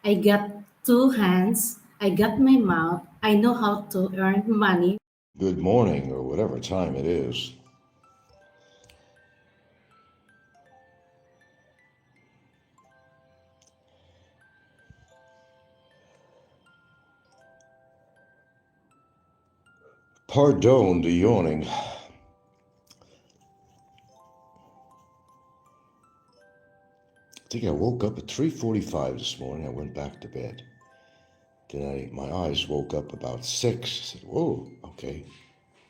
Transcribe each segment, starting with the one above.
I got two hands, I got my mouth, I know how to earn money. Good morning, or whatever time it is. Pardon the yawning. I think I woke up at 3:45 this morning. I went back to bed. Then my eyes woke up about 6. I said, whoa, okay.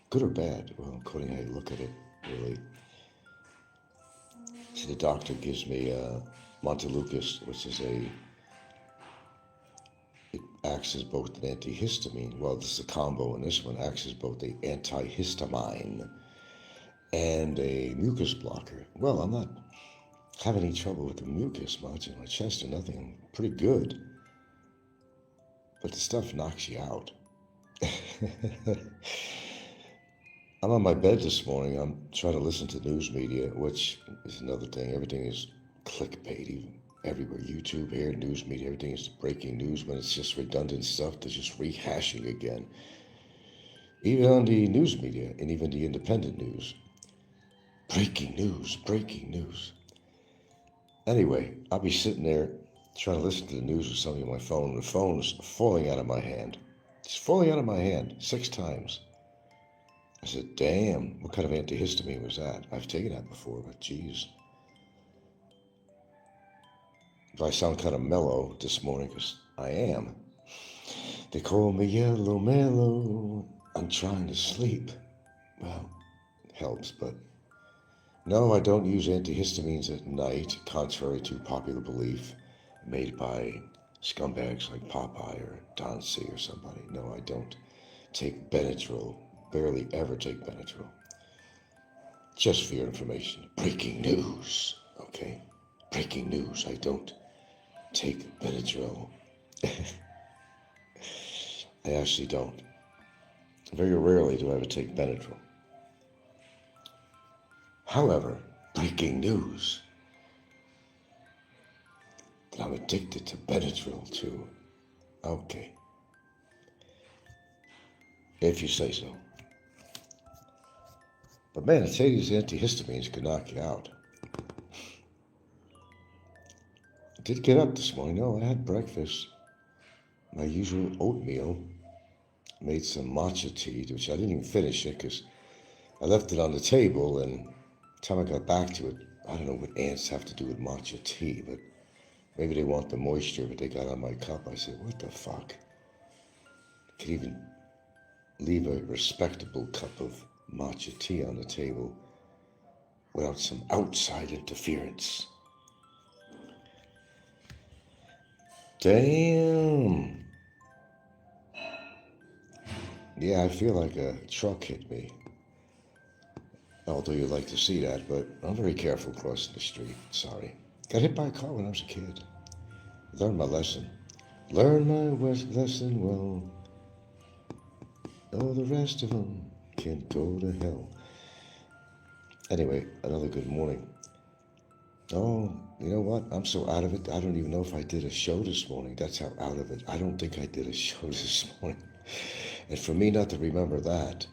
Good or bad? Well, according to how you look at it, really. So the doctor gives me Montelukast, which is it acts as both an antihistamine. Well, this is a combo, and this one acts as both an antihistamine and a mucus blocker. Well, I'm not having any trouble with the mucus much in my chest or nothing. I'm pretty good. But the stuff knocks you out. I'm on my bed this morning. I'm trying to listen to news media, which is another thing. Everything is clickbait, everywhere. YouTube, here, news media, everything is breaking news when it's just redundant stuff. They're just rehashing again. Even on the news media and even the independent news. Breaking news, breaking news. Anyway, I'll be sitting there trying to listen to the news or something on my phone, and the phone's falling out of my hand. It's falling out of my hand 6 times. I said, damn, what kind of antihistamine was that? I've taken that before, but geez. If I sound kind of mellow this morning, because I am. They call me Yellow Mellow. I'm trying to sleep. Well, it helps, but no, I don't use antihistamines at night, contrary to popular belief made by scumbags like Popeye or Don C. or somebody. No, I don't take Benadryl. Barely ever take Benadryl. Just for your information. Breaking news. Okay? Breaking news. I don't take Benadryl. I actually don't. Very rarely do I ever take Benadryl. However, breaking news that I'm addicted to Benadryl too. Okay. If you say so. But man, I tell you, these antihistamines could knock you out. I did get up this morning. No, I had breakfast. My usual oatmeal. Made some matcha tea, which I didn't even finish it because I left it on the table, and by the time I got back to it, I don't know what ants have to do with matcha tea, but maybe they want the moisture that they got on my cup. I said, what the fuck? I could even leave a respectable cup of matcha tea on the table without some outside interference. Damn. Yeah, I feel like a truck hit me. Although you'd like to see that, but I'm very careful crossing the street. Sorry. Got hit by a car when I was a kid. Learned my lesson. Learned my lesson well. All the rest of them can go to hell. Anyway, another good morning. Oh, you know what? I'm so out of it, I don't even know if I did a show this morning. That's how out of it. I don't think I did a show this morning. And for me not to remember that,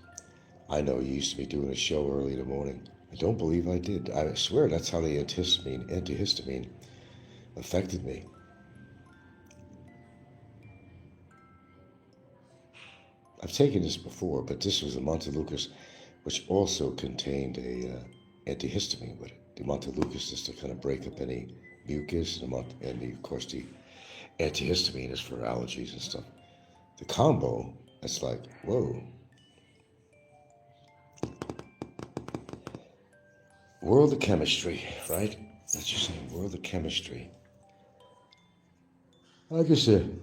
I know you used to be doing a show early in the morning. I don't believe I did. I swear that's how the antihistamine affected me. I've taken this before, but this was a Montelukast, which also contained a antihistamine with it. The Montelukast is to kind of break up any mucus, and of course the antihistamine is for allergies and stuff. The combo, it's like, whoa. World of chemistry, right? That's just saying, world of chemistry. Like I said,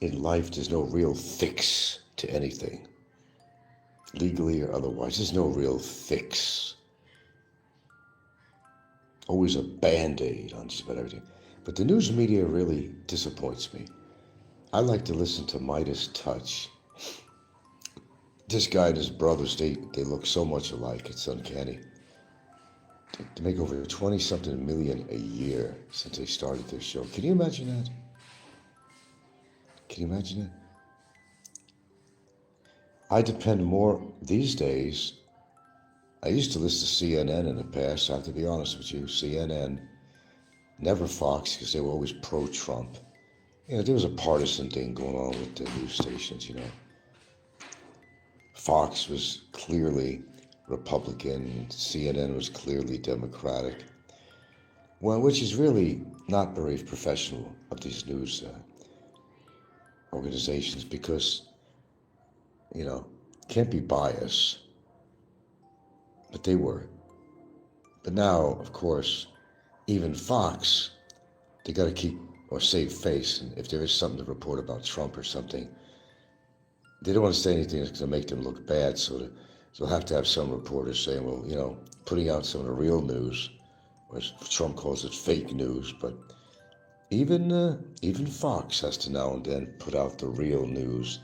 in life, there's no real fix to anything, legally or otherwise. There's no real fix. Always a band-aid on just about everything. But the news media really disappoints me. I like to listen to Midas Touch. This guy and his brothers, they look so much alike, it's uncanny. They make over 20-something million a year since they started this show. Can you imagine that? Can you imagine it? I depend more these days. I used to listen to CNN in the past. I have to be honest with you. CNN, never Fox, because they were always pro-Trump. There was a partisan thing going on with the news stations, Fox was clearly Republican, CNN was clearly Democratic. Well, which is really not very professional of these news organizations because, can't be biased. But they were. But now, of course, even Fox, they got to keep or save face. And if there is something to report about Trump or something, they don't want to say anything that's going to make them look bad. So they'll have to have some reporters saying, well, putting out some of the real news, or Trump calls it fake news. But even Fox has to now and then put out the real news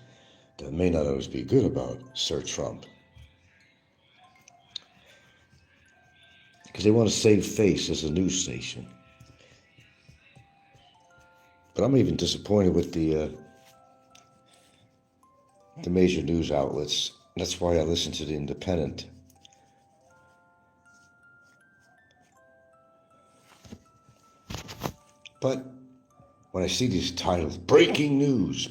that may not always be good about Sir Trump. Because they want to save face as a news station. But I'm even disappointed with the major news outlets. That's why I listen to The Independent. But when I see these titles, breaking news,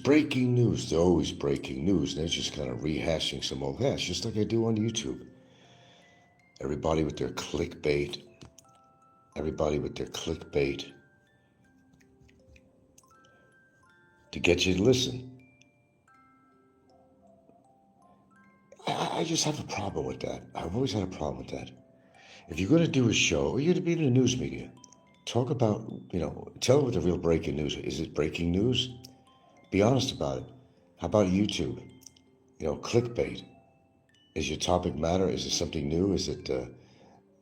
they're always breaking news. And they're just kind of rehashing some old hash, just like I do on YouTube. Everybody with their clickbait. To get you to listen. I just have a problem with that. I've always had a problem with that. If you're going to do a show, or you're going to be in the news media, talk about, tell what the real breaking news is. Is it breaking news? Be honest about it. How about YouTube? Clickbait. Is your topic matter? Is it something new? Is it,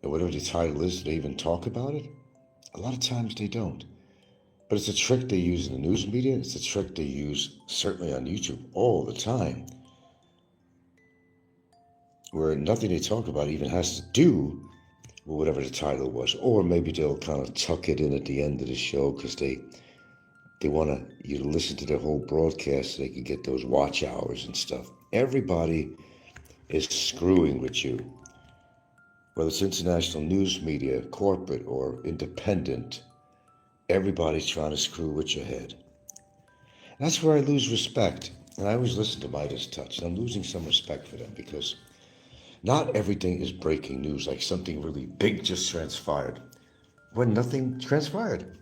whatever the title is, do they even talk about it? A lot of times they don't. But it's a trick they use in the news media. It's a trick they use certainly on YouTube all the time. Where nothing they talk about even has to do with whatever the title was. Or maybe they'll kind of tuck it in at the end of the show because they want you to listen to their whole broadcast so they can get those watch hours and stuff. Everybody is screwing with you. Whether it's international news media, corporate, or independent, everybody's trying to screw with your head. And that's where I lose respect. And I always listen to Midas Touch, and I'm losing some respect for them because not everything is breaking news, like something really big just transpired. When nothing transpired.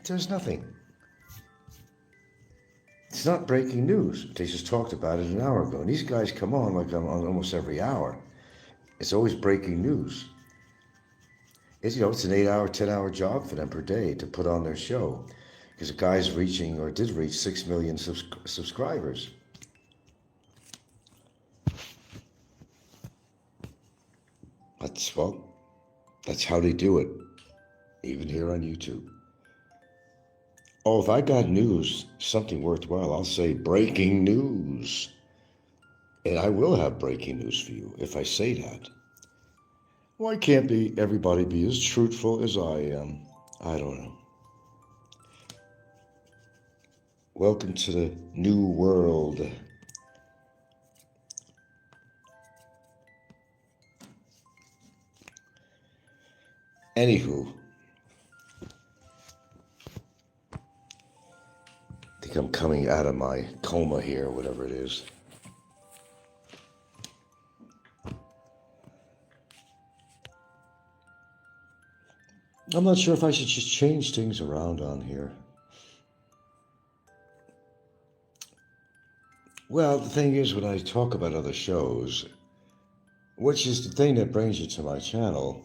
There's nothing. It's not breaking news. They just talked about it an hour ago. And these guys come on like on almost every hour. It's always breaking news. It's an 8-hour, 10-hour job for them per day to put on their show. Because the guy's reaching, or did reach, 6 million subscribers. That's how they do it. Even here on YouTube. Oh, if I got news, something worthwhile, I'll say breaking news. And I will have breaking news for you if I say that. Why can't everybody be as truthful as I am? I don't know. Welcome to the new world. Anywho, I think I'm coming out of my coma here, whatever it is. I'm not sure if I should just change things around on here. Well, the thing is, when I talk about other shows, which is the thing that brings you to my channel,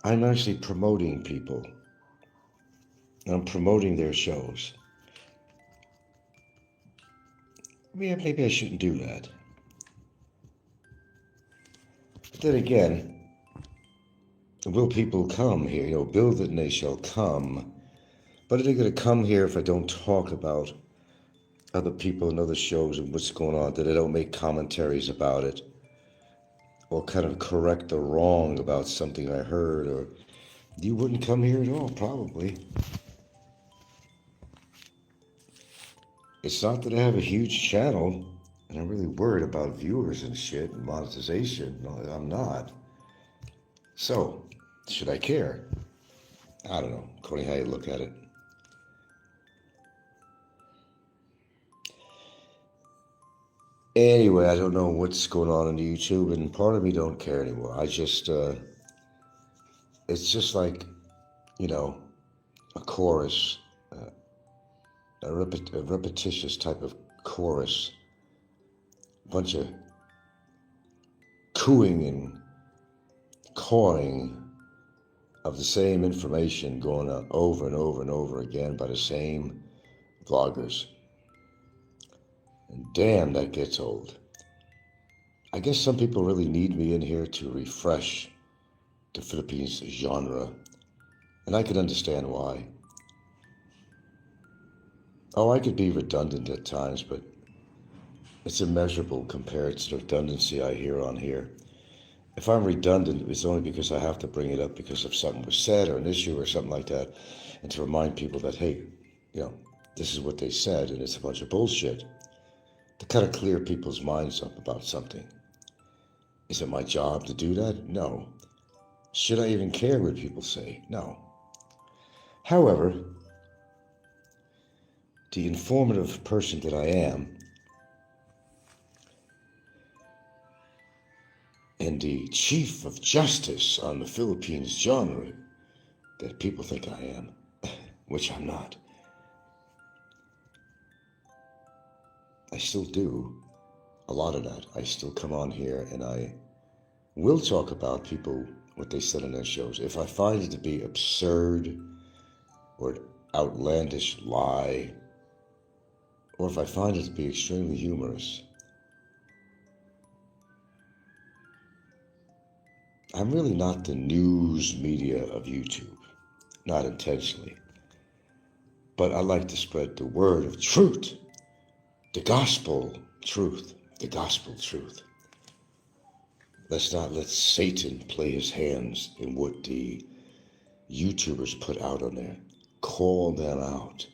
I'm actually promoting people. I'm promoting their shows. Maybe I shouldn't do that. But then again, will people come here? Build it and they shall come. But are they going to come here if I don't talk about other people and other shows and what's going on? That I don't make commentaries about it? Or kind of correct the wrong about something I heard? Or you wouldn't come here at all, probably. It's not that I have a huge channel and I'm really worried about viewers and shit and monetization. No, I'm not. So, should I care? I don't know, according to how you look at it. Anyway, I don't know what's going on YouTube, and part of me don't care anymore. I just, it's just like, you know, a chorus, a repetitious type of chorus, a bunch of cooing and cawing of the same information going out over and over and over again by the same vloggers. And damn, that gets old. I guess some people really need me in here to refresh the Philippines genre, and I can understand why. Oh, I could be redundant at times, but it's immeasurable compared to the redundancy I hear on here. If I'm redundant, it's only because I have to bring it up because of something was said or an issue or something like that, and to remind people that, hey, you know, this is what they said and it's a bunch of bullshit, to kind of clear people's minds up about something. Is it my job to do that? No. Should I even care what people say? No. However, the informative person that I am, and the chief of justice on the Philippines genre that people think I am, which I'm not. I still do a lot of that. I still come on here and I will talk about people, what they said in their shows. If I find it to be absurd or an outlandish lie, or if I find it to be extremely humorous, I'm really not the news media of YouTube, not intentionally. But I like to spread the word of truth, the gospel truth, the gospel truth. Let's not let Satan play his hands in what the YouTubers put out on there. Call them out.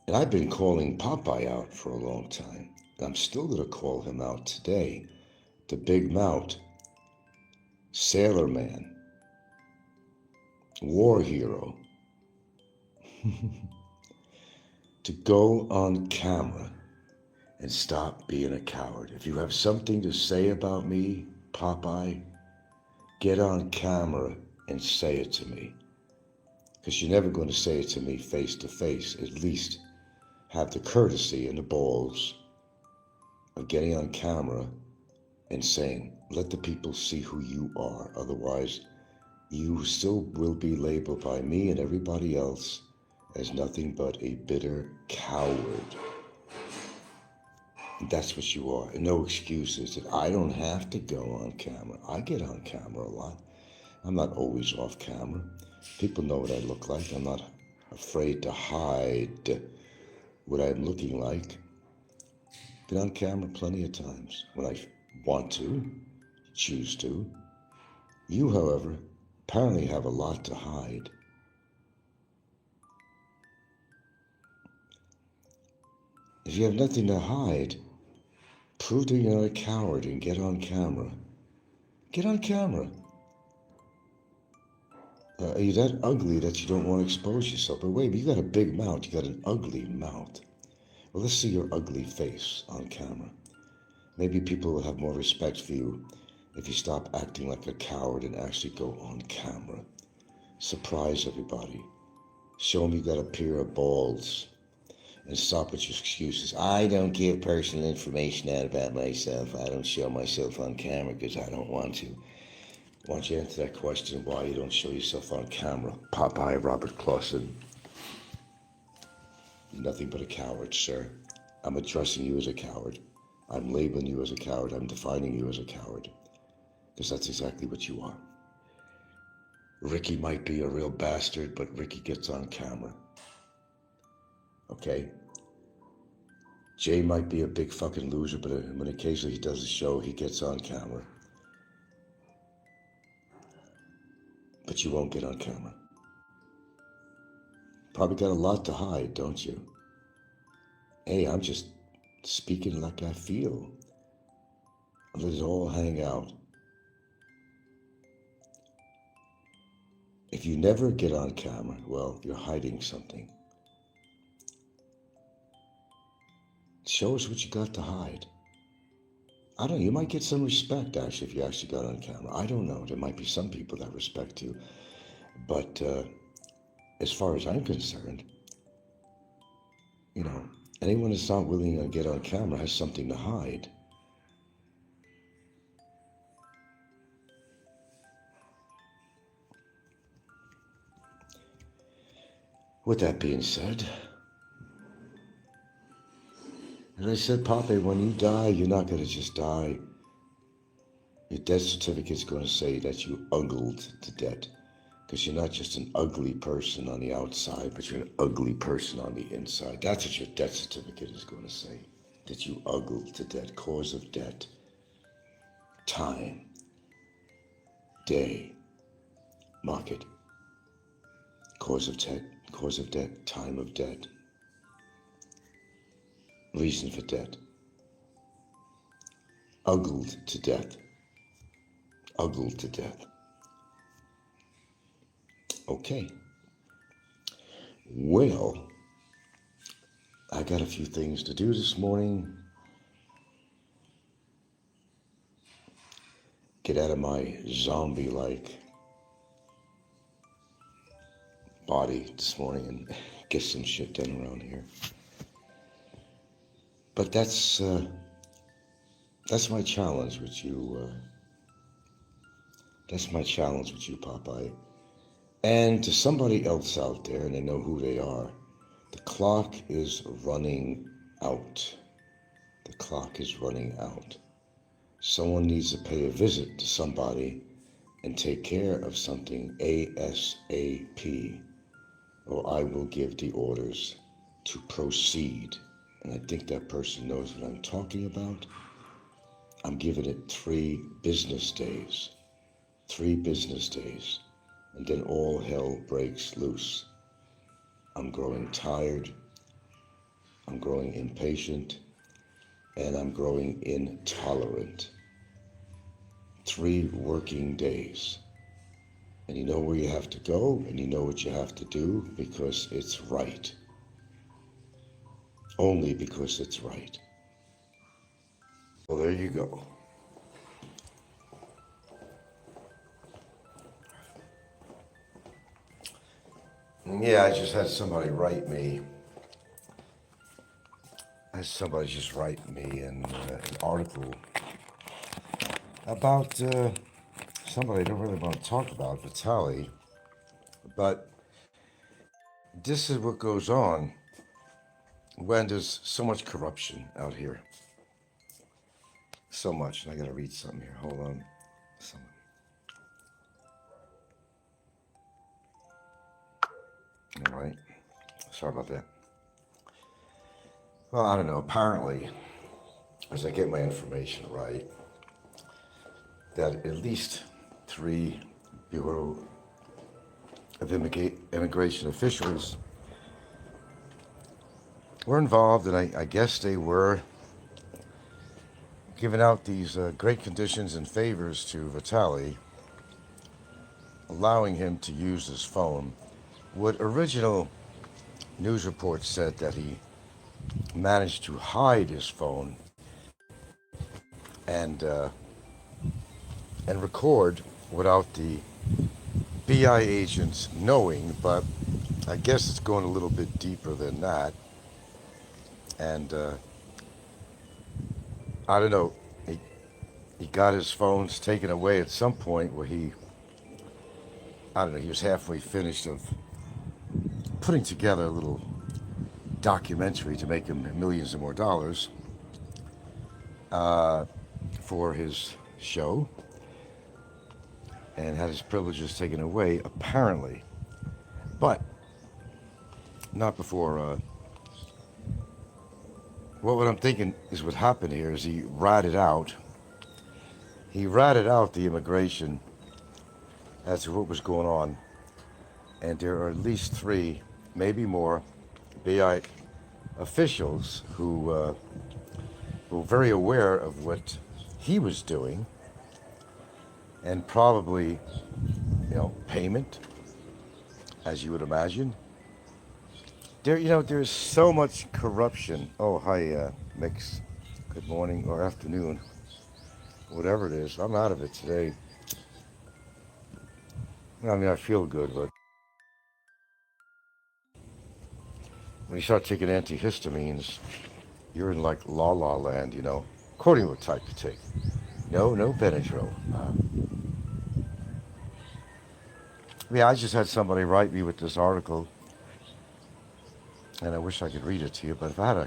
And I've been calling Popeye out for a long time. And I'm still going to call him out today. The Big Mouth, Sailor Man, War Hero. To go on camera and stop being a coward. If you have something to say about me, Popeye, get on camera and say it to me. Because you're never going to say it to me face to face. At least have the courtesy and the balls of getting on camera and saying, let the people see who you are. Otherwise, you still will be labeled by me and everybody else as nothing but a bitter coward. That's what you are. And no excuses that I don't have to go on camera. I get on camera a lot. I'm not always off camera. People know what I look like. I'm not afraid to hide what I'm looking like. Been on camera plenty of times when I want to, choose to. You, however, apparently have a lot to hide. If you have nothing to hide, prove that you're not a coward and get on camera. Get on camera. Are you that ugly that you don't want to expose yourself? But wait, you got a big mouth. You got an ugly mouth. Well, let's see your ugly face on camera. Maybe people will have more respect for you if you stop acting like a coward and actually go on camera. Surprise everybody. Show them you got a pair of balls. And stop with your excuses. I don't give personal information out about myself. I don't show myself on camera because I don't want to. Why don't you answer that question, why you don't show yourself on camera? Popeye Robert Clausen. Nothing but a coward, sir. I'm addressing you as a coward. I'm labeling you as a coward. I'm defining you as a coward. Because that's exactly what you are. Ricky might be a real bastard, but Ricky gets on camera. Okay? Jay might be a big fucking loser, but when occasionally he does a show, he gets on camera. But you won't get on camera. Probably got a lot to hide, don't you? Hey, I'm just speaking like I feel. Let it all hang out. If you never get on camera, well, you're hiding something. Show us what you got to hide. I don't know, you might get some respect, actually, if you actually got on camera. I don't know. There might be some people that respect you. But as far as I'm concerned, anyone that's not willing to get on camera has something to hide. With that being said, as I said, Pape, when you die, you're not going to just die. Your death certificate's going to say that you ugled to death. Because you're not just an ugly person on the outside, but you're an ugly person on the inside. That's what your death certificate is going to say. That you ugled to death. Cause of death. Time. Day. Market. Cause of death. Cause of death. Time of death. Reason for death. Ugled to death. Ugled to death. Okay. Well, I got a few things to do this morning. Get out of my zombie-like body this morning and get some shit done around here. But that's my challenge with you. That's my challenge with you, Popeye. And to somebody else out there, and they know who they are, the clock is running out. The clock is running out. Someone needs to pay a visit to somebody and take care of something ASAP, or I will give the orders to proceed. And I think that person knows what I'm talking about. I'm giving it 3 business days. 3 business days. And then all hell breaks loose. I'm growing tired. I'm growing impatient. And I'm growing intolerant. 3 working days. And you know where you have to go, and you know what you have to do, because it's right. Only because it's right. Well, there you go. Yeah, I just had somebody write me. Somebody just write me an article about somebody I don't really want to talk about, Vitaly. But this is what goes on when there's so much corruption out here. So much. And I gotta read something here. Hold on. All right. Sorry about that. Well, I don't know. Apparently, as I get my information right, that at least 3 Bureau of Immigration officials were involved, and I guess they were giving out these great conditions and favors to Vitaly, allowing him to use his phone. What original news reports said that he managed to hide his phone and record without the BI agents knowing, but I guess it's going a little bit deeper than that. And I don't know, he got his phones taken away at some point where he was halfway finished of putting together a little documentary to make him millions of more dollars for his show, and had his privileges taken away, apparently. But not before, what I'm thinking is what happened here is he ratted out the immigration as to what was going on, and there are at least 3, maybe more, BI officials who were very aware of what he was doing, and probably, payment, as you would imagine. There's so much corruption. Oh, hi, Mix. Good morning or afternoon, whatever it is. I'm out of it today. I mean, I feel good, but when you start taking antihistamines, you're in like la la land, according to what type you take. No Benadryl. Yeah, I just had somebody write me with this article, and I wish I could read it to you, but if I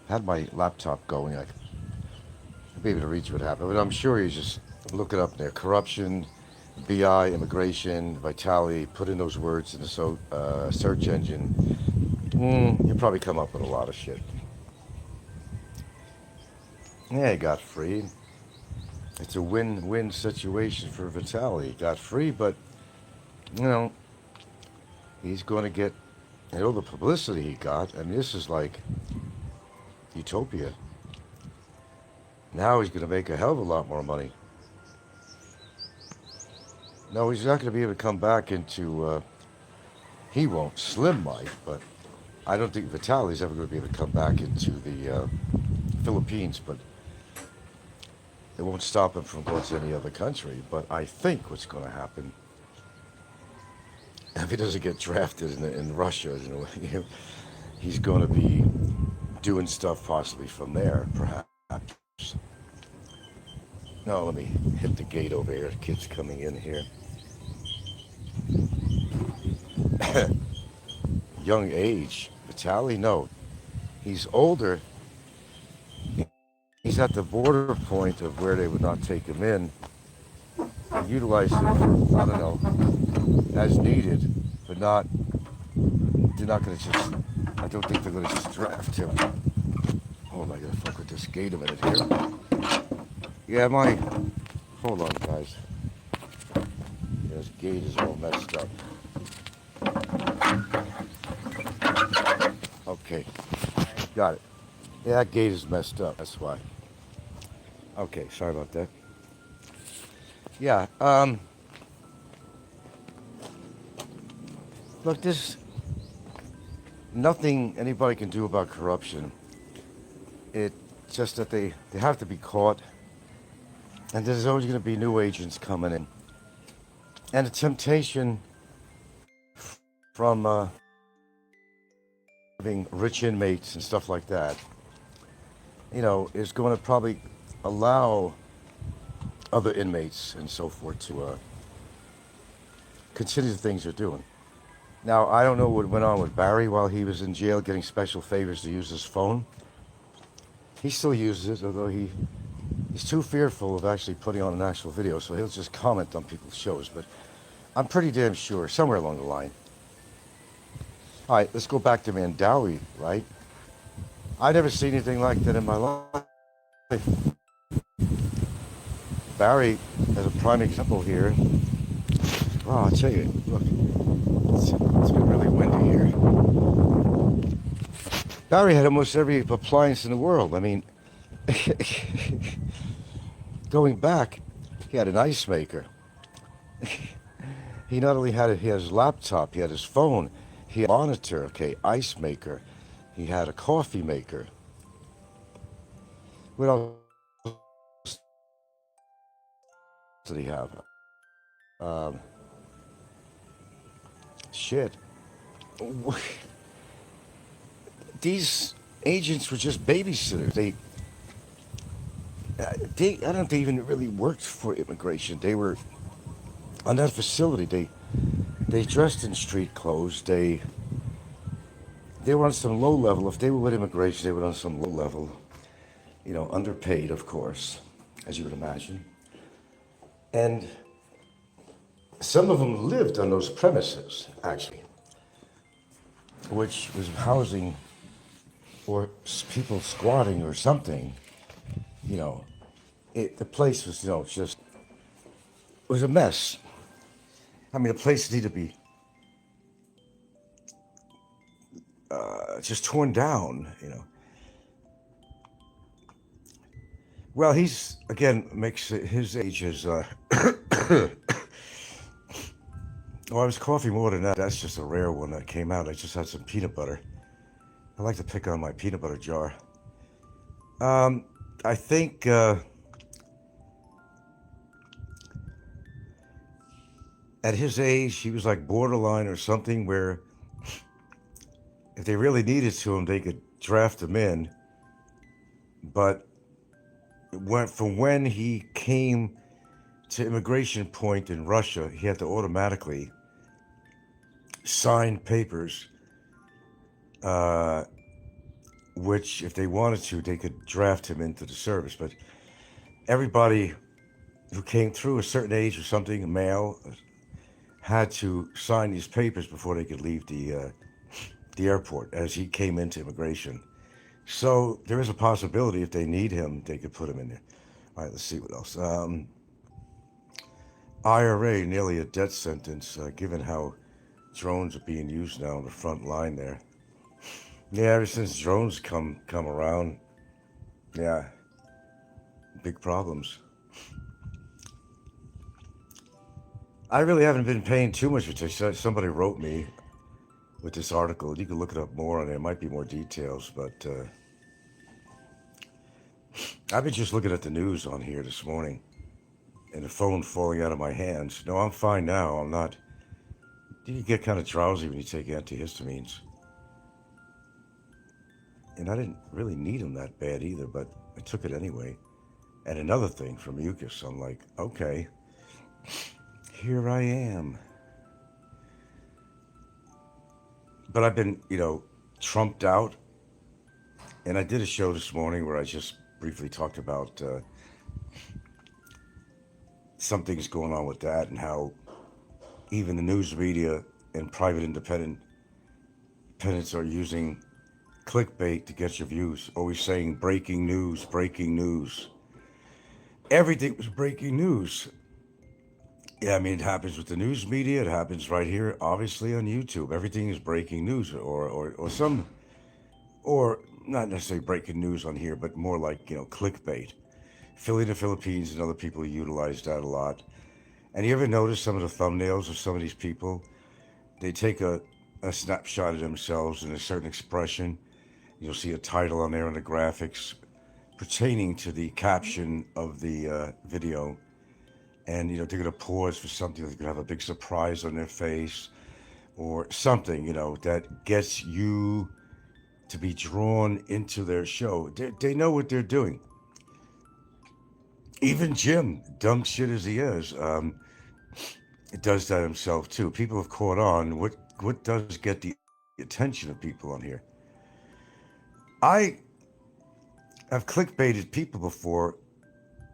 had my laptop going, I'd be able to read you what happened. But I'm sure you just look it up there. Corruption, BI, immigration, Vitaly, put in those words in the search engine. You'll probably come up with a lot of shit. Yeah, he got free. It's a win-win situation for Vitaly. He got free, but, he's going to get, the publicity he got. I mean, this is like utopia. Now he's going to make a hell of a lot more money. No, he's not going to be able to come back into, he won't, Slim might, but I don't think Vitaly's ever going to be able to come back into the Philippines, but it won't stop him from going to any other country. But I think what's going to happen, if he doesn't get drafted in Russia, he's going to be doing stuff possibly from there, perhaps. No, let me hit the gate over here. Kids coming in here. Young age. Vitaly? No. He's older. He's at the border point of where they would not take him in. And utilize him, I don't know, as needed, but they're not going to just, I don't think they're going to just draft him. Hold on, I got to fuck with this gate a minute here. Yeah, hold on, guys. This gate is all messed up. Okay, got it. Yeah, that gate is messed up, that's why. Okay, sorry about that. Yeah, look, there's nothing anybody can do about corruption. It's just that they have to be caught. And there's always going to be new agents coming in. And the temptation from having rich inmates and stuff like that, is going to probably allow other inmates and so forth to continue the things they're doing. Now, I don't know what went on with Barry while he was in jail getting special favors to use his phone. He still uses it, although he's too fearful of actually putting on an actual video, so he'll just comment on people's shows. But I'm pretty damn sure, somewhere along the line. All right, let's go back to Mandawi, right? I never seen anything like that in my life. Barry, as a prime example here. Wow, I'll tell you, look, it's been really windy here. Barry had almost every appliance in the world. I mean, going back, he had an ice maker. He not only had his laptop, he had his phone, he had a monitor, okay, ice maker. He had a coffee maker. What else did he have? Shit. These agents were just babysitters. They I don't think they even really worked for immigration. They were on that facility. They dressed in street clothes. They were on some low level. If they were with immigration, they were on some low level. Underpaid, of course, as you would imagine. And some of them lived on those premises, actually, which was housing or people squatting or something. The place was, just, it was a mess. I mean, the place needed to be just torn down, Well, he's, again, makes his age is, well, I was coughing more than that. That's just a rare one that came out. I just had some peanut butter. I like to pick on my peanut butter jar. I think at his age, he was like borderline or something where if they really needed to him, they could draft him in. But from when he came to immigration point in Russia, he had to automatically sign papers, which, if they wanted to, they could draft him into the service. But everybody who came through a certain age or something, a male, had to sign these papers before they could leave the airport as he came into immigration. So there is a possibility if they need him, they could put him in there. All right, let's see what else. IRA, nearly a death sentence, given how drones are being used now on the front line there. Yeah, ever since drones come around, yeah, big problems. I really haven't been paying too much attention. Somebody wrote me with this article. You can look it up more on there. It might be more details, but I've been just looking at the news on here this morning and the phone falling out of my hands. No, I'm fine now. I'm not. You get kind of drowsy when you take antihistamines. And I didn't really need them that bad either, but I took it anyway. And another thing for mucus, I'm like, okay, here I am. But I've been, trumped out. And I did a show this morning where I just briefly talked about some things going on with that and how even the news media and private independents are using clickbait to get your views. Always saying breaking news, breaking news. Everything was breaking news. Yeah, I mean, it happens with the news media. It happens right here, obviously, on YouTube. Everything is breaking news or not necessarily breaking news on here, but more like, clickbait. Philly to Philippines and other people utilize that a lot. And you ever notice some of the thumbnails of some of these people? They take a snapshot of themselves and a certain expression. You'll see a title on there on the graphics pertaining to the caption of the video. And, they're going to pause for something. They're going to have a big surprise on their face or something, that gets you to be drawn into their show. They know what they're doing. Even Jim, dumb shit as he is, does that himself too. People have caught on. What does get the attention of people on here? I have clickbaited people before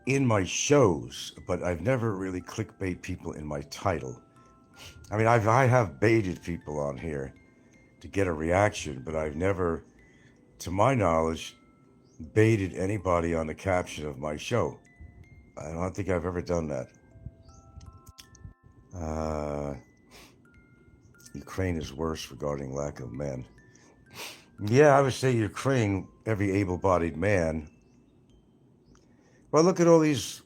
in my shows, but I've never really clickbait people in my title. I mean, I have baited people on here to get a reaction, but I've never, to my knowledge, baited anybody on the caption of my show. I don't think I've ever done that. Ukraine is worse regarding lack of men. Yeah, I would say Ukraine, every able-bodied man. Well, look at all these,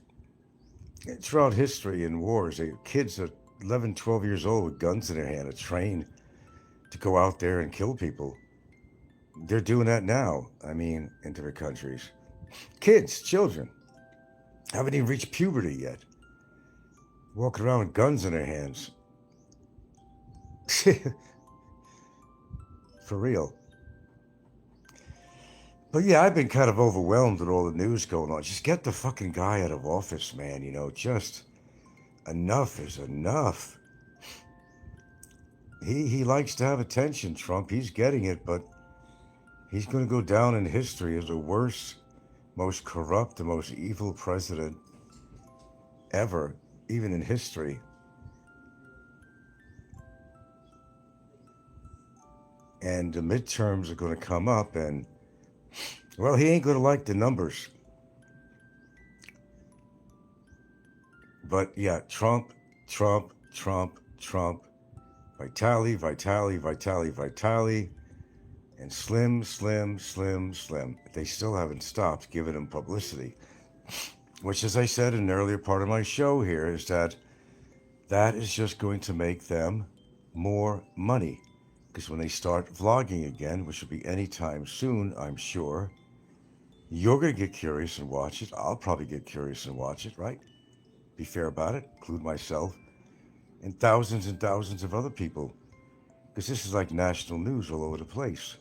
throughout history and wars, kids are 11, 12 years old with guns in their hand are trained to go out there and kill people. They're doing that now, in different countries. Kids, children, haven't even reached puberty yet. Walking around with guns in their hands. For real. But yeah, I've been kind of overwhelmed with all the news going on. Just get the fucking guy out of office, man. Just enough is enough. He likes to have attention, Trump. He's getting it, but he's going to go down in history as the worst, most corrupt, the most evil president ever, even in history. And the midterms are going to come up, and well, he ain't going to like the numbers. But yeah, Trump. Vitale. And slim. They still haven't stopped giving him publicity. Which, as I said in an earlier part of my show here, is that is just going to make them more money. Because when they start vlogging again, which will be anytime soon, I'm sure, you're going to get curious and watch it. I'll probably get curious and watch it, right? Be fair about it, include myself and thousands of other people. Because this is like national news all over the place.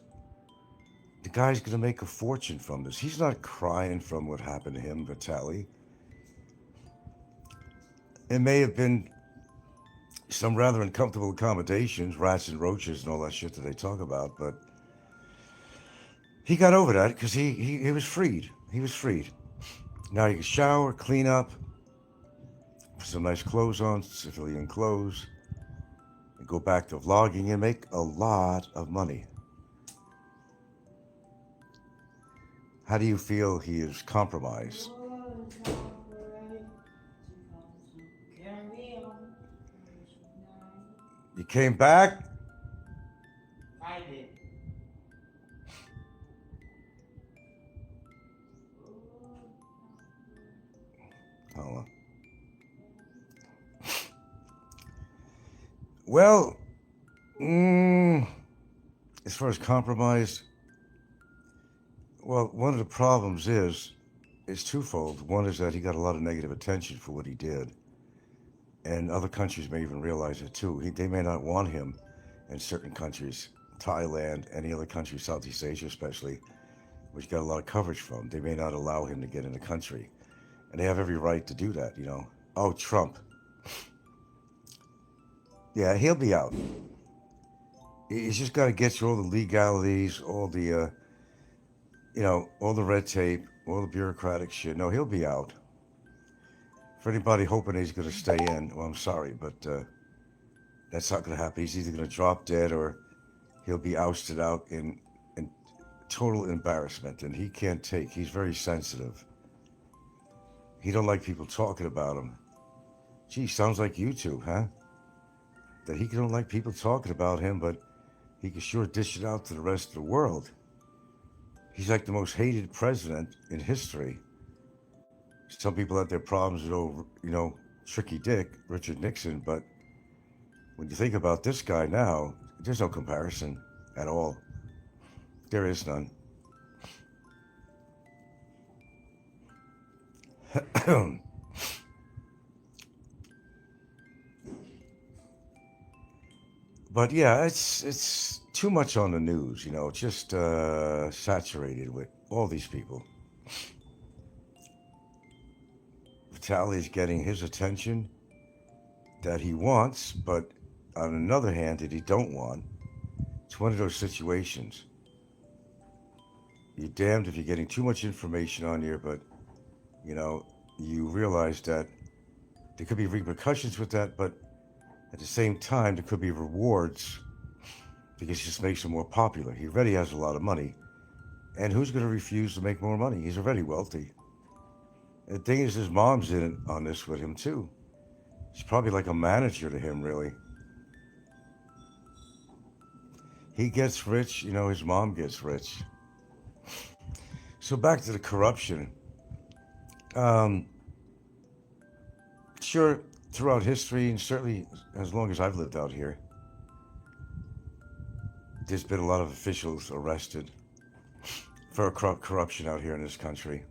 The guy's going to make a fortune from this. He's not crying from what happened to him, Vitaly. It may have been some rather uncomfortable accommodations, rats and roaches and all that shit that they talk about, but he got over that because he was freed. He was freed. Now he can shower, clean up, put some nice clothes on, civilian clothes, and go back to vlogging and make a lot of money. How do you feel he is compromised? You came back? I did. Hold on. Well, as far as compromise, well, one of the problems is twofold. One is that he got a lot of negative attention for what he did. And other countries may even realize it too. They may not want him in certain countries, Thailand, any other country, Southeast Asia especially, which got a lot of coverage from. They may not allow him to get in the country. And they have every right to do that, you know. Oh, Trump. Yeah, he'll be out. He's just got to get through all the legalities, all the, all the red tape, all the bureaucratic shit. No, he'll be out. For anybody hoping he's going to stay in, well, I'm sorry, but that's not going to happen. He's either going to drop dead or he'll be ousted out in total embarrassment. And he can't take, he's very sensitive. He don't like people talking about him. Gee, sounds like YouTube, huh? That he don't like people talking about him, but he can sure dish it out to the rest of the world. He's like the most hated president in history. Some people have their problems with, Tricky Dick, Richard Nixon, but when you think about this guy now, there's no comparison at all. There is none. But yeah, it's too much on the news, just saturated with all these people. Vitaly's getting his attention that he wants, but on another hand, that he don't want. It's one of those situations. You're damned if you're getting too much information on here, but, you realize that there could be repercussions with that, but at the same time, there could be rewards because it just makes him more popular. He already has a lot of money. And who's going to refuse to make more money? He's already wealthy. And the thing is, his mom's in it on this with him, too. She's probably like a manager to him, really. He gets rich, his mom gets rich. So back to the corruption. Sure, throughout history, and certainly as long as I've lived out here, there's been a lot of officials arrested for corruption out here in this country.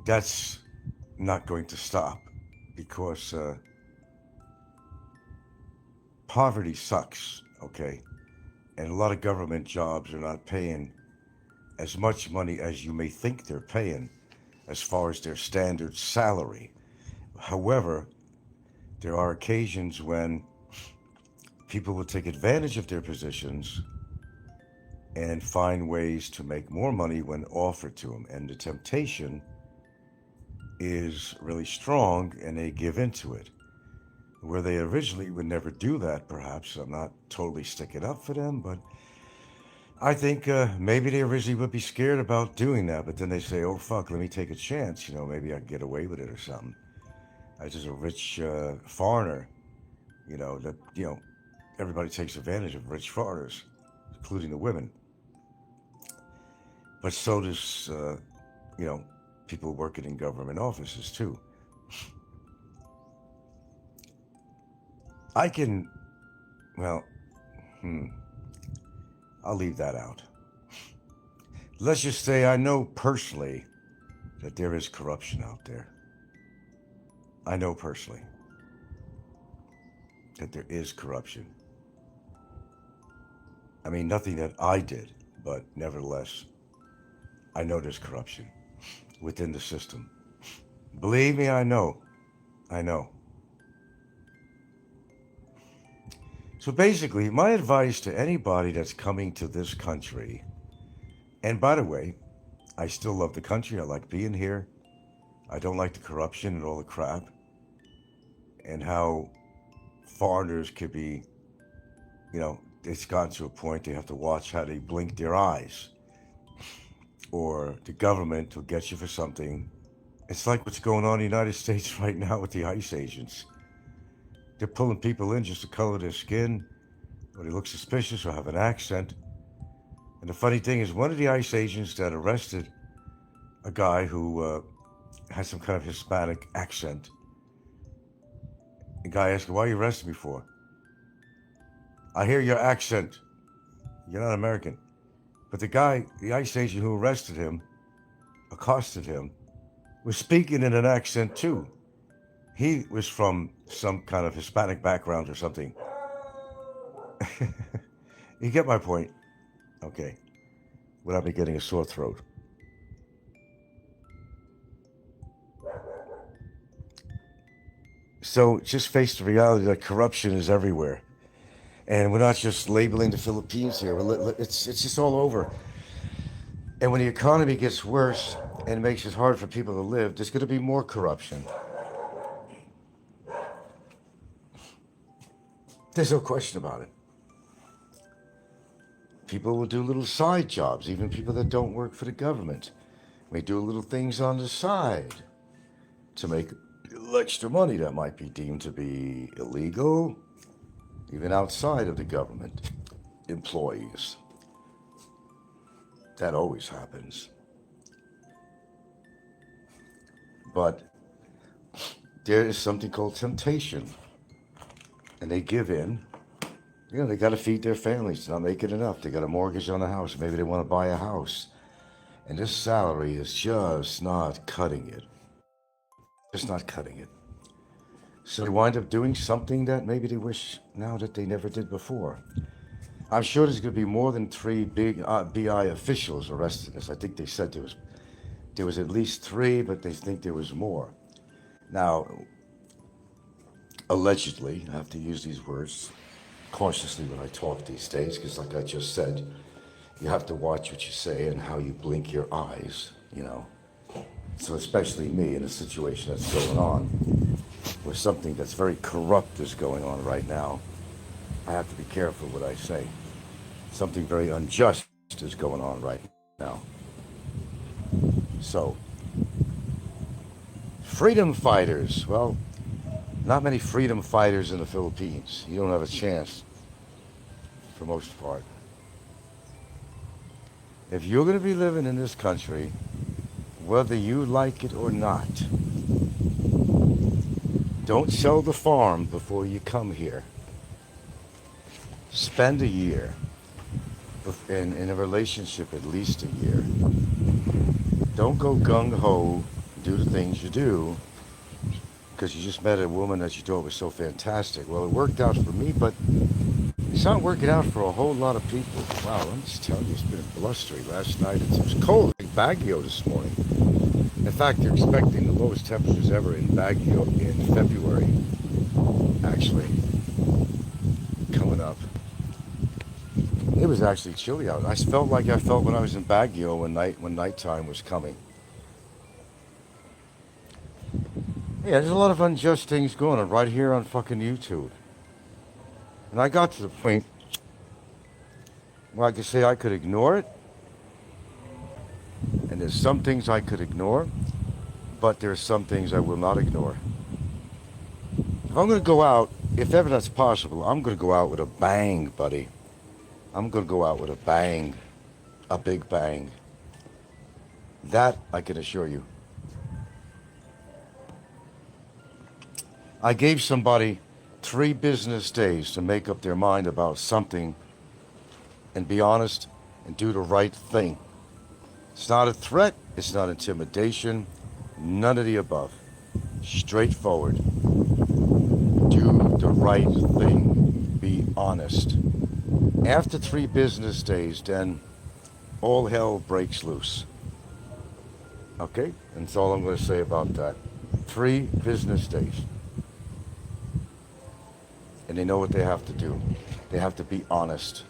That's not going to stop because poverty sucks, okay? And a lot of government jobs are not paying as much money as you may think they're paying as far as their standard salary. However, there are occasions when people will take advantage of their positions and find ways to make more money when offered to them. And the temptation is really strong and they give into it. Where they originally would never do that, perhaps. I'm not totally sticking up for them, but I think maybe they originally would be scared about doing that, but then they say, oh, fuck, let me take a chance. Maybe I can get away with it or something. I was just a rich foreigner, everybody takes advantage of rich foreigners. including the women. But so does, people working in government offices too. I can, well, I'll leave that out. Let's just say I know personally that there is corruption out there. I know personally that there is corruption. I mean, nothing that I did, but nevertheless, I know there's corruption within the system. Believe me, I know. I know. So basically, my advice to anybody that's coming to this country, and by the way, I still love the country. I like being here. I don't like the corruption and all the crap and how foreigners could be, it's gotten to a point they have to watch how they blink their eyes, or the government will get you for something. It's like what's going on in the United States right now with the ICE agents. They're pulling people in just to color their skin, or they look suspicious or have an accent. And the funny thing is, one of the ICE agents that arrested a guy who had some kind of Hispanic accent, the guy asked him, "Why you arrested me for?" "I hear your accent. You're not American." But the ICE agent who arrested him, accosted him, was speaking in an accent too. He was from some kind of Hispanic background or something. You get my point? Okay. Without me getting a sore throat. So just face the reality that corruption is everywhere. And we're not just labeling the Philippines here. It's just all over. And when the economy gets worse and makes it hard for people to live, there's going to be more corruption. There's no question about it. People will do little side jobs, even people that don't work for the government may do little things on the side to make extra money that might be deemed to be illegal, even outside of the government employees. That always happens. But there is something called temptation, and they give in. They got to feed their families. They're not making enough. They got a mortgage on a house. Maybe they want to buy a house. And this salary is just not cutting it. Just not cutting it. So they wind up doing something that maybe they wish now that they never did before. I'm sure there's going to be more than 3 big BI officials arrested in this. I think they said there was at least 3, but they think there was more. Now, allegedly, I have to use these words cautiously when I talk these days, because like I just said, you have to watch what you say and how you blink your eyes, So especially me in a situation that's going on, where something that's very corrupt is going on right now, I have to be careful what I say. Something very unjust is going on right now. So, freedom fighters. Well, not many freedom fighters in the Philippines. You don't have a chance, for most part. If you're going to be living in this country, whether you like it or not, don't sell the farm before you come here. Spend a year in a relationship, at least a year. Don't go gung-ho, do the things you do, because you just met a woman that you thought was so fantastic. Well, it worked out for me, but it's not working out for a whole lot of people. Wow, let me just tell you, it's been blustery last night. It was cold in Baguio this morning. In fact, they're expecting the lowest temperatures ever in Baguio in February, actually, coming up. It was actually chilly out. I felt like I felt when I was in Baguio when nighttime was coming. Yeah, there's a lot of unjust things going on right here on fucking YouTube. And I got to the point where I could say I could ignore it. And there's some things I could ignore, but there's some things I will not ignore. If I'm going to go out, if ever that's possible, I'm going to go out with a bang, buddy. I'm going to go out with a bang, a big bang. That I can assure you. I gave somebody 3 business days to make up their mind about something and be honest and do the right thing. It's not a threat, it's not intimidation, none of the above. Straightforward. Do the right thing. Be honest. After 3 business days, then all hell breaks loose. Okay? That's all I'm going to say about that. 3 business days. And they know what they have to do. They have to be honest.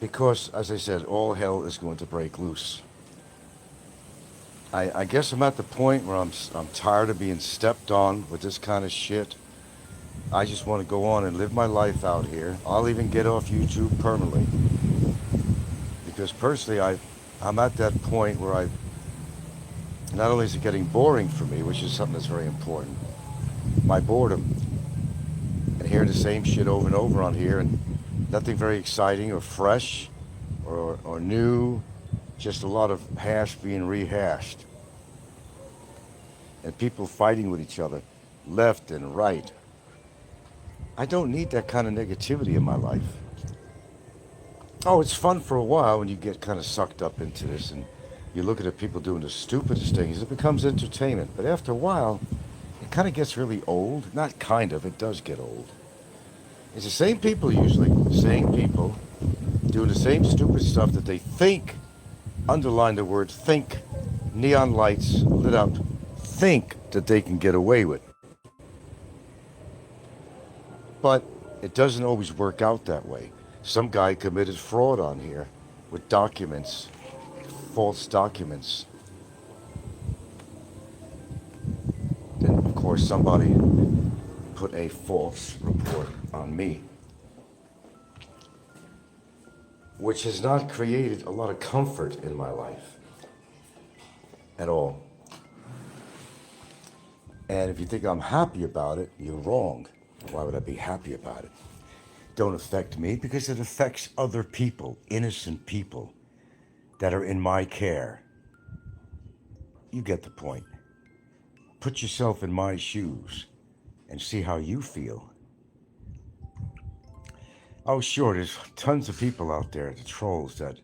Because, as I said, all hell is going to break loose. I guess I'm at the point where I'm tired of being stepped on with this kind of shit. I just want to go on and live my life out here. I'll even get off YouTube permanently. Because personally, I'm at that point where not only is it getting boring for me, which is something that's very important, my boredom. And hearing the same shit over and over on here, and nothing very exciting or fresh or new, just a lot of hash being rehashed. And people fighting with each other, left and right. I don't need that kind of negativity in my life. Oh, it's fun for a while when you get kind of sucked up into this and you look at the people doing the stupidest things. It becomes entertainment. But after a while, it kind of gets really old. Not kind of, it does get old. It's the same people usually, the same people, doing the same stupid stuff that they think, underline the word think, neon lights lit up, think that they can get away with. But it doesn't always work out that way. Some guy committed fraud on here with documents, false documents. Then, of course, somebody put a false report on me, which has not created a lot of comfort in my life at all. And if you think I'm happy about it, you're wrong. Why would I be happy about it? Don't affect me because it affects other people, innocent people that are in my care. You get the point. Put yourself in my shoes and see how you feel. Oh, sure, there's tons of people out there, the trolls, that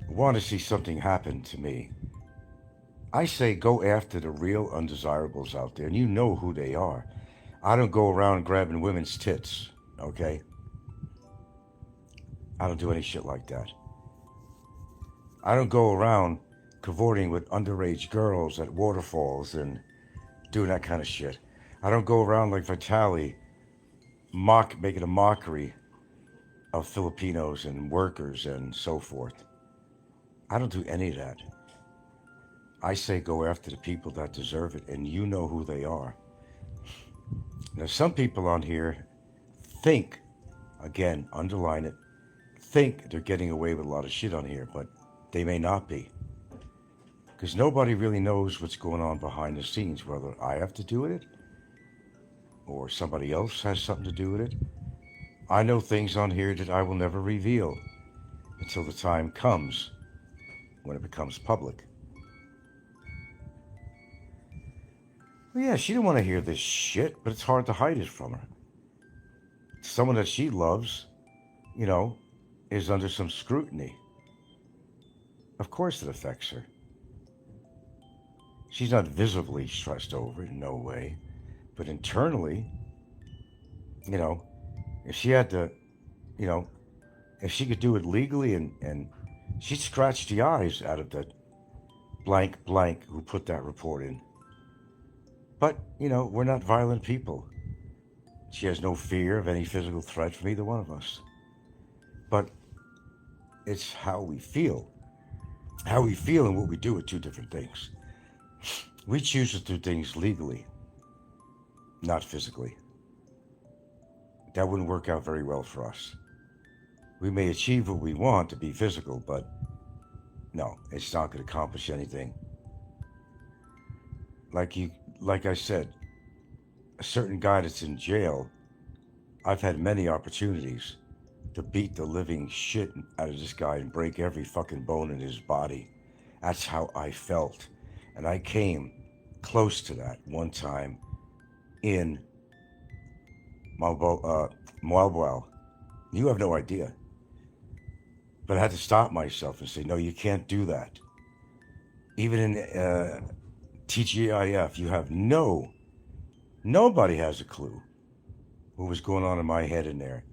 want to see something happen to me. I say go after the real undesirables out there, and you know who they are. I don't go around grabbing women's tits, okay? I don't do any shit like that. I don't go around cavorting with underage girls at waterfalls and doing that kind of shit. I don't go around like Vitaly making a mockery of Filipinos and workers and so forth. I don't do any of that. I say go after the people that deserve it, and you know who they are. Now, some people on here think, again, underline it, think they're getting away with a lot of shit on here, but they may not be. Because nobody really knows what's going on behind the scenes, whether I have to do with it or somebody else has something to do with it. I know things on here that I will never reveal until the time comes when it becomes public. Well, yeah, she didn't want to hear this shit, but it's hard to hide it from her. Someone that she loves, is under some scrutiny. Of course it affects her. She's not visibly stressed over it in no way, but internally, if she had to, if she could do it legally and she'd scratch the eyes out of that blank who put that report in. But, we're not violent people. She has no fear of any physical threat from either one of us. But it's how we feel. How we feel and what we do are two different things. We choose to do things legally, not physically. That wouldn't work out very well for us. We may achieve what we want to be physical, but no, it's not going to accomplish anything. Like I said, a certain guy that's in jail, I've had many opportunities to beat the living shit out of this guy and break every fucking bone in his body. That's how I felt. And I came close to that one time in Malboal. You have no idea. But I had to stop myself and say, no, you can't do that. Even in TGIF, you have nobody has a clue what was going on in my head in there.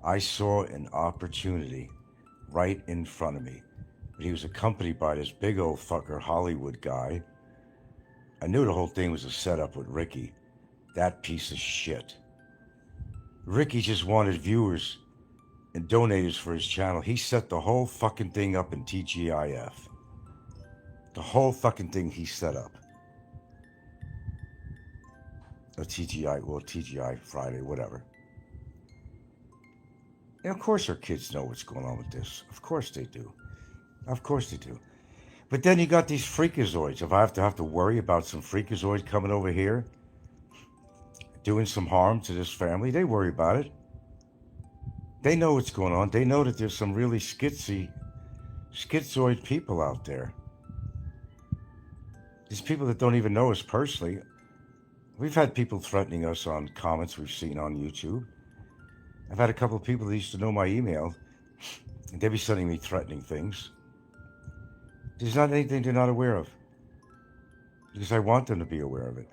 I saw an opportunity right in front of me. But he was accompanied by this big old fucker Hollywood guy. I knew the whole thing was a setup with Ricky. That piece of shit. Ricky just wanted viewers and donators for his channel. He set the whole fucking thing up in TGIF. The whole fucking thing he set up. Or TGI Friday, whatever. And of course our kids know what's going on with this. Of course they do. Of course they do. But then you got these freakazoids. If I have to worry about some freakazoid coming over here, doing some harm to this family, they worry about it. They know what's going on. They know that there's some really schizoid people out there. These people that don't even know us personally. We've had people threatening us on comments we've seen on YouTube. I've had a couple of people that used to know my email, and they'd be sending me threatening things. There's not anything they're not aware of, because I want them to be aware of it.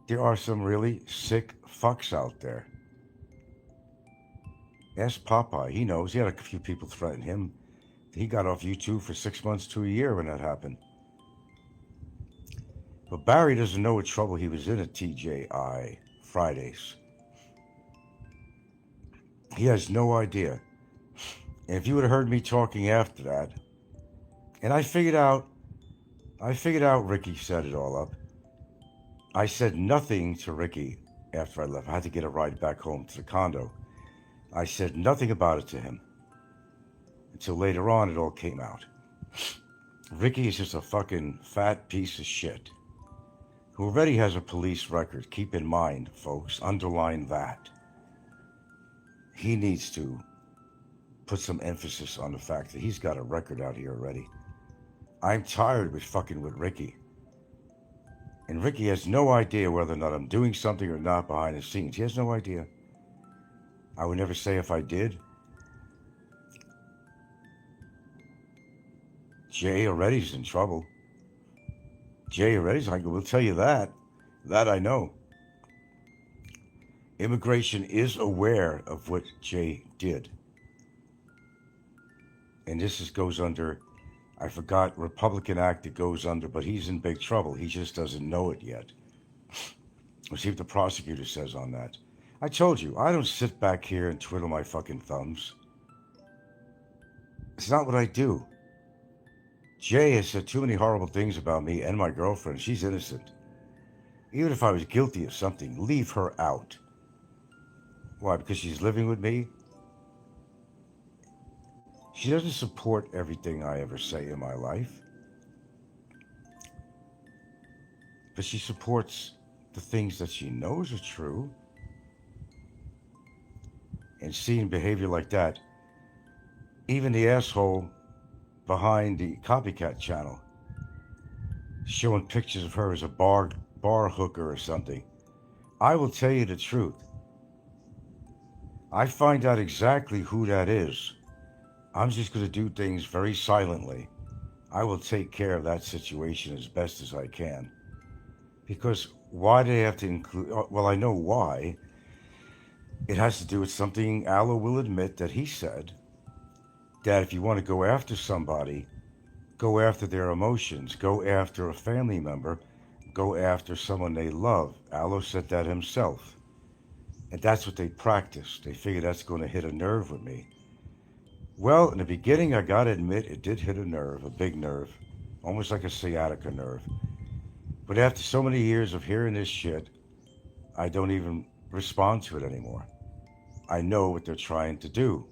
There are some really sick fucks out there. Ask Popeye. He knows. He had a few people threaten him. He got off YouTube for 6 months to a year when that happened. But Barry doesn't know what trouble he was in at TJI Fridays. He has no idea. And if you would have heard me talking after that, and I figured out Ricky set it all up. I said nothing to Ricky after I left. I had to get a ride back home to the condo. I said nothing about it to him until later on it all came out. Ricky is just a fucking fat piece of shit who already has a police record. Keep in mind, folks, underline that. He needs to put some emphasis on the fact that he's got a record out here already. I'm tired with fucking with Ricky. And Ricky has no idea whether or not I'm doing something or not behind the scenes. He has no idea. I would never say if I did. Jay already's in trouble. Jay already's, I will tell you that. That I know. Immigration is aware of what Jay did. And this goes under, I forgot, Republican Act it goes under, but he's in big trouble. He just doesn't know it yet. We'll see what the prosecutor says on that. I told you, I don't sit back here and twiddle my fucking thumbs. It's not what I do. Jay has said too many horrible things about me and my girlfriend. She's innocent. Even if I was guilty of something, leave her out. Why? Because she's living with me? She doesn't support everything I ever say in my life. But she supports the things that she knows are true. And seeing behavior like that, even the asshole behind the copycat channel, showing pictures of her as a bar hooker or something. I will tell you the truth. I find out exactly who that is. I'm just going to do things very silently. I will take care of that situation as best as I can. Because why do they have to include... Well, I know why. It has to do with something Aloe will admit that he said, that if you want to go after somebody, go after their emotions, go after a family member, go after someone they love. Aloe said that himself. And that's what they practice. They figure that's going to hit a nerve with me. Well, in the beginning, I got to admit, it did hit a nerve, a big nerve, almost like a sciatica nerve. But after so many years of hearing this shit, I don't even respond to it anymore. I know what they're trying to do.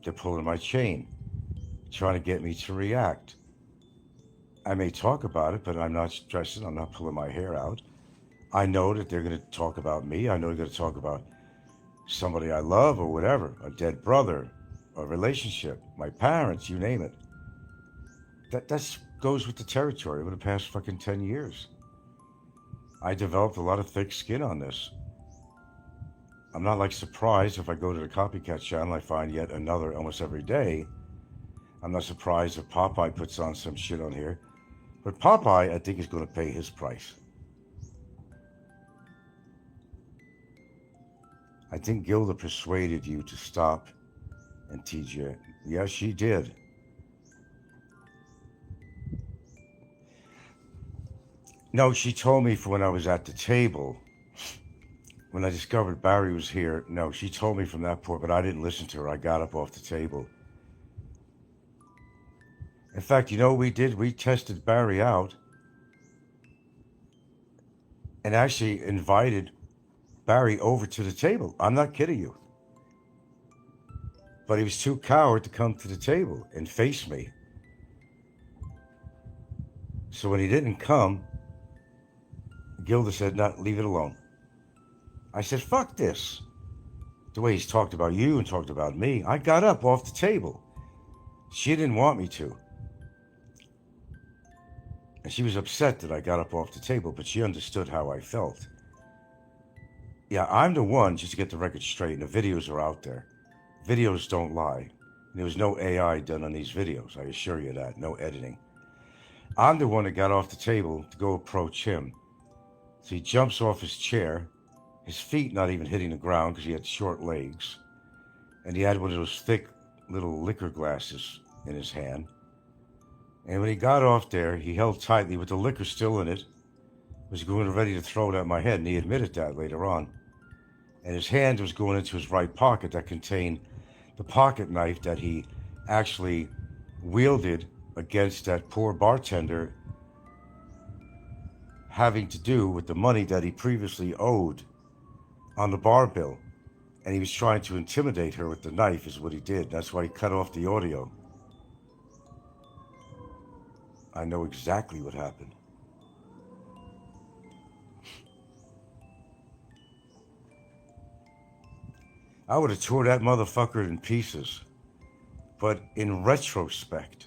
They're pulling my chain, trying to get me to react. I may talk about it, but I'm not stressing. I'm not pulling my hair out. I know that they're going to talk about me. I know they're going to talk about somebody I love or whatever, a dead brother, a relationship, my parents, you name it. That goes with the territory over the past fucking 10 years. I developed a lot of thick skin on this. I'm not like surprised if I go to the copycat channel, I find yet another almost every day. I'm not surprised if Popeye puts on some shit on here. But Popeye, I think, is going to pay his price. I think Gilda persuaded you to stop and TJ. Yes, she did. No, she told me for when I was at the table, when I discovered Barry was here. No, she told me from that point, but I didn't listen to her. I got up off the table. In fact, you know what we did? We tested Barry out and actually invited Barry over to the table. I'm not kidding you. But he was too coward to come to the table and face me. So when he didn't come, Gilda said, "No, leave it alone." I said, "Fuck this." The way he's talked about you and talked about me. I got up off the table. She didn't want me to. And she was upset that I got up off the table, but she understood how I felt. Yeah, I'm the one, just to get the record straight, and the videos are out there. Videos don't lie. And there was no AI done on these videos, I assure you that. No editing. I'm the one that got off the table to go approach him. So he jumps off his chair, his feet not even hitting the ground because he had short legs. And he had one of those thick little liquor glasses in his hand. And when he got off there, he held tightly with the liquor still in it, was going ready to throw it at my head, and he admitted that later on. And his hand was going into his right pocket that contained the pocket knife that he actually wielded against that poor bartender, having to do with the money that he previously owed on the bar bill. And he was trying to intimidate her with the knife is what he did. That's why he cut off the audio. I know exactly what happened. I would have tore that motherfucker in pieces. But in retrospect,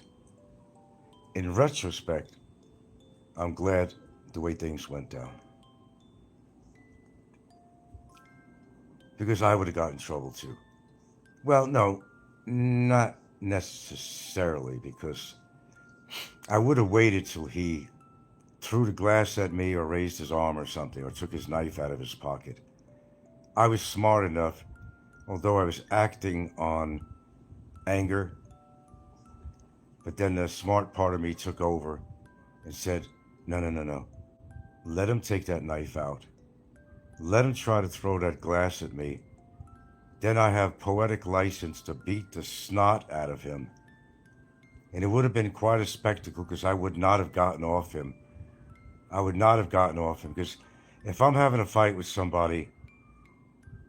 I'm glad the way things went down. Because I would have got in trouble too. Well, no, not necessarily, because I would have waited till he threw the glass at me or raised his arm or something, or took his knife out of his pocket. I was smart enough, although I was acting on anger, but then the smart part of me took over and said, no. Let him take that knife out. Let him try to throw that glass at me. Then I have poetic license to beat the snot out of him. And it would have been quite a spectacle because I would not have gotten off him. Because if I'm having a fight with somebody,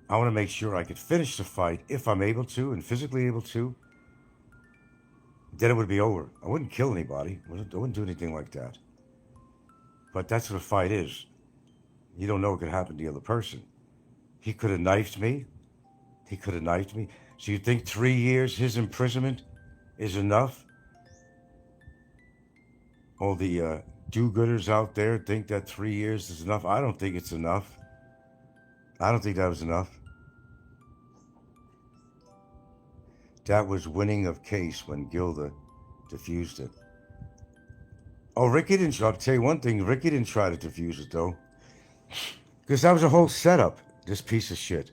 I want to make sure I could finish the fight if I'm able to and physically able to. Then it would be over. I wouldn't kill anybody. I wouldn't do anything like that. But that's what a fight is. You don't know what could happen to the other person. He could have knifed me. So you think 3 years, his imprisonment, is enough? All the do-gooders out there think that 3 years is enough. I don't think it's enough. I don't think that was enough. That was winning of case when Gilda diffused it. Oh, Ricky didn't. I'll tell you one thing. Ricky didn't try to defuse it, though. Because that was a whole setup, this piece of shit.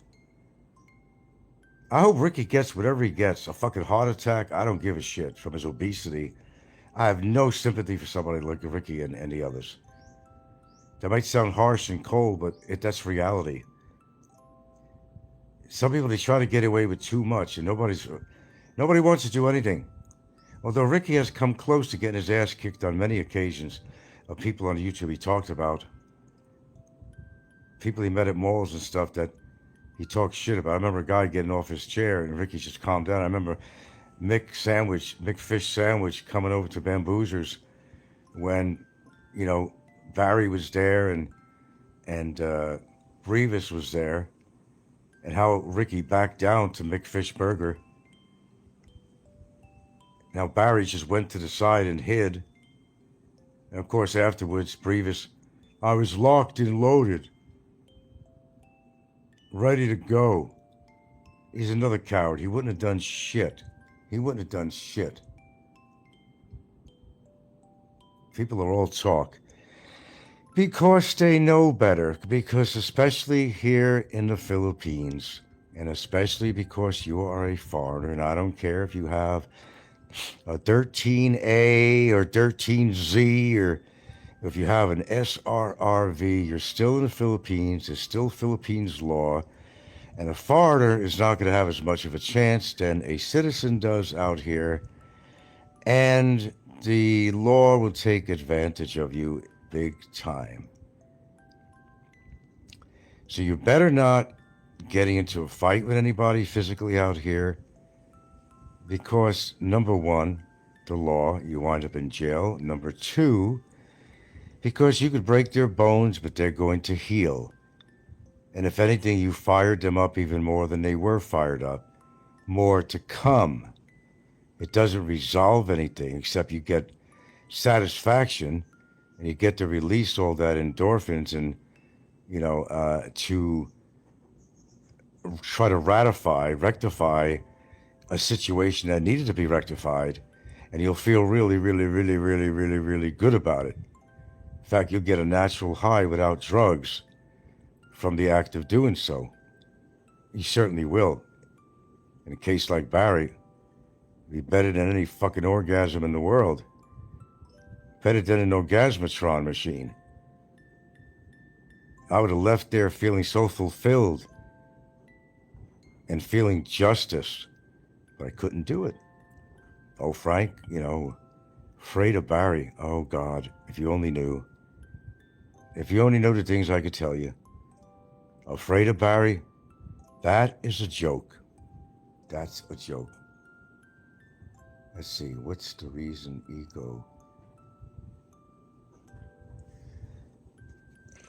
I hope Ricky gets whatever he gets. A fucking heart attack. I don't give a shit from his obesity. I have no sympathy for somebody like Ricky and the others. That might sound harsh and cold, but that's reality. Some people, they try to get away with too much, and nobody wants to do anything. Although Ricky has come close to getting his ass kicked on many occasions of people on YouTube he talked about. People he met at malls and stuff that he talked shit about. I remember a guy getting off his chair and Ricky just calmed down. I remember Mick Fish Sandwich coming over to Bamboozers when, Barry was there and Brevis was there, and how Ricky backed down to McFishburger. Now Barry just went to the side and hid. And of course, afterwards, Brevis, I was locked and loaded, ready to go. He's another coward. He wouldn't have done shit. He wouldn't have done shit. People are all talk. Because they know better. Because especially here in the Philippines, and especially because you are a foreigner, and I don't care if you have a 13A or 13Z, or if you have an SRRV, you're still in the Philippines. There's still Philippines law. And a foreigner is not going to have as much of a chance than a citizen does out here. And the law will take advantage of you big time. So you better not getting into a fight with anybody physically out here. Because, number one, the law, you wind up in jail. Number two, because you could break their bones, but they're going to heal. And if anything, you fired them up even more than they were fired up. More to come. It doesn't resolve anything except you get satisfaction and you get to release all that endorphins and, to try to rectify a situation that needed to be rectified. And you'll feel really, really, really, really, really, really good about it. In fact, you'll get a natural high without drugs from the act of doing so. You certainly will. In a case like Barry, be better than any fucking orgasm in the world. Better than an orgasmatron machine. I would have left there feeling so fulfilled and feeling justice, but I couldn't do it. Oh, Frank, afraid of Barry. Oh, God, if you only knew. If you only knew the things I could tell you. Afraid of Barry? That is a joke. That's a joke. Let's see, what's the reason ego?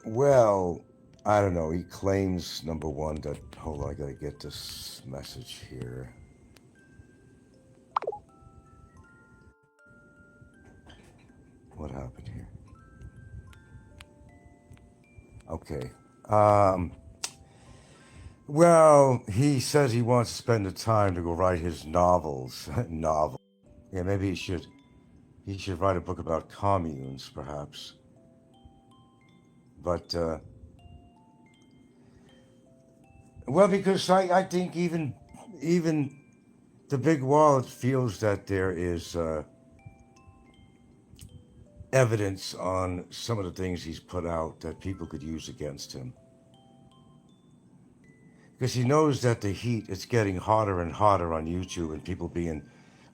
Well, I don't know. He claims, number one, that... Hold on, I gotta get this message here. What happened here? Okay. Well, he says he wants to spend the time to go write his novels. Novel. Yeah, maybe he should write a book about communes, perhaps. But, well, because I think even the big wallet feels that there is evidence on some of the things he's put out that people could use against him. Because he knows that the heat is getting hotter and hotter on YouTube, and people being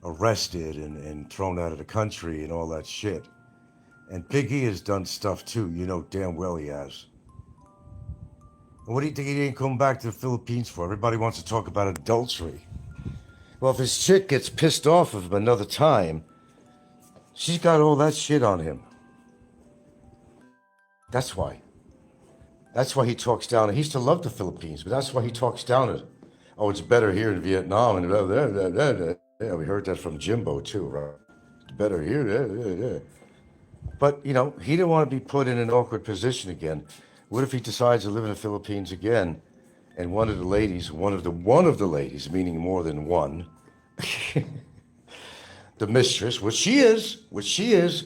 arrested and thrown out of the country and all that shit. And Big E has done stuff too, damn well he has. And what do you think he didn't come back to the Philippines for? Everybody wants to talk about adultery. Well, if his chick gets pissed off of him another time, she's got all that shit on him. That's why. That's why he talks down. He used to love the Philippines, but that's why he talks down it. Oh, it's better here in Vietnam. And blah, blah, blah, blah, blah. Yeah, we heard that from Jimbo too, right? It's better here. Yeah. But, he didn't want to be put in an awkward position again. What if he decides to live in the Philippines again, and one of the ladies, meaning more than one, the mistress, which she is,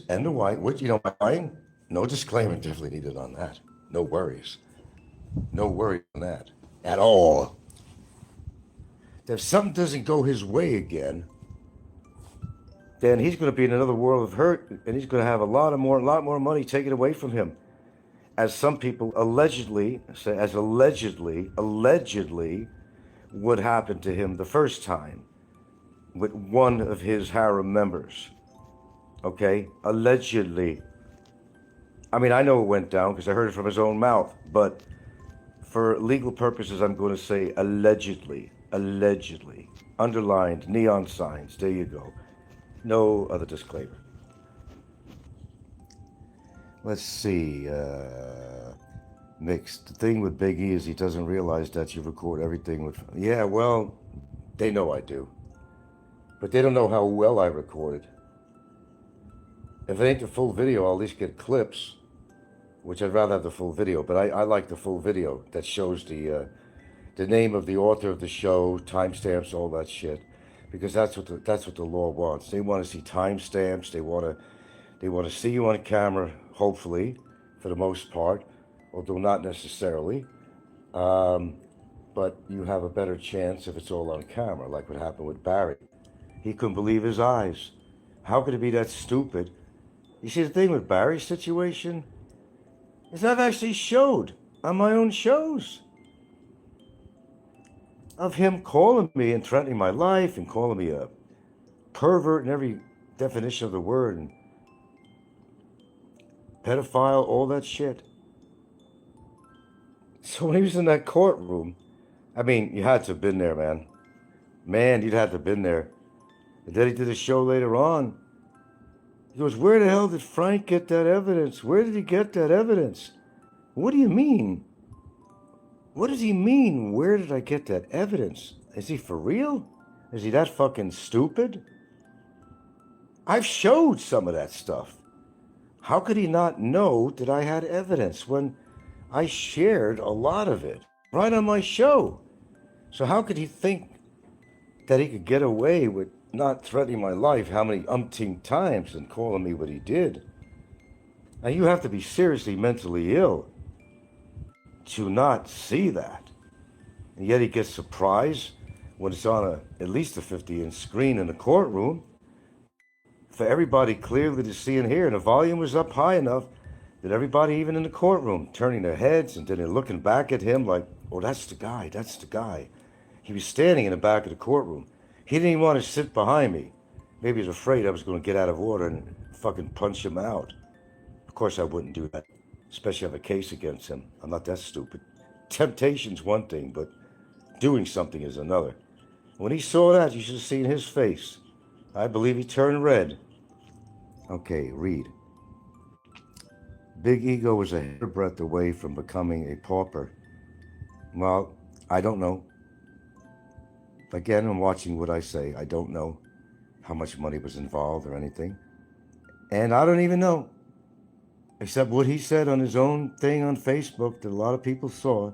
and the wife, no disclaimer definitely needed on that. No worries. No worry on that at all. If something doesn't go his way again, then he's going to be in another world of hurt, and he's going to have a lot more money taken away from him. As some people allegedly would happen to him the first time with one of his harem members. Okay? Allegedly. I mean, I know it went down because I heard it from his own mouth, but for legal purposes, I'm going to say allegedly. Allegedly. Underlined, neon signs. There you go. No other disclaimer. Let's see. mixed. The thing with Big E is he doesn't realize that you record everything with. Yeah, well, they know I do. But they don't know how well I recorded. If it ain't the full video, I'll at least get clips, which I'd rather have the full video. But I like the full video that shows the name of the author of the show, timestamps, all that shit, because that's what the law wants. They want to see timestamps. They want to see you on camera, hopefully, for the most part, although not necessarily. But you have a better chance if it's all on camera, like what happened with Barry. He couldn't believe his eyes. How could it be that stupid? You see, the thing with Barry's situation is I've actually showed on my own shows of him calling me and threatening my life and calling me a pervert in every definition of the word and pedophile, all that shit. So when he was in that courtroom, I mean, you had to have been there, man. Man, you'd have to have been there. And then he did a show later on. He goes, where the hell did Frank get that evidence? Where did he get that evidence? What do you mean? What does he mean? Where did I get that evidence? Is he for real? Is he that fucking stupid? I've showed some of that stuff. How could he not know that I had evidence when I shared a lot of it right on my show? So how could he think that he could get away with not threatening my life how many umpteen times and calling me what he did? Now you have to be seriously mentally ill to not see that. And yet he gets surprised when it's on at least a 50-inch screen in the courtroom for everybody clearly to see and hear. And the volume was up high enough that everybody, even in the courtroom, turning their heads and then they're looking back at him like, oh, that's the guy, that's the guy. He was standing in the back of the courtroom. He didn't even want to sit behind me. Maybe he was afraid I was going to get out of order and fucking punch him out. Of course I wouldn't do that, especially have a case against him. I'm not that stupid. Temptation's one thing, but doing something is another. When he saw that, you should have seen his face. I believe he turned red. Okay, read. Big Ego was a hairbreadth away from becoming a pauper. Well, I don't know. Again, I'm watching what I say. I don't know how much money was involved or anything. And I don't even know, except what he said on his own thing on Facebook that a lot of people saw.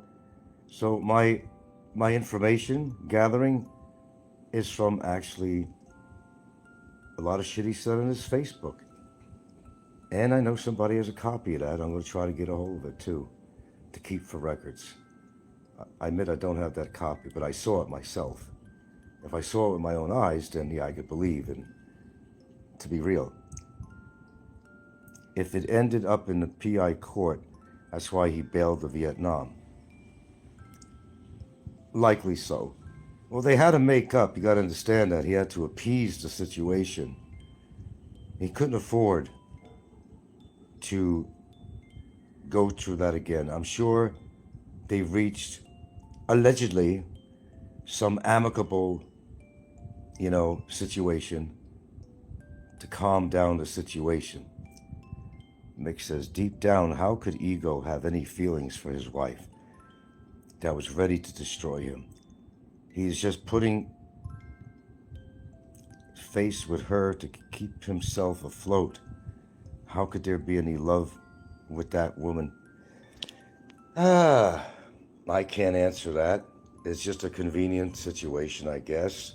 So my information gathering is from actually a lot of shit he said on his Facebook. And I know somebody has a copy of that. I'm going to try to get a hold of it too, to keep for records. I admit I don't have that copy, but I saw it myself. If I saw it with my own eyes, then yeah, I could believe and to be real. If it ended up in the PI court, that's why he bailed the Vietnam. Likely so. Well, they had to make up. You got to understand that. He had to appease the situation. He couldn't afford to go through that again. I'm sure they reached, allegedly, some amicable, situation to calm down the situation. Mick says, deep down, how could Ego have any feelings for his wife that was ready to destroy him? He's just putting face with her to keep himself afloat. How could there be any love with that woman? I can't answer that. It's just a convenient situation, I guess.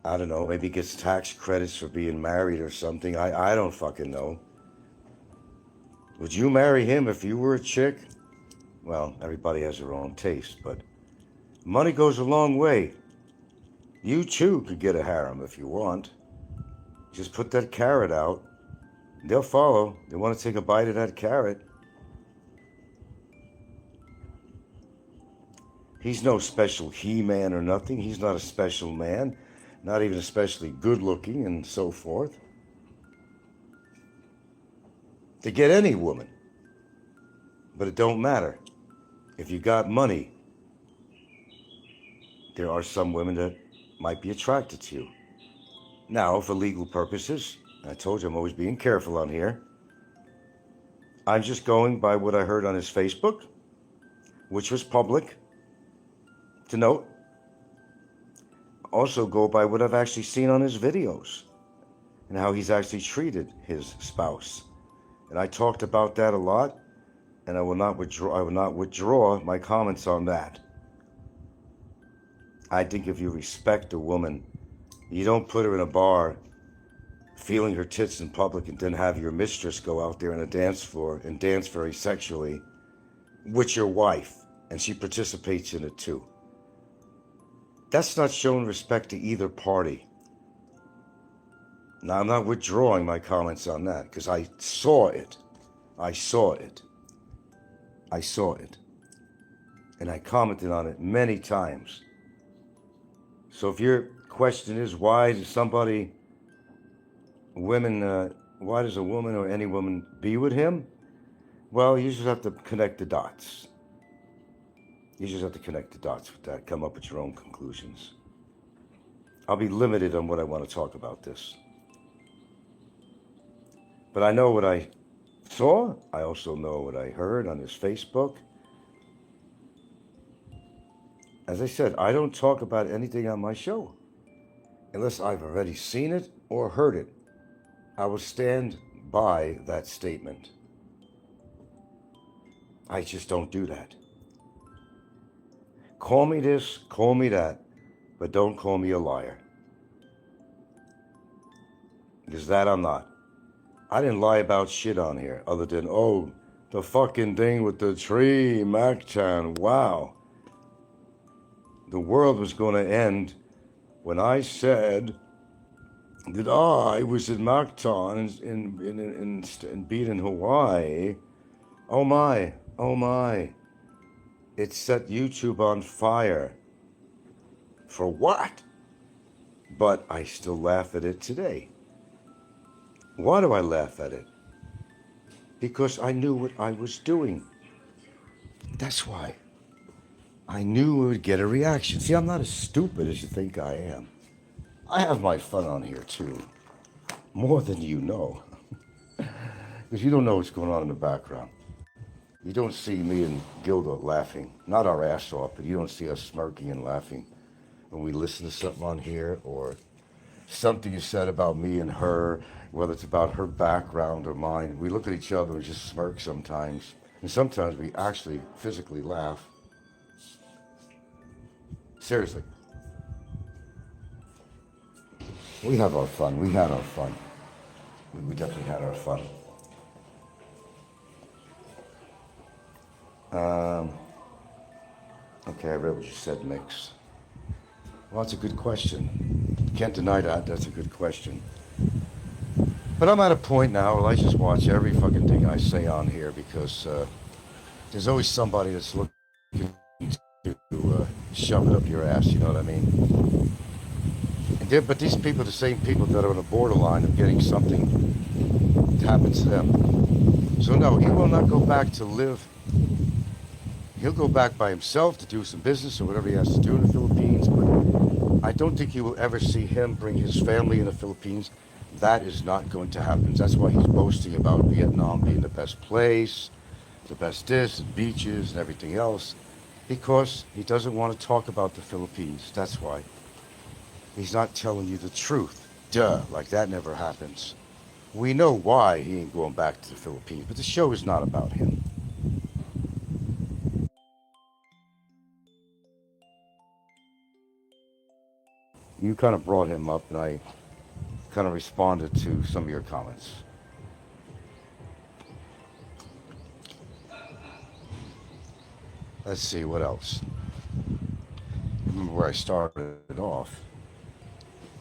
I don't know, maybe he gets tax credits for being married or something. I don't fucking know. Would you marry him if you were a chick? Well, everybody has their own taste, but money goes a long way. You too could get a harem if you want. Just put that carrot out. They'll follow. They want to take a bite of that carrot. He's no special he-man or nothing. He's not a special man. Not even especially good-looking and so forth. To get any woman. But it don't matter. If you got money, there are some women that might be attracted to you. Now, for legal purposes, I told you I'm always being careful on here. I'm just going by what I heard on his Facebook, which was public, to note. Also go by what I've actually seen on his videos and how he's actually treated his spouse. And I talked about that a lot, and I will not withdraw my comments on that. I think if you respect a woman, you don't put her in a bar feeling her tits in public and then have your mistress go out there on a dance floor and dance very sexually with your wife, and she participates in it too. That's not showing respect to either party. Now, I'm not withdrawing my comments on that because I saw it. I saw it. I saw it. And I commented on it many times. So if your question is why does a woman or any woman be with him? Well, you just have to connect the dots. You just have to connect the dots with that, come up with your own conclusions. I'll be limited on what I want to talk about this. But I know what I saw. I also know what I heard on his Facebook. As I said, I don't talk about anything on my show unless I've already seen it or heard it. I will stand by that statement. I just don't do that. Call me this, call me that, but don't call me a liar. Because that I'm not. I didn't lie about shit on here other than, the fucking thing with the tree, Mactown, wow. The world was going to end when I said that I was in Mactown in Beaton, Hawaii. Oh my. It set YouTube on fire. For what? But I still laugh at it today. Why do I laugh at it? Because I knew what I was doing. That's why. I knew it would get a reaction. See, I'm not as stupid as you think I am. I have my fun on here too. More than you know. Because you don't know what's going on in the background. You don't see me and Gilda laughing. Not our ass off, but you don't see us smirking and laughing when we listen to something on here or something you said about me and her, whether it's about her background or mine. We look at each other and just smirk sometimes. And sometimes we actually physically laugh. Seriously. We have our fun. We had our fun. We definitely had our fun. Okay, I read what you said, Mix. Well, that's a good question. Can't deny that. That's a good question. But I'm at a point now where I just watch every fucking thing I say on here because there's always somebody that's looking to shove it up your ass, you know what I mean? But these people are the same people that are on the borderline of getting something to happen to them. So no, he will not go back to live. He'll go back by himself to do some business or whatever he has to do in the Philippines, but I don't think you will ever see him bring his family in the Philippines. That is not going to happen. That's why he's boasting about Vietnam being the best place, the best this, and beaches and everything else, because he doesn't want to talk about the Philippines. That's why. He's not telling you the truth. Duh, like that never happens. We know why he ain't going back to the Philippines, but the show is not about him. You kind of brought him up, and I kind of responded to some of your comments. Let's see, what else? Remember where I started off.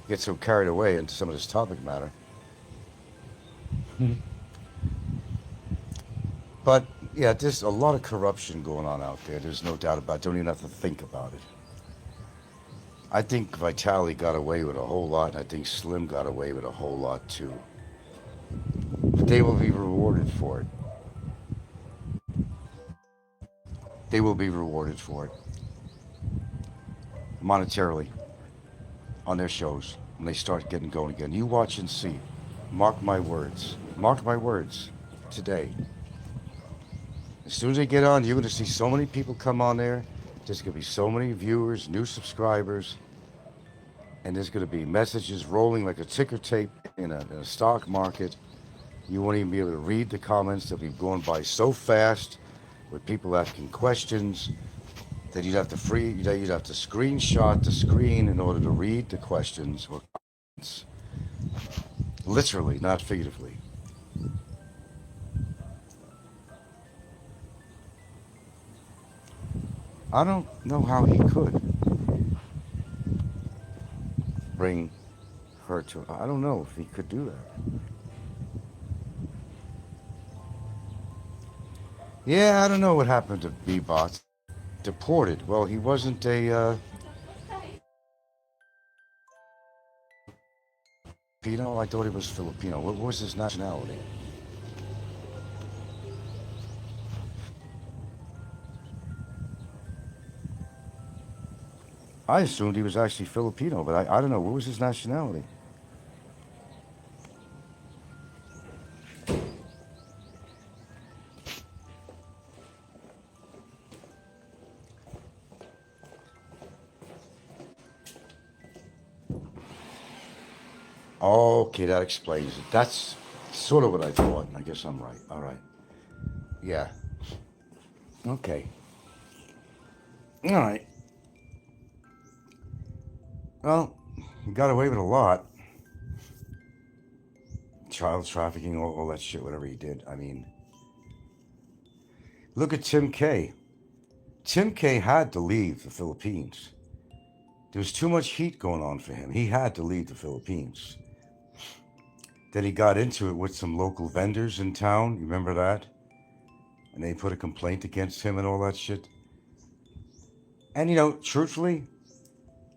Get so carried away into some of this topic matter. But, yeah, there's a lot of corruption going on out there. There's no doubt about it. Don't even have to think about it. I think Vitaly got away with a whole lot, and I think Slim got away with a whole lot, too. But they will be rewarded for it. They will be rewarded for it. Monetarily. On their shows, when they start getting going again. You watch and see. Mark my words. Mark my words. Today. As soon as they get on, you're going to see so many people come on there. There's going to be so many viewers, new subscribers, and there's going to be messages rolling like a ticker tape in a stock market. You won't even be able to read the comments. They'll be going by so fast with people asking questions that you'd have to screenshot the screen in order to read the questions or comments. Literally, not figuratively. I don't know how he could bring her to. I don't know if he could do that. Yeah, I don't know what happened to Bebot. Deported. Well, he wasn't a Filipino. I thought he was Filipino. What was his nationality? I assumed he was actually Filipino, but I don't know. What was his nationality? Okay, that explains it. That's sort of what I thought. I guess I'm right. All right. Yeah. Okay. All right. Well, he got away with a lot. Child trafficking, all that shit, whatever he did. I mean, look at Tim K. Tim K had to leave the Philippines. There was too much heat going on for him. He had to leave the Philippines. Then he got into it with some local vendors in town. You remember that? And they put a complaint against him and all that shit. And, truthfully,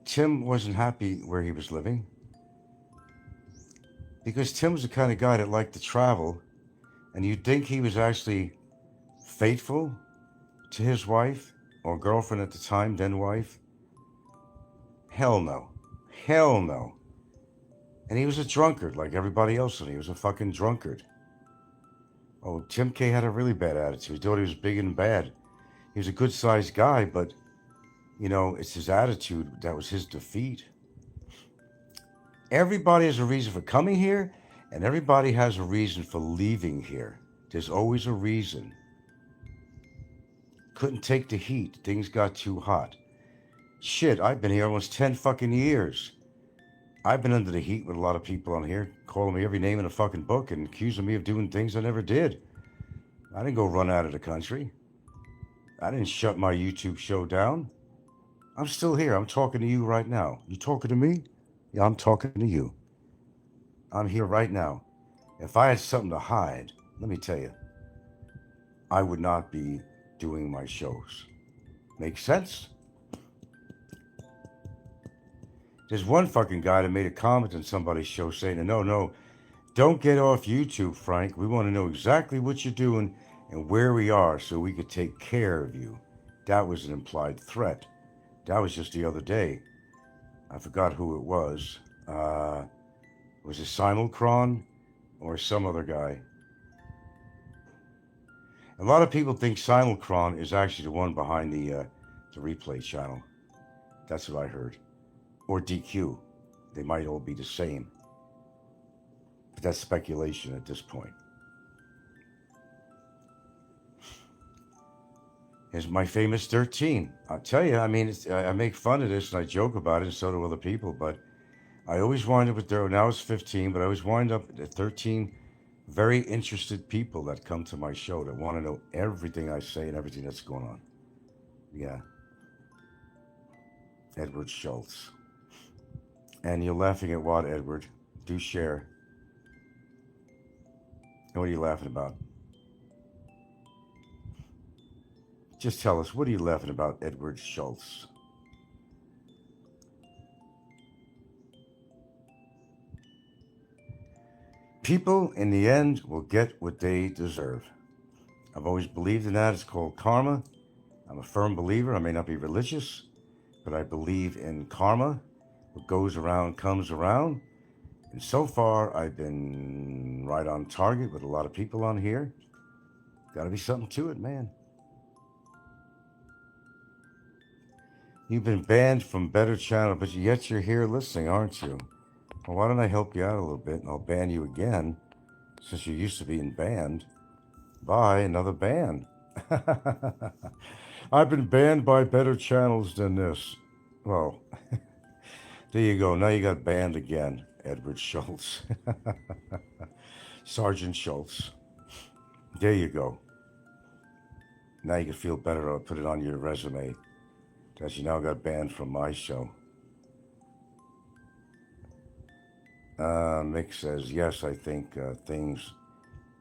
Tim wasn't happy where he was living. Because Tim was the kind of guy that liked to travel. And you'd think he was actually faithful to his wife or girlfriend at the time, then wife. Hell no. Hell no. And he was a drunkard like everybody else, and he was a fucking drunkard. Oh, Tim K had a really bad attitude. He thought he was big and bad. He was a good-sized guy, but, it's his attitude that was his defeat. Everybody has a reason for coming here, and everybody has a reason for leaving here. There's always a reason. Couldn't take the heat. Things got too hot. Shit, I've been here almost 10 fucking years. I've been under the heat with a lot of people on here, calling me every name in a fucking book and accusing me of doing things I never did. I didn't go run out of the country. I didn't shut my YouTube show down. I'm still here. I'm talking to you right now. You talking to me? Yeah, I'm talking to you. I'm here right now. If I had something to hide, let me tell you, I would not be doing my shows. Make sense? There's one fucking guy that made a comment on somebody's show saying, no, don't get off YouTube, Frank. We want to know exactly what you're doing and where we are so we could take care of you. That was an implied threat. That was just the other day. I forgot who it was. Was it Simulcron or some other guy? A lot of people think Simulcron is actually the one behind the replay channel. That's what I heard. Or DQ. They might all be the same. But that's speculation at this point. Here's my famous 13. I'll tell you, I mean, I make fun of this and I joke about it, and so do other people, but I always wind up with, now it's 15, but I always wind up at 13 very interested people that come to my show that want to know everything I say and everything that's going on. Yeah. Edward Schultz. And you're laughing at what, Edward? Do share. And what are you laughing about? Just tell us, what are you laughing about, Edward Schultz? People, in the end, will get what they deserve. I've always believed in that. It's called karma. I'm a firm believer. I may not be religious, but I believe in karma. What goes around comes around. And so far, I've been right on target with a lot of people on here. Got to be something to it, man. You've been banned from Better Channel, but yet you're here listening, aren't you? Well, why don't I help you out a little bit, and I'll ban you again, since you're used to being banned. By another ban. I've been banned by better channels than this. Well, there you go. Now you got banned again, Edward Schultz. Sergeant Schultz. There you go. Now you can feel better. I'll put it on your resume that you now got banned from my show. Mick says, yes, I think things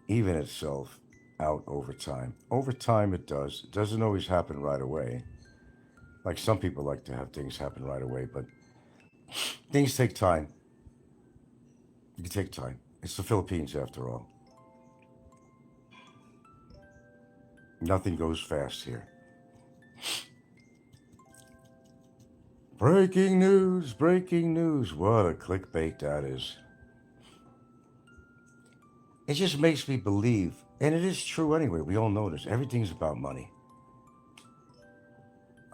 even itself out over time. Over time it does. It doesn't always happen right away. Like some people like to have things happen right away, but things take time. You can take time. It's the Philippines after all. Nothing goes fast here. Breaking news, breaking news. What a clickbait that is. It just makes me believe, and it is true anyway, we all know this, everything's about money.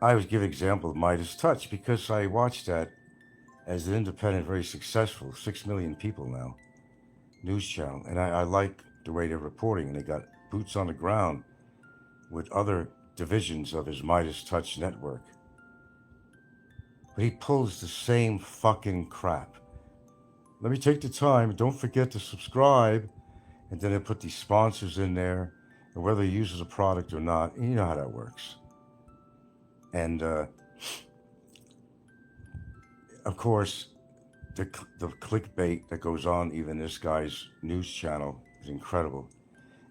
I always give an example of Midas Touch because I watched that as an independent, very successful, 6 million people now, news channel. And I like the way they're reporting, and they got boots on the ground with other divisions of his Midas Touch network. But he pulls the same fucking crap. Let me take the time, don't forget to subscribe. And then they put these sponsors in there, and whether he uses a product or not, you know how that works. And of course, the clickbait that goes on even this guy's news channel is incredible.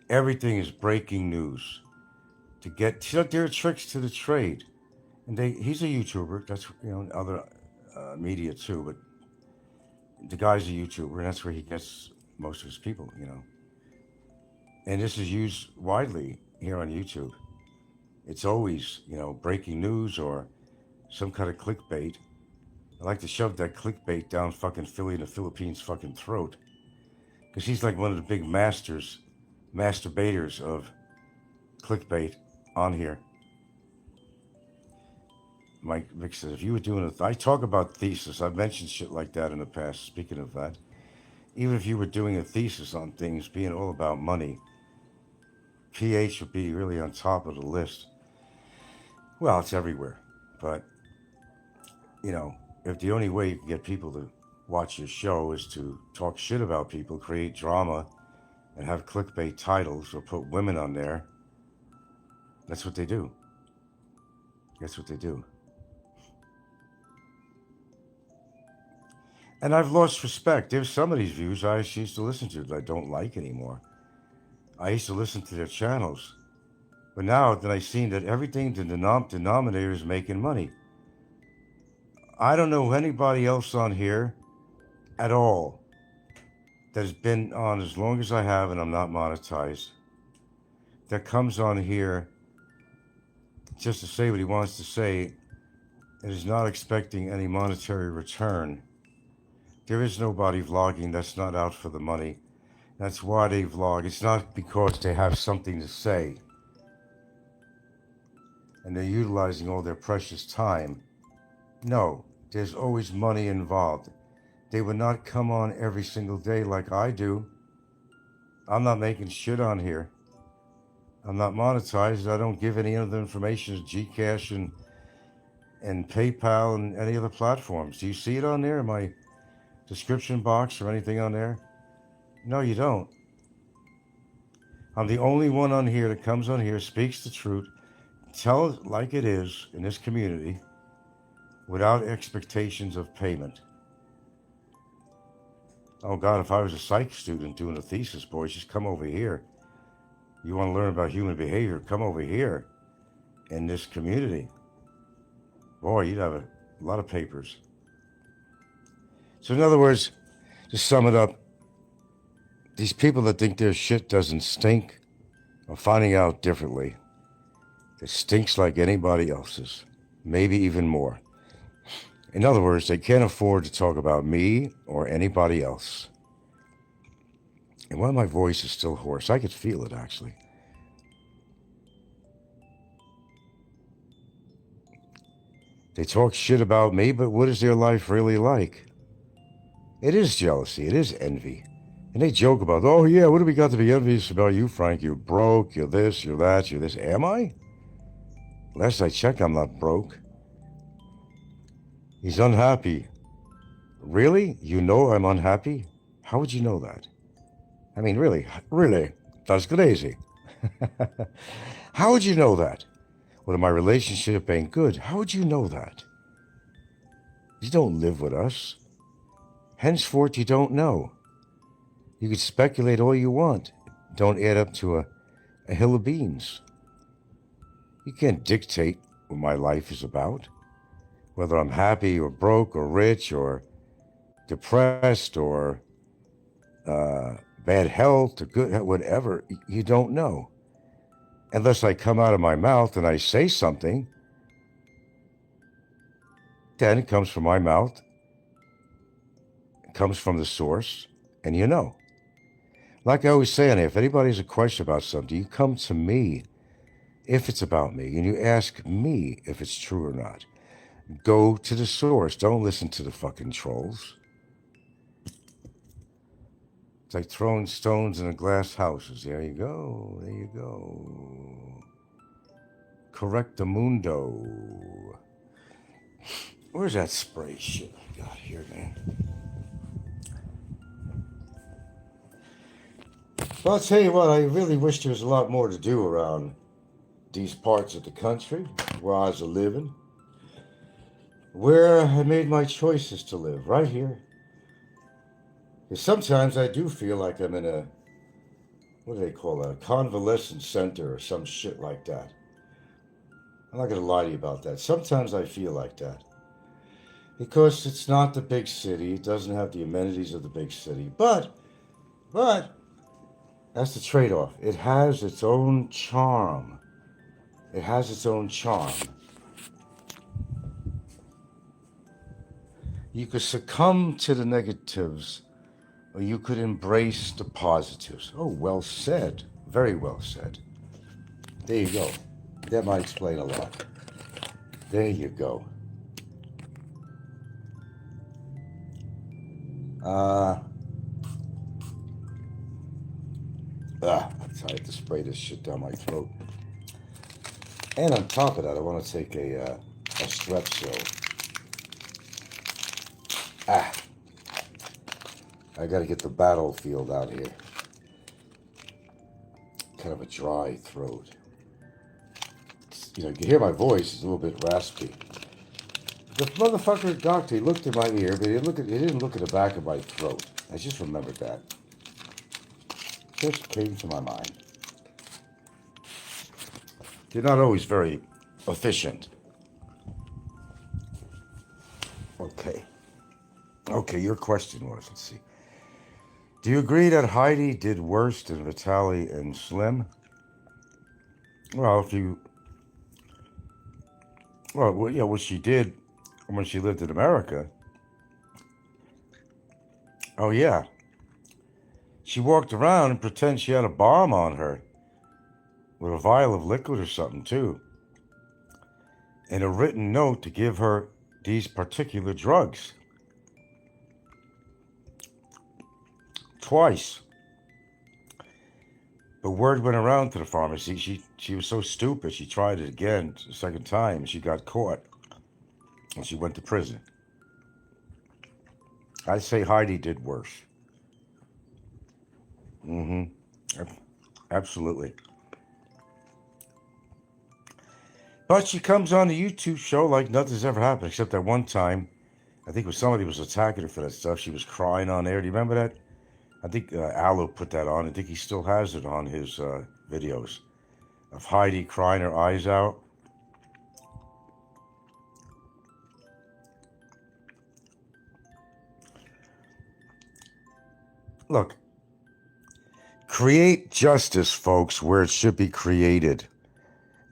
Everything is breaking news. To get, there are tricks to the trade, and he's a YouTuber. That's other media too, but the guy's a YouTuber, and that's where he gets most of his people. And this is used widely here on YouTube. It's always, breaking news or some kind of clickbait. I like to shove that clickbait down fucking Philly in the Philippines' fucking throat. Because he's like one of the big masturbators of clickbait on here. Mike Vick says, if you were doing I talk about thesis. I've mentioned shit like that in the past, speaking of that. Even if you were doing a thesis on things being all about money, PH would be really on top of the list. Well, it's everywhere. But, if the only way you can get people to watch your show is to talk shit about people, create drama, and have clickbait titles or put women on there, that's what they do. That's what they do. And I've lost respect. There's some of these views I used to listen to that I don't like anymore. I used to listen to their channels. But now that I've seen that everything, the denominator is making money. I don't know anybody else on here at all that has been on as long as I have, and I'm not monetized, that comes on here just to say what he wants to say and is not expecting any monetary return. There is nobody vlogging that's not out for the money. That's why they vlog. It's not because they have something to say and they're utilizing all their precious time. No, there's always money involved. They would not come on every single day like I do. I'm not making shit on here. I'm not monetized. I don't give any other information to Gcash and PayPal and any other platforms. Do you see it on there in my description box or anything on there? No, you don't. I'm the only one on here that comes on here, speaks the truth, tells it like it is in this community without expectations of payment. Oh God, if I was a psych student doing a thesis, boys, just come over here. You want to learn about human behavior, come over here in this community. Boy, you'd have a lot of papers. So in other words, to sum it up, these people that think their shit doesn't stink are finding out differently. It stinks like anybody else's, maybe even more. In other words, they can't afford to talk about me or anybody else. And while my voice is still hoarse, I could feel it actually. They talk shit about me, but what is their life really like? It is jealousy. It is envy. And they joke about, oh yeah, what do we got to be envious about you, Frank? You're broke, you're this, you're that, you're this. Am I? Last I checked, I'm not broke. He's unhappy. Really? You know I'm unhappy? How would you know that? I mean, really? That's crazy. How would you know that? Well, my relationship ain't good. How would you know that? You don't live with us. Henceforth, you don't know. You can speculate all you want. Don't add up to a hill of beans. You can't dictate what my life is about. Whether I'm happy or broke or rich or depressed or bad health or good, whatever, you don't know. Unless I come out of my mouth and I say something, then it comes from my mouth, it comes from the source, and you know. Like I always say, if anybody has a question about something, you come to me if it's about me, and you ask me if it's true or not. Go to the source. Don't listen to the fucking trolls. It's like throwing stones in a glass houses. There you go. There you go. Correctamundo. Where's that spray shit I got here, man? Well, I'll tell you what, I really wish there was a lot more to do around these parts of the country where I was living, where I made my choices to live, right here. Because sometimes I do feel like I'm in a, what do they call it, a convalescent center or some shit like that. I'm not going to lie to you about that. Sometimes I feel like that. Because it's not the big city. It doesn't have the amenities of the big city. But, that's the trade-off. It has its own charm. It has its own charm. You could succumb to the negatives, or you could embrace the positives. Oh, well said. Very well said. There you go. That might explain a lot. There you go. I have to spray this shit down my throat. And on top of that, I want to take a Strepsil. I got to get the battlefield out here. Kind of a dry throat. You know, you can hear my voice, it's a little bit raspy. The motherfucker doctor, he looked at my ear, but he didn't look at the back of my throat. I just remembered that. Just came to my mind. They're not always very efficient. Okay, your question was, let's see. Do you agree that Heidi did worse than Vitaly and Slim? Well, what she did when she lived in America. Oh, yeah. She walked around and pretended she had a bomb on her with a vial of liquid or something, too. And a written note to give her these particular drugs. Twice. But word went around to the pharmacy. She was so stupid, she tried it again, the second time, and she got caught. And she went to prison. I'd say Heidi did worse. Absolutely. But she comes on the YouTube show like nothing's ever happened, except that one time, I think it was somebody was attacking her for that stuff. She was crying on there. Do you remember that? I think Aloe put that on. I think he still has it on his videos of Heidi crying her eyes out. Look, create justice, folks, where it should be created.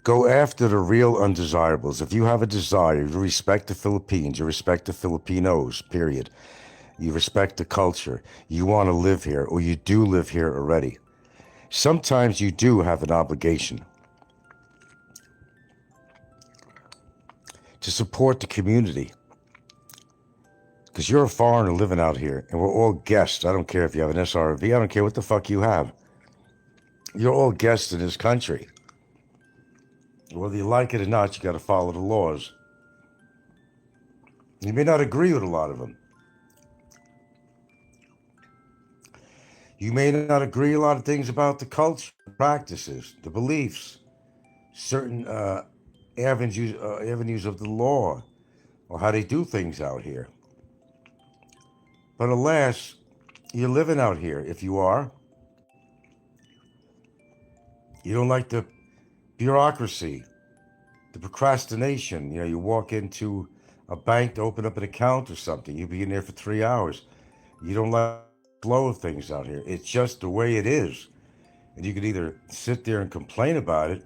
Go after the real undesirables. If you have a desire, you respect the Philippines, you respect the Filipinos, period. You respect the culture. You want to live here, or you do live here already. Sometimes you do have an obligation to support the community. Because you're a foreigner living out here, and we're all guests. I don't care if you have an SRV. I don't care what the fuck you have. You're all guests in this country. Whether you like it or not, you got to follow the laws. You may not agree with a lot of them. You may not agree a lot of things about the culture, the practices, the beliefs, certain avenues of the law, or how they do things out here. But alas, you're living out here. If you are, you don't like the bureaucracy, the procrastination. You know, you walk into a bank to open up an account or something. You'll be in there for 3 hours. You don't like the flow of things out here. It's just the way it is. And you can either sit there and complain about it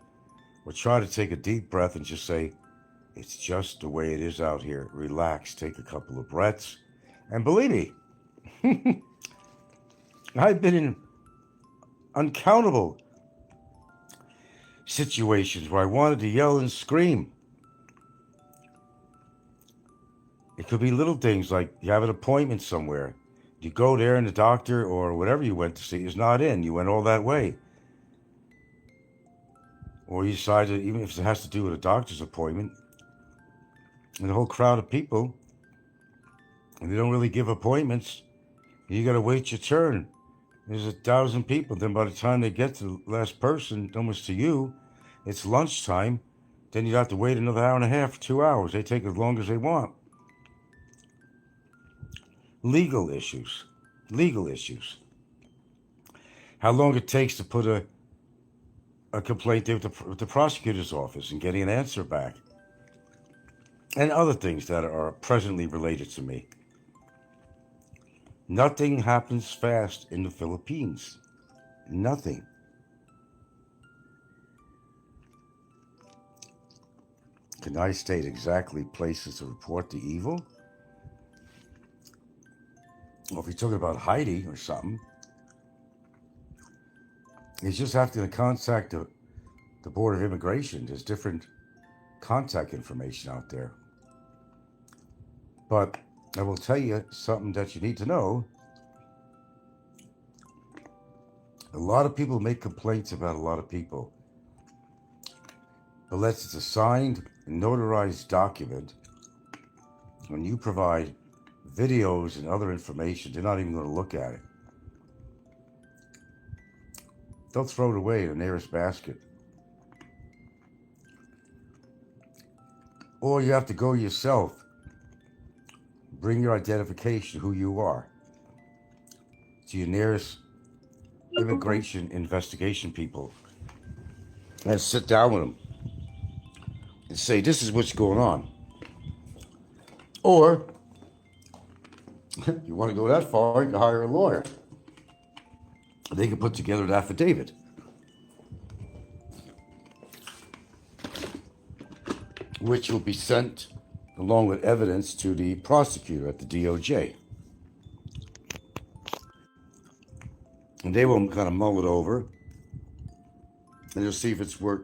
or try to take a deep breath and just say, it's just the way it is out here. Relax, take a couple of breaths. And believe me, I've been in uncountable situations where I wanted to yell and scream. It could be little things like you have an appointment somewhere. You go there and the doctor or whatever you went to see is not in. You went all that way. Or you decided, even if it has to do with a doctor's appointment, and a whole crowd of people, and they don't really give appointments, you got to wait your turn. There's 1,000 people. Then by the time they get to the last person, almost to you, it's lunchtime. Then you have to wait another hour and a half, 2 hours. They take as long as they want. Legal issues. How long it takes to put a complaint there with the prosecutor's office and getting an answer back. And other things that are presently related to me. Nothing happens fast in the Philippines. Nothing. Can I state exactly places to report the evil? Well, if you're talking about Haiti or something, you just have to contact the Board of Immigration. There's different contact information out there. But I will tell you something that you need to know. A lot of people make complaints about a lot of people. Unless it's a signed, notarized document, when you provide videos and other information, they're not even going to look at it. They'll throw it away in the nearest basket. Or you have to go yourself. Bring your identification, who you are, to your nearest immigration investigation people and sit down with them and say, this is what's going on. Or, if you want to go that far, you can hire a lawyer. They can put together an affidavit. Which will be sent along with evidence to the prosecutor at the DOJ. And they will kind of mull it over, and they'll see if it's worth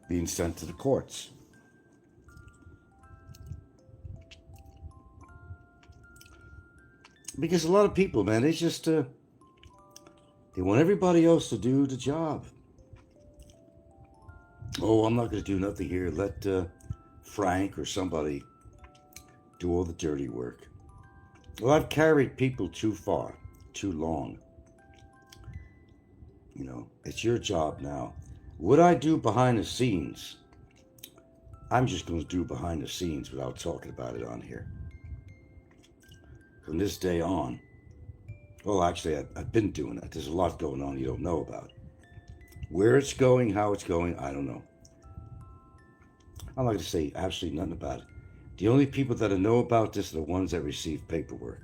being sent to the courts. Because a lot of people, man, they just, they want everybody else to do the job. Oh, I'm not going to do nothing here. Let Frank or somebody do all the dirty work. Well, I've carried people too far, too long. You know, it's your job now. What I do behind the scenes, I'm just going to do behind the scenes without talking about it on here. From this day on, well, actually, I've been doing that. There's a lot going on you don't know about. Where it's going, how it's going, I don't know. I'm not going to say absolutely nothing about it. The only people that know about this are the ones that receive paperwork.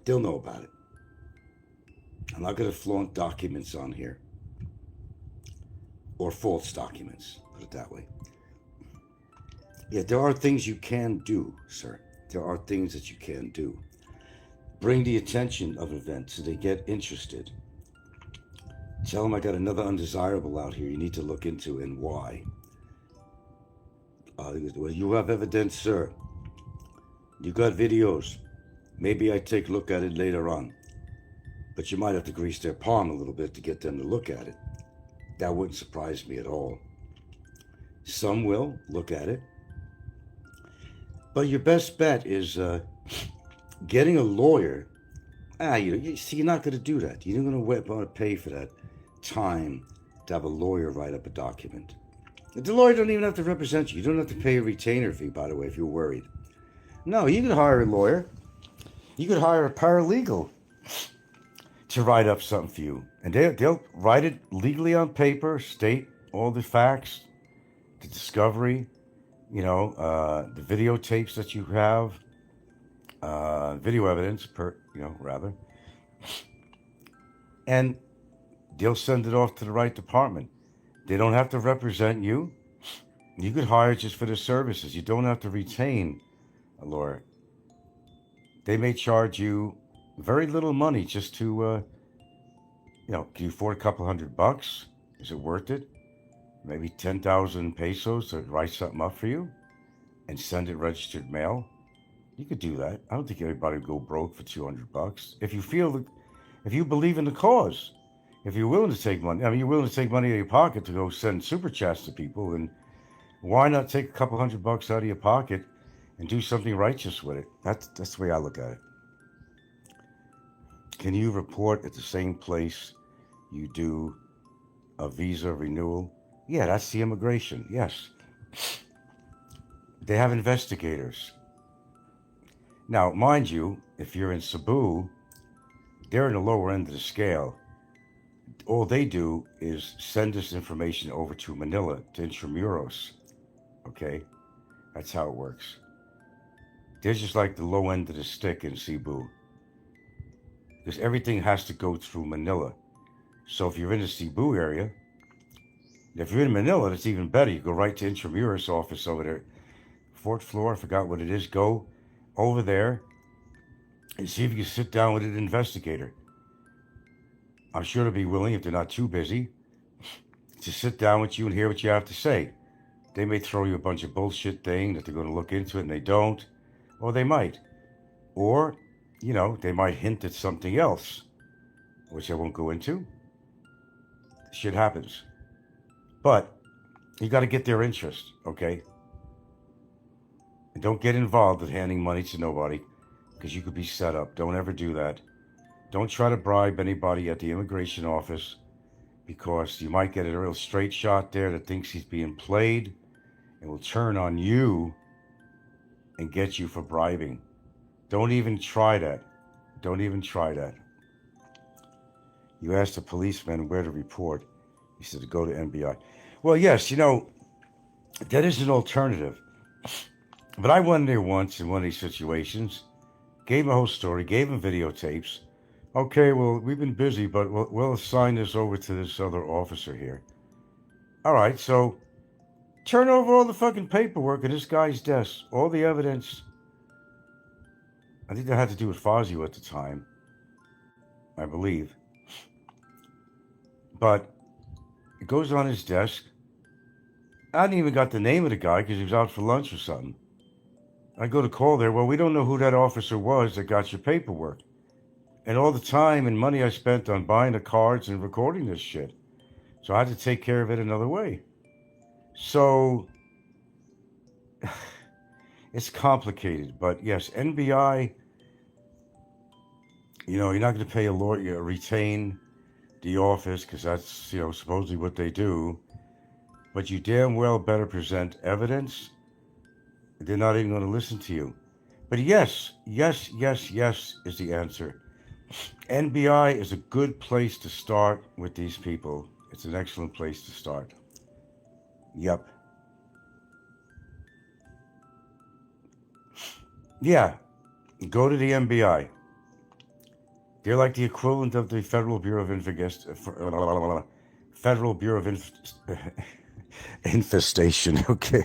They'll know about it. I'm not going to flaunt documents on here. Or false documents, put it that way. Yeah, there are things you can do, sir. There are things that you can do. Bring the attention of events so they get interested. Tell them I got another undesirable out here you need to look into and why. He goes, well, you have evidence, sir. You got videos. Maybe I take a look at it later on. But you might have to grease their palm a little bit to get them to look at it. That wouldn't surprise me at all. Some will look at it. But your best bet is getting a lawyer. You see, you're not going to do that. You're not going to pay for that time to have a lawyer write up a document. The lawyer don't even have to represent you. You don't have to pay a retainer fee, by the way, if you're worried. No, you could hire a lawyer. You could hire a paralegal to write up something for you. And they'll write it legally on paper, state all the facts, the discovery, the videotapes that you have, video evidence, rather. And they'll send it off to the right department. They don't have to represent you. You could hire just for the services. You don't have to retain a lawyer. They may charge you very little money just to, can you afford a couple $100? Is it worth it? Maybe 10,000 pesos to write something up for you and send it registered mail. You could do that. I don't think everybody would go broke for $200. If you believe in the cause, if you're willing to take money, you're willing to take money out of your pocket to go send super chats to people, and why not take a couple $100 out of your pocket and do something righteous with it? That's the way I look at it. Can you report at the same place you do a visa renewal? Yeah, that's the immigration. Yes. They have investigators. Now, mind you, if you're in Cebu, they're in the lower end of the scale. All they do is send this information over to Manila, to Intramuros. Okay? That's how it works. They're just like the low end of the stick in Cebu. Because everything has to go through Manila. So if you're in the Cebu area, if you're in Manila, that's even better. You go right to Intramuros office over there. Fourth floor, I forgot what it is. Go over there and see if you can sit down with an investigator. I'm sure they'll be willing, if they're not too busy, to sit down with you and hear what you have to say. They may throw you a bunch of bullshit thing that they're going to look into it and they don't. Or they might. Or, they might hint at something else, which I won't go into. Shit happens. But you got to get their interest, okay? And don't get involved with handing money to nobody, because you could be set up. Don't ever do that. Don't try to bribe anybody at the immigration office, because you might get a real straight shot there that thinks he's being played and will turn on you and get you for bribing. Don't even try that. Don't even try that. You asked the policeman where to report. He said to go to NBI. Well, yes, that is an alternative. But I went there once in one of these situations, gave him a whole story, gave him videotapes. Okay, well, we've been busy, but we'll assign this over to this other officer here. All right, so turn over all the fucking paperwork at this guy's desk, all the evidence. I think that had to do with Fazio at the time, I believe. But it goes on his desk. I hadn't even got the name of the guy because he was out for lunch or something. I go to call there. Well, we don't know who that officer was that got your paperwork. And all the time and money I spent on buying the cards and recording this shit. So I had to take care of it another way. So it's complicated. But yes, NBI, you're not going to pay a lawyer, retain the office, because that's, supposedly what they do. But you damn well better present evidence. They're not even going to listen to you. But yes is the answer. NBI is a good place to start with these people. It's an excellent place to start. Yep. Yeah, go to the NBI. They're like the equivalent of the Federal Bureau of Infestation, okay,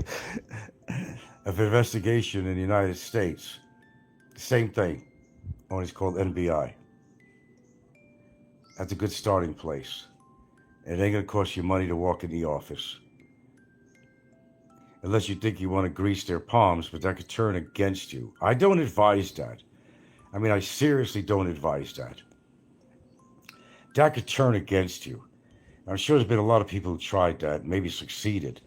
of investigation in the United States. Same thing, only it's called NBI. That's a good starting place. It ain't gonna cost you money to walk in the office. unless you think you want to grease their palms, but that could turn against you. I don't advise that. I mean, I seriously don't advise that. That could turn against you. I'm sure there's been a lot of people who tried that, maybe succeeded,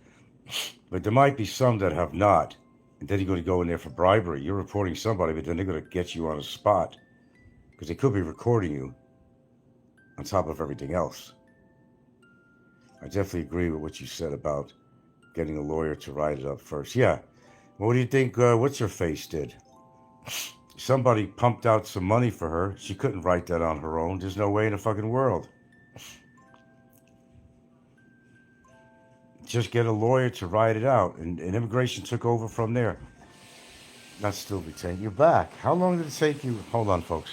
but there might be some that have not. And then you're going to go in there for bribery. You're reporting somebody, but then they're going to get you on the spot because they could be recording you on top of everything else. I definitely agree with what you said about getting a lawyer to write it up first. Yeah. What do you think What's Her Face did? Somebody pumped out some money for her. She couldn't write that on her own. There's no way in the fucking world. Just get a lawyer to write it out. And immigration took over from there. Not still detained. You're back. How long did it take you? Hold on, folks.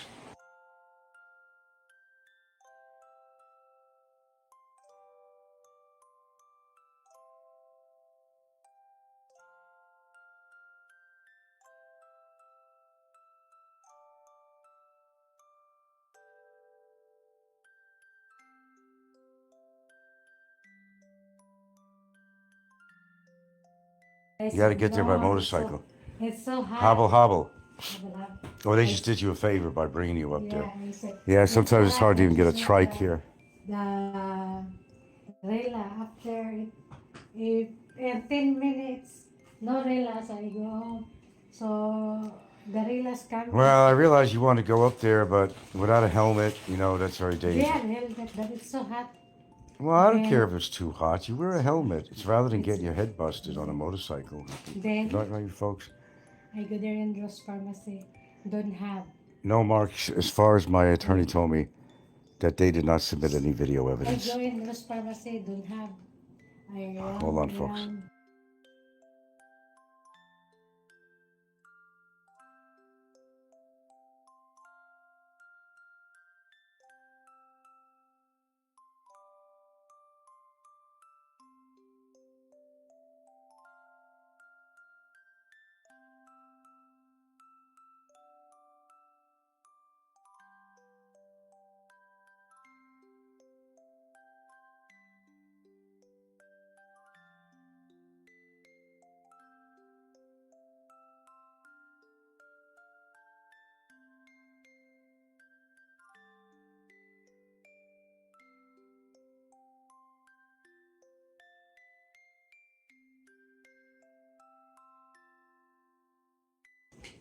You got to get there by motorcycle. It's so hot. Hobble, hobble. Hobble. Oh, they just did you a favor by bringing you up Yeah, there. I said, Yeah, sometimes it's hard to even get a it's trike not here. The Rela after if 10 minutes, no Relas, I go home. So the Relas come. Well, I realize you want to go up there, but without a helmet, that's very dangerous. Yeah, helmet, but it's so hot. Well, I don't Yeah. care if it's too hot. You wear a helmet. It's rather than getting your head busted on a motorcycle. Then Right, you folks? I go there in Ross Pharmacy. Don't have. No, Mark, as far as my attorney told me, that they did not submit any video I evidence. go in Ross Pharmacy. Don't have. Hold on, folks.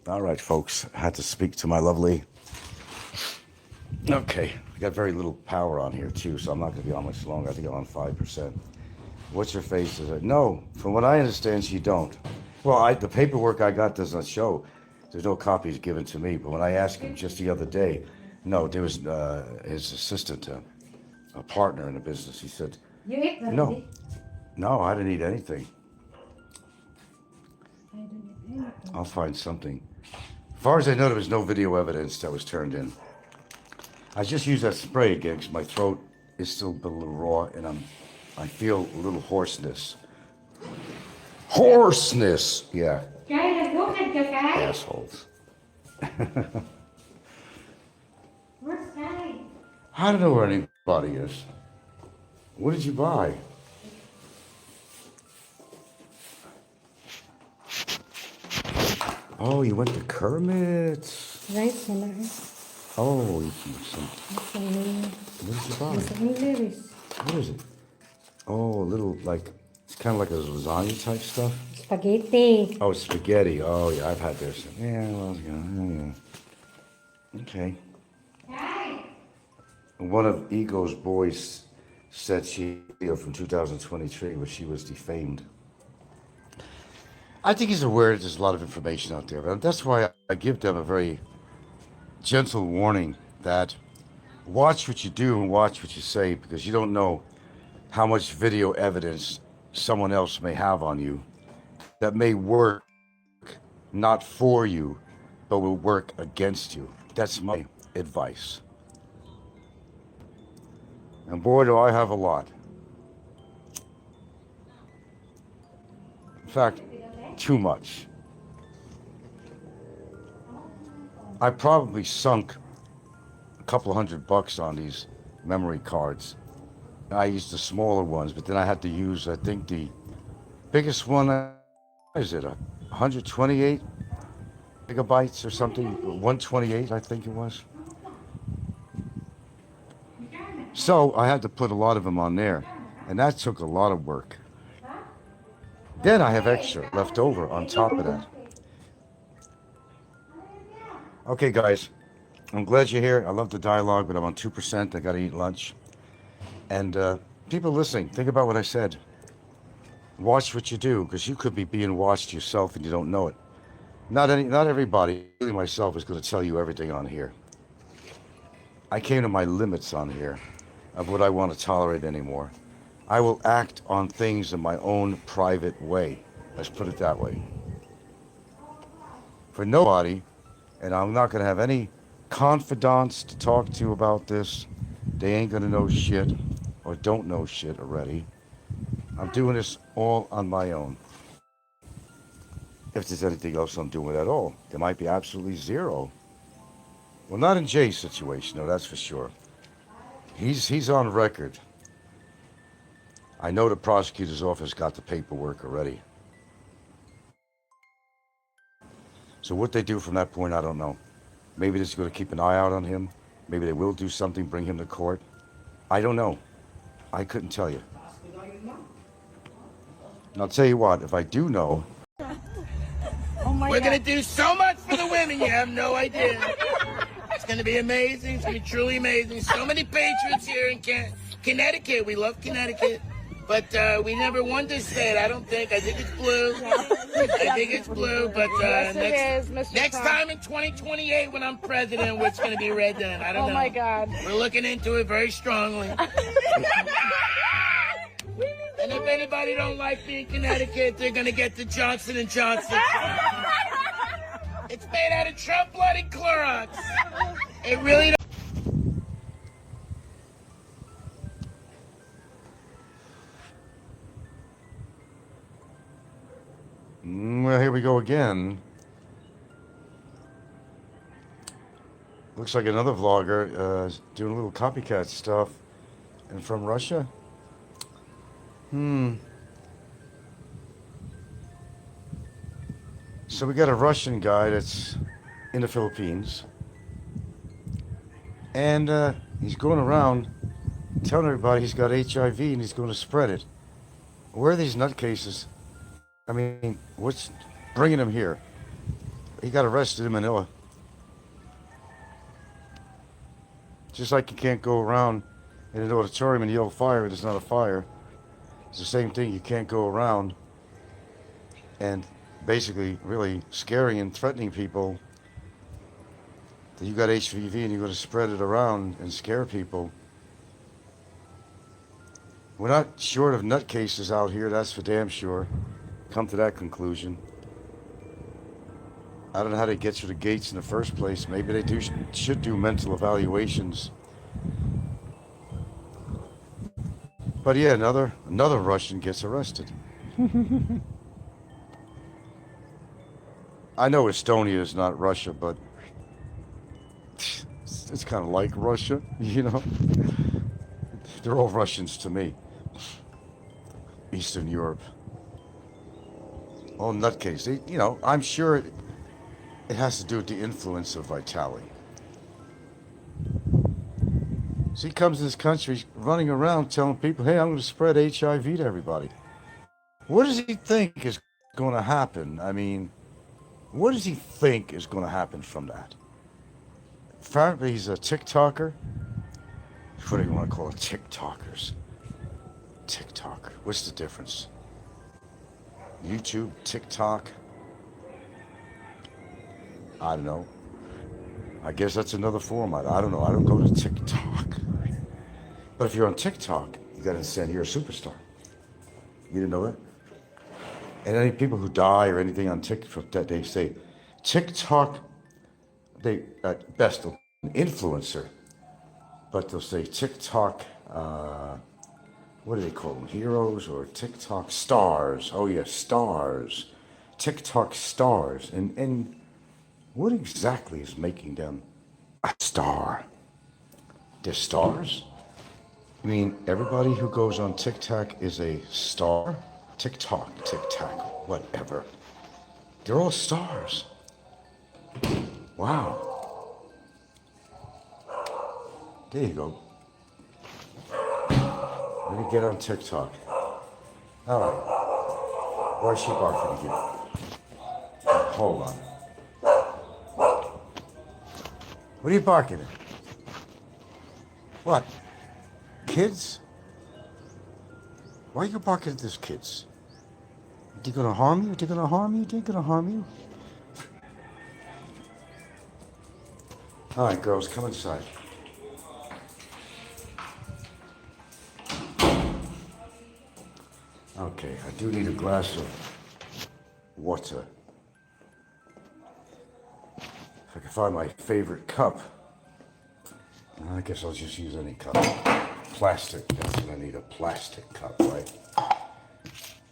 All right, folks. I had to speak to my lovely. Okay, I got very little power on here too, so I'm not going to be on much longer. I think I'm on 5%. What's Her Face? Is it? No, from what I understand, she don't. Well, the paperwork I got does not show. There's no copies given to me. But when I asked him just the other day, no, there was his assistant, a partner in the business. He said, You eat already? no, I didn't eat anything. I don't eat anything. I'll find something. As far as I know, there was no video evidence that was turned in. I just used that spray again because my throat is still a little raw and I feel a little hoarseness. Hoarseness! Yeah, Kaya, nagbukan ka, Kaya? assholes. Where's Kaya? I don't know where anybody is. What did you buy? Oh, you went to Kermit's. Rice na lang. Oh, you some. What did you buy? It's English. What is it? Oh, a little it's kind of like a lasagna type stuff. Spaghetti. Oh, spaghetti. Oh, yeah, I've had theirs. Yeah, well, yeah. Okay. One of Ego's boys said she from 2023 where she was defamed. I think he's aware that there's a lot of information out there, but that's why I give them a very gentle warning that watch what you do and watch what you say, because you don't know how much video evidence someone else may have on you that may work not for you, but will work against you. That's my advice. And boy, do I have a lot. In fact, too much. I probably sunk a couple $100 on these memory cards. I used the smaller ones, but then I had to use, I think the biggest one I is it, 128 megabytes or something? 128, I think it was. So I had to put a lot of them on there, and that took a lot of work. Then I have extra left over on top of that. Okay, guys, I'm glad you're here. I love the dialogue, but I'm on 2%. I got to eat lunch. And people listening, think about what I said. Watch what you do, because you could be being watched yourself and you don't know it. Not everybody, including myself, is going to tell you everything on here. I came to my limits on here of what I want to tolerate anymore. I will act on things in my own private way. Let's put it that way. For nobody, and I'm not going to have any confidants to talk to about this. They ain't going to know shit or don't know shit already. I'm doing this all on my own. If there's anything else I'm doing at all, there might be absolutely zero. Well, not in Jay's situation, no, that's for sure. He's on record. I know the prosecutor's office got the paperwork already. So what they do from that point, I don't know. Maybe they're just going to keep an eye out on him. Maybe they will do something, bring him to court. I don't know. I couldn't tell you. And I'll tell you what, if I do know... We're going to do so much for the women, you have no idea. It's going to be amazing. It's going to be truly amazing. So many patriots here in Connecticut. We love Connecticut. But we never won this state, I don't think. I think it's blue. I think it's blue. But next time in 2028 when I'm president, it's going to be red then. I don't know. Oh, my God. We're looking into it very strongly. And if anybody don't like me in Connecticut, they're going to get the Johnson & Johnson. It's made out of Trump blood and Clorox. It really don't. Well, here we go again. Looks like another vlogger doing a little copycat stuff. And from Russia? So we got a Russian guy that's in the Philippines. And he's going around telling everybody he's got HIV and he's going to spread it. Where are these nutcases? I mean, what's bringing him here? He got arrested in Manila. Just like you can't go around in an auditorium and yell fire, there's not a fire. It's the same thing, you can't go around and basically really scaring and threatening people that you got HPV and you're going to spread it around and scare people. We're not short of nutcases out here, that's for damn sure. Come to that conclusion. I don't know how they get through the gates in the first place. Maybe they should do mental evaluations. But yeah, another Russian gets arrested. I know Estonia is not Russia, but it's kind of like Russia, you know? They're all Russians to me. Eastern Europe. All nutcase. You know, I'm sure it has to do with the influence of Vitaly. So he comes to this country running around telling people, hey, I'm going to spread HIV to everybody. What does he think is going to happen? I mean, what does he think is going to happen from that? Apparently he's a TikToker. What do you want to call it? TikTokers. TikToker. What's the difference? YouTube, TikTok. I don't know. I guess that's another format. I don't know. I don't go to TikTok. But if you're on TikTok, you got to understand you're a superstar. You didn't know that? And any people who die or anything on TikTok, that they say TikTok, they at best an influencer, but they'll say TikTok. What do they call them? Heroes or TikTok stars? Oh yeah, stars. TikTok stars. And what exactly is making them a star? They're stars? You mean everybody who goes on TikTok is a star? TikTok, TikTok, whatever. They're all stars. Wow. There you go. Let me get on TikTok. All right. Why is she barking again? Hold on. What are you barking at? What? Kids? Why are you barking at these kids? Are they gonna harm you? Are they gonna harm you? They're gonna harm you? All right, girls, come inside. Okay, I do need a glass of water. If I can find my favorite cup, I guess I'll just use any cup. Plastic, that's what I need, a plastic cup, right?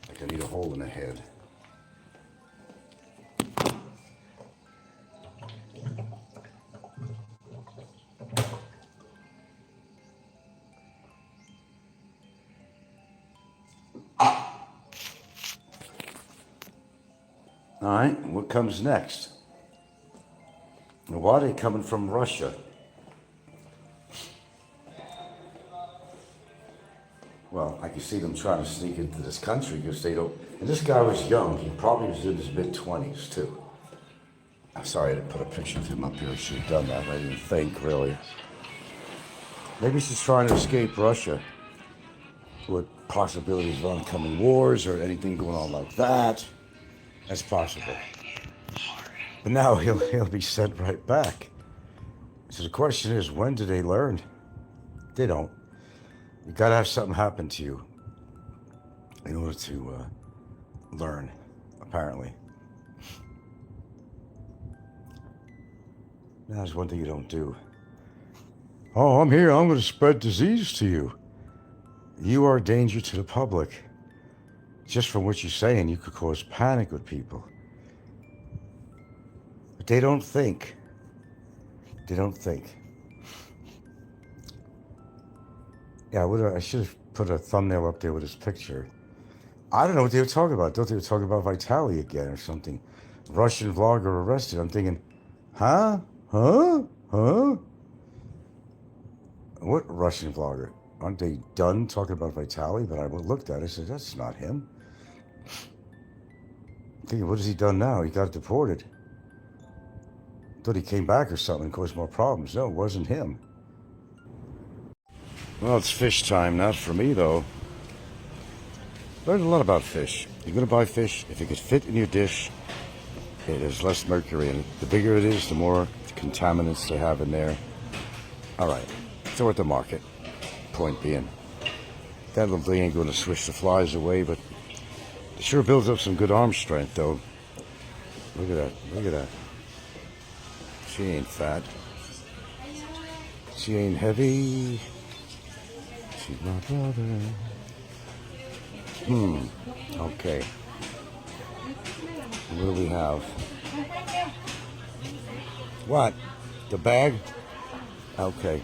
Like I need a hole in the head. All right, what comes next? Why are they coming from Russia? Well, I can see them trying to sneak into this country because they don't. And this guy was young. He probably was in his mid-20s, too. I'm sorry I didn't put a picture of him up here. I should have done that. I didn't think, really. Maybe he's just trying to escape Russia with possibilities of oncoming wars or anything going on like that. That's possible. But now he'll be sent right back. So the question is, when do they learn? They don't. You gotta have something happen to you in order to learn, apparently. Now, there's one thing you don't do. Oh, I'm here, I'm gonna spread disease to you. You are a danger to the public. Just from what you're saying, you could cause panic with people. But they don't think. They don't think. Yeah, I should have put a thumbnail up there with his picture. I don't know what they were talking about. I thought they were talking about Vitaly again or something. Russian vlogger arrested. I'm thinking, huh? Huh? Huh? What Russian vlogger? Aren't they done talking about Vitaly? But I looked at it and said, that's not him. I'm thinking, what has he done now? He got deported. Thought he came back or something and caused more problems. No, it wasn't him. Well, it's fish time. Not for me, though. Learned a lot about fish. You're going to buy fish. If it could fit in your dish, it has less mercury in it. The bigger it is, the more contaminants they have in there. All right. So at the market. Point being. That little thing ain't going to swish the flies away, but it sure builds up some good arm strength, though. Look at that. Look at that. She ain't fat. She ain't heavy. She's my brother. Okay. What do we have? What? The bag? Okay.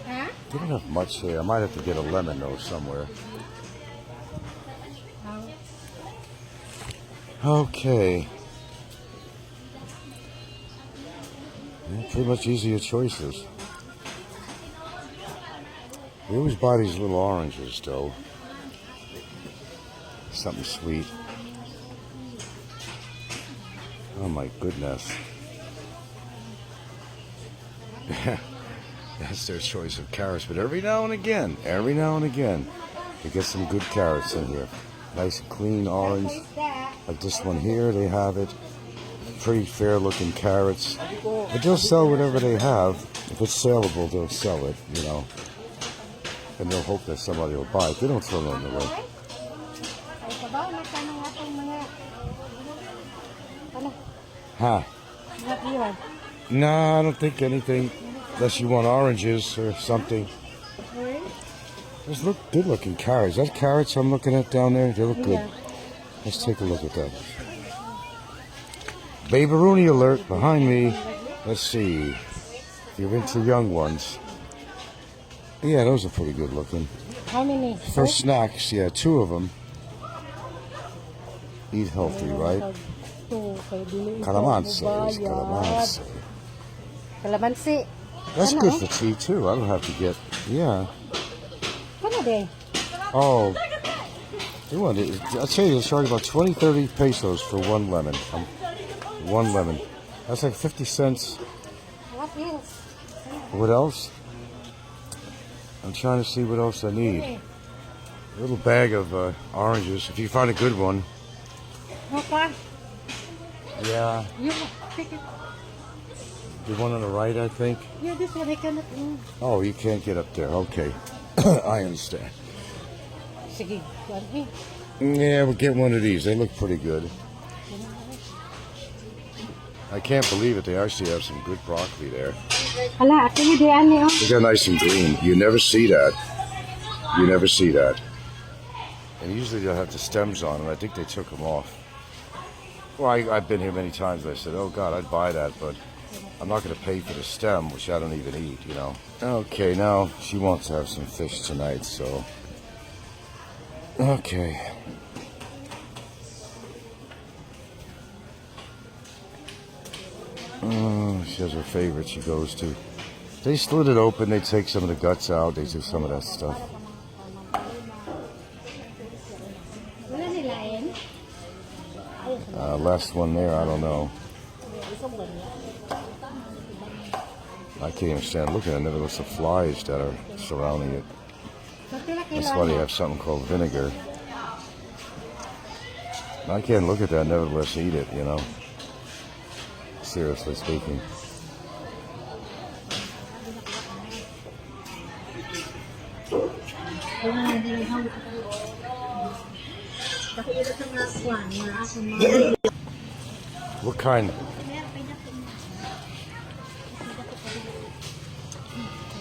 They don't have much here. I might have to get a lemon, though, somewhere. Okay. Yeah, pretty much easier choices. We always buy these little oranges, though. Something sweet. Oh my goodness. That's their choice of carrots, but every now and again, they get some good carrots in here. Nice clean orange. Like this one here, they have it. Pretty fair looking carrots. But they'll sell whatever they have. If it's saleable, they'll sell it, you know. And they'll hope that somebody will buy it. They don't throw them away. Huh? No, I don't think anything. Unless you want oranges or something. Those look good looking carrots. That carrots I'm looking at down there, they look good. Let's take a look at that. Baby-rooney alert behind me. Let's see. If you're into young ones. Yeah, those are pretty good looking. How many? For snacks, yeah, 2 of them. Eat healthy, right? to. Kaya dili ikaw Calamansi. magbayad. Calamansi. Calamansi. That's Ano, good oh? for tea too. I don't have to get. Yeah. Ano de? Oh. You want it? I'll tell you, they charge about 20, 30 pesos for one lemon. One lemon. That's like 50 cents. What else? What else? I'm trying to see what else I need. A little bag of oranges. If you find a good one. No, pa. Yeah. You pick it. The one on the right, I think. Yeah, this one I cannot. Oh, you can't get up there. Okay. I understand. Sige, kuan eh. Yeah, we'll get one of these. They look pretty good. I can't believe it. They actually have some good broccoli there. Hala, ako ni di ani oh. They're nice and green. You never see that. You never see that. And usually they'll have the stems on them. I think they took them off. Well, I've been here many times. I said, oh, God, I'd buy that, but I'm not going to pay for the stem, which I don't even eat, you know. Okay, now she wants to have some fish tonight, so... Okay. Oh, she has her favorite she goes to. They split it open, they take some of the guts out, they do some of that stuff. Wala nilain. Last one there, I don't know. I can't even stand looking at it. Never looks the flies that are surrounding it. That's why they have something called vinegar. I can't look at that, nevertheless eat it, you know. Seriously speaking. What kind?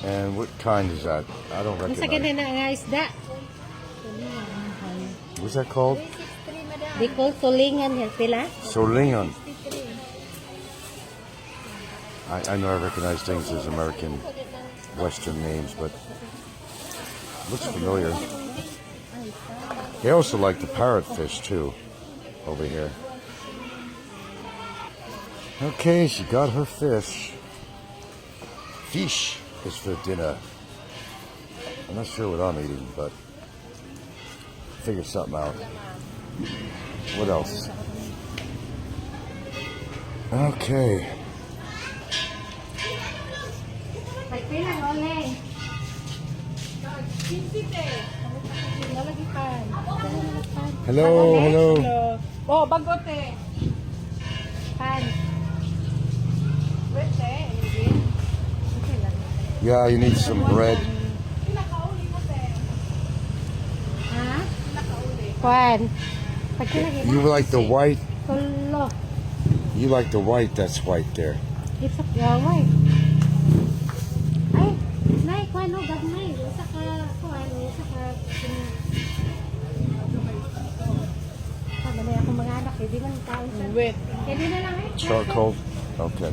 And what kind is that? I don't Sa recognize. ganun na nga isda. What's that called? Di ko sulingan yan sila. Solingon. I know I recognize things as American Western names, but looks familiar. They also like the parrotfish too, over here. Okay, she got her fish. Fish is for dinner. I'm not sure what I'm eating, but figure something out. What else? Okay. Pagpilang ole. Hello, hello. Oh, bagote. Pan. Yeah, you need some bread. Ha? Kwan. You like the white? Tulo. You like the white that's white there. It's a yaway. Ay, nay, kwan o, gagmay. Isa ka, kwan, isa ka. Kamali ako mga anak, hindi man kain sa. Wait. Hindi na lang eh. Charcoal? Okay.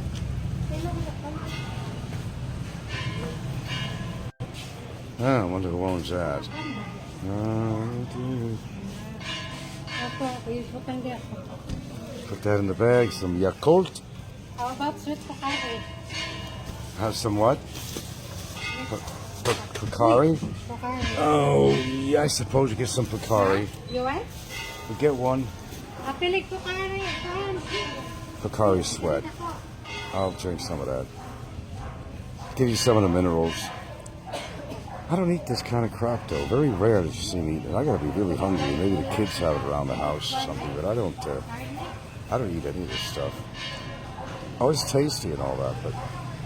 I wonder who owns that. Ako, isutang di ako. Put that in the bag. Some Yakult. How about sweet Pocari? Have some what? Pocari? Pocari. Oh, yeah, I suppose you get some Pocari. You want? We get one. Apilig Pocari. Kwan. Pocari Sweat. I'll drink some of that. Give you some of the minerals. I don't eat this kind of crap though. Very rare that you see me eat it. I gotta be really hungry. Maybe the kids have it around the house or something, but I don't eat any of this stuff. Oh, it's tasty and all that, but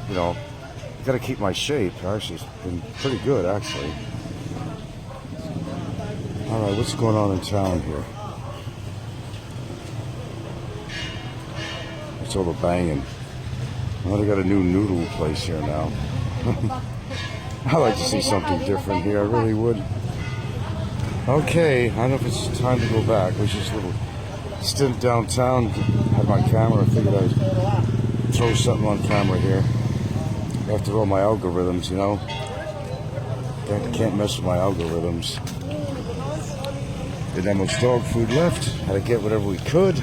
you know, I gotta keep my shape. Actually, it's been pretty good actually. All right, what's going on in town here? What's all the banging? Well, they got a new noodle place here now. I'd like to see something different here, I really would. Okay, I don't know if it's time to go back. It was just a little stint downtown. Had my camera, I figured I'd throw something on camera here. After all my algorithms, you know. Can't mess with my algorithms. Didn't have much dog food left. Had to get whatever we could.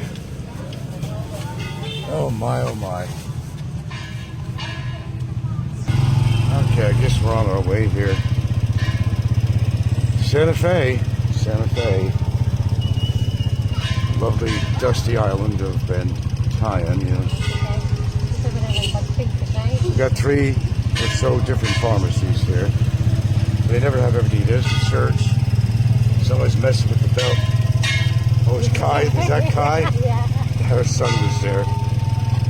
Oh my, oh my. Okay, I guess we're on our way here. Santa Fe. Lovely dusty island of Battaglia, you know. We've got 3 or so different pharmacies here. They never have everything. There's the church. Someone's messing with the belt. Oh, it's Kai. Is that Kai? Yeah. Her son was there.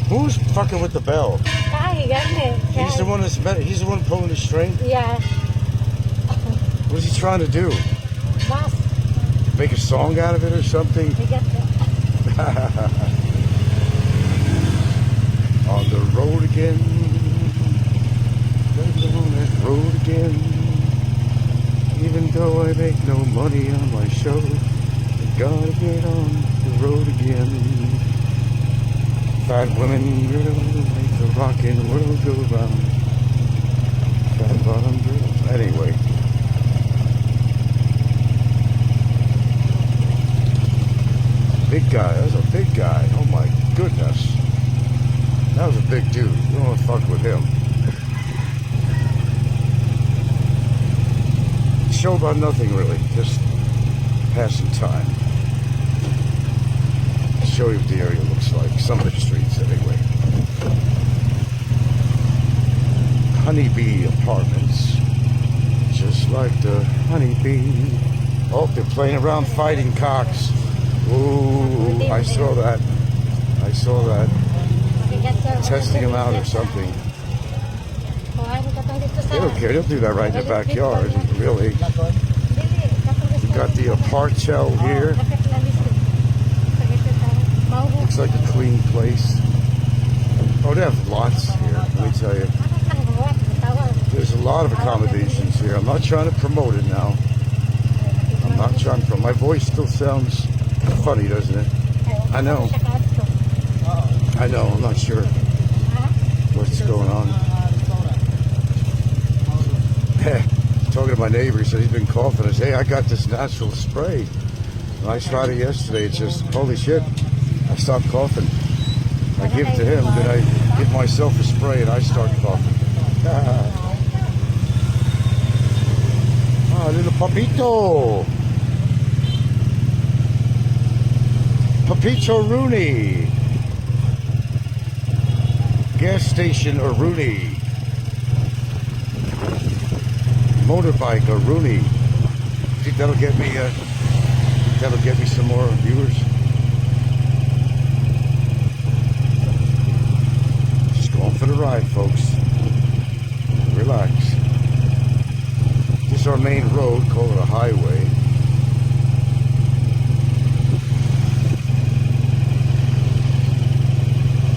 Who's fucking with the bell? Kai, ganun. He's the one he's the one pulling the string? Yeah. What's he trying to do? Boss. Make a song out of it or something? Bigat ka. On the road again. On that road again. Even though I make no money on my show, I gotta get on the road again. Fat women, girl, make the rockin' world go round. Fat bottom girls. Anyway. Big guy. That was a big guy. Oh my goodness. That was a big dude. You don't want to fuck with him. Show about nothing really. Just passing time. Show you what the area looks like. Some of the streets anyway. Honeybee Apartments. Just like the honeybee. Oh, they're playing around fighting cocks. Ooh, I saw that. Testing them out or something. They don't care. They'll do that right in the backyard, really. We got the Parcel here. Looks like a clean place. Oh, they have lots here, let me tell you. There's a lot of accommodations here. I'm not trying to promote it now. I'm not trying to promote. My voice still sounds funny, doesn't it? I know. I'm not sure what's going on. Talking to my neighbor, he said he's been coughing. I said, hey, I got this natural spray. And I tried it yesterday. It's just, holy shit, I stopped coughing. I give it to him, then I give myself a spray and I start coughing. Ah, little papito. Scottarooney. Gas station Rooney. Motorbike Rooney. Think that'll get me some more viewers? Just going for the ride, folks. Relax. This is our main road, call it a highway.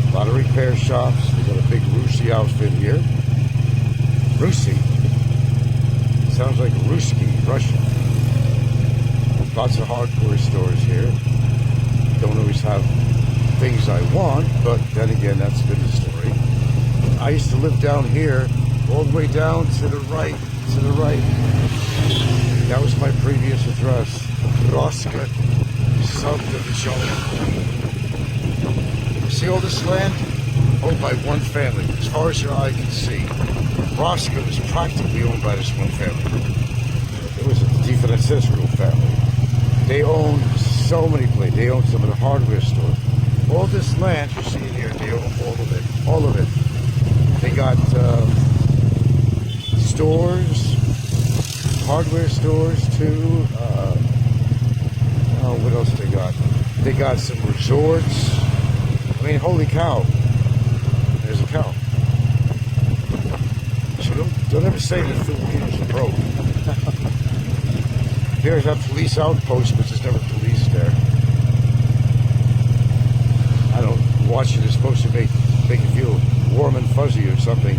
A lot of repair shops. We got a big Russi outfit here. Russi. Sounds like Ruski, Russian. Lots of hardcore stores here. Don't always have things I want, but then again, that's been the story. I used to live down here, all the way down to the right, That was my previous address. Roska subdivision. See all this land? Owned by one family, as far as your eye can see. Roska was practically owned by this one family. It was a differential family. They owned so many places. They owned some of the hardware stores. All this land you see here, they own all of it. They got stores, hardware stores too. What else they got? They got some resorts. I mean, holy cow. There's a cow. So don't ever say that Filipinos are broke. There's a police outpost, but there's never police there. I don't watch it. It's supposed to make you feel warm and fuzzy or something.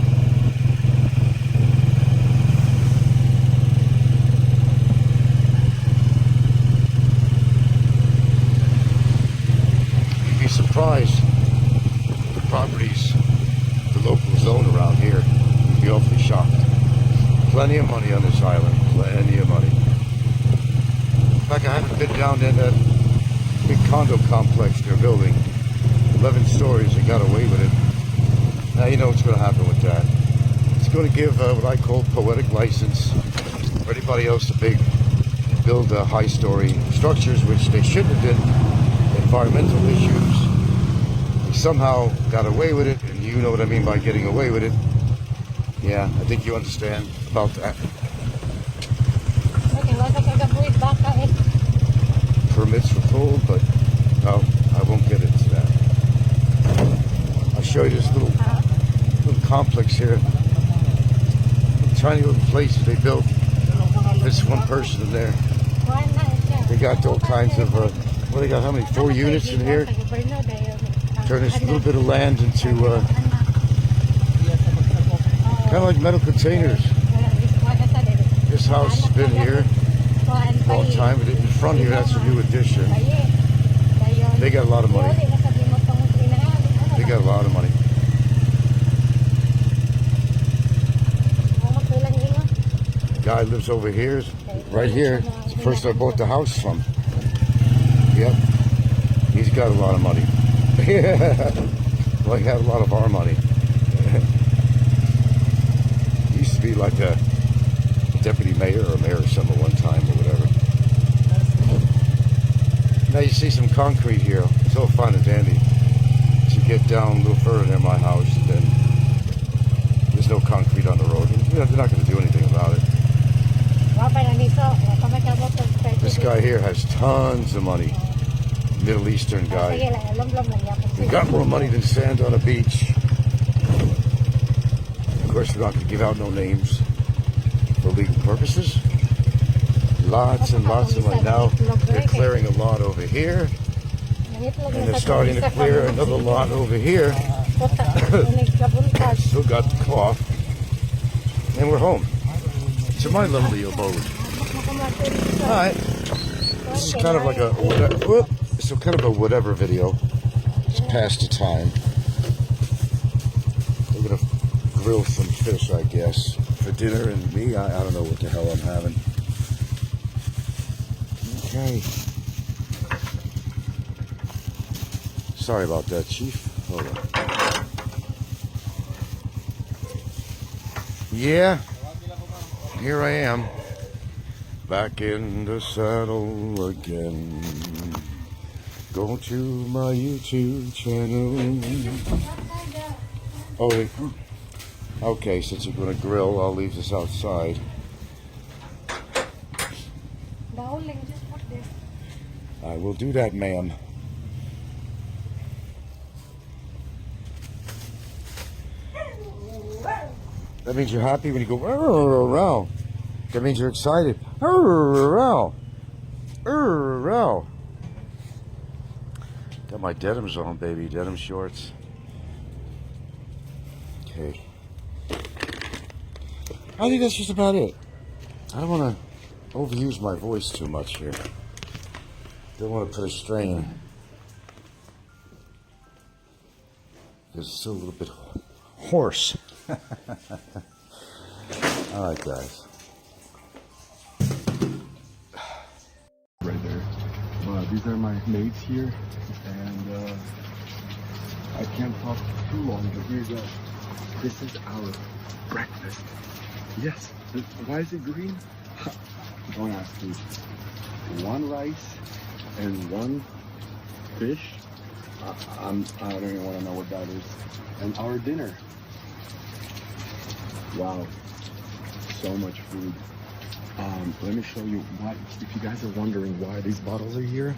You'd be surprised. The properties, the local zone around here, you'd be awfully shocked. Plenty of money on this island. Plenty of money. In fact, I haven't been down in that big condo complex they're building. 11 stories and got away with it. Now you know what's going to happen with that. It's going to give what I call poetic license for anybody else to build high-story structures, which they shouldn't have been. Environmental issues. They somehow got away with it, and you know what I mean by getting away with it. Yeah, I think you understand about that. Permits were pulled, but no, I won't get into that. I'll show you this little complex here. Tiny little place they built. This one person in there. They got all kinds of, well, they got how many? 4 units in here? Turn this little bit of land into, kind of like metal containers. This house has been here a long time, but in front here, that's a new addition. They got a lot of money. They got a lot of money. The guy lives over here, right here. It's the person I bought the house from. Yep. He's got a lot of money. Well, he had a lot of our money. He used to be like a deputy mayor or mayor or something at one time or whatever. Now you see some concrete here. It's all fine and dandy. As you get down a little further near my house, then there's no concrete on the road. You know, they're not going to do anything about it. This guy here has tons of money. Middle Eastern guy. He got more money than sand on a beach. Of course, we're not going to give out no names for legal purposes. Lots and lots of money. Now they're clearing a lot over here, and they're starting to clear another lot over here. Still got the cough, and we're home to my lovely abode. All right, this is kind of like a whatever video. Just pass the time. We're gonna grill some fish, I guess, for dinner, and me, I don't know what the hell I'm having. Okay. Sorry about that, Chief. Hold on. Yeah. Here I am. Back in the saddle again. Go to my YouTube channel. Oh, okay, since you're going to grill, I'll leave this outside. I will do that, ma'am. That means you're happy when you go, "Row." That means you're excited. Row. Got my denims on, baby. Denim shorts. Okay. I think that's just about it. I don't want to overuse my voice too much here. Don't want to put a strain. Because it's still a little bit hoarse. All right, guys. Right there. These are my mates here, and I can't talk too long, but here you go. This is our breakfast. Yes. Why is it green? Don't ask me. 1 rice and 1 fish. I don't even want to know what that is. And our dinner. Wow. So much food. Let me show you why. If you guys are wondering why these bottles are here,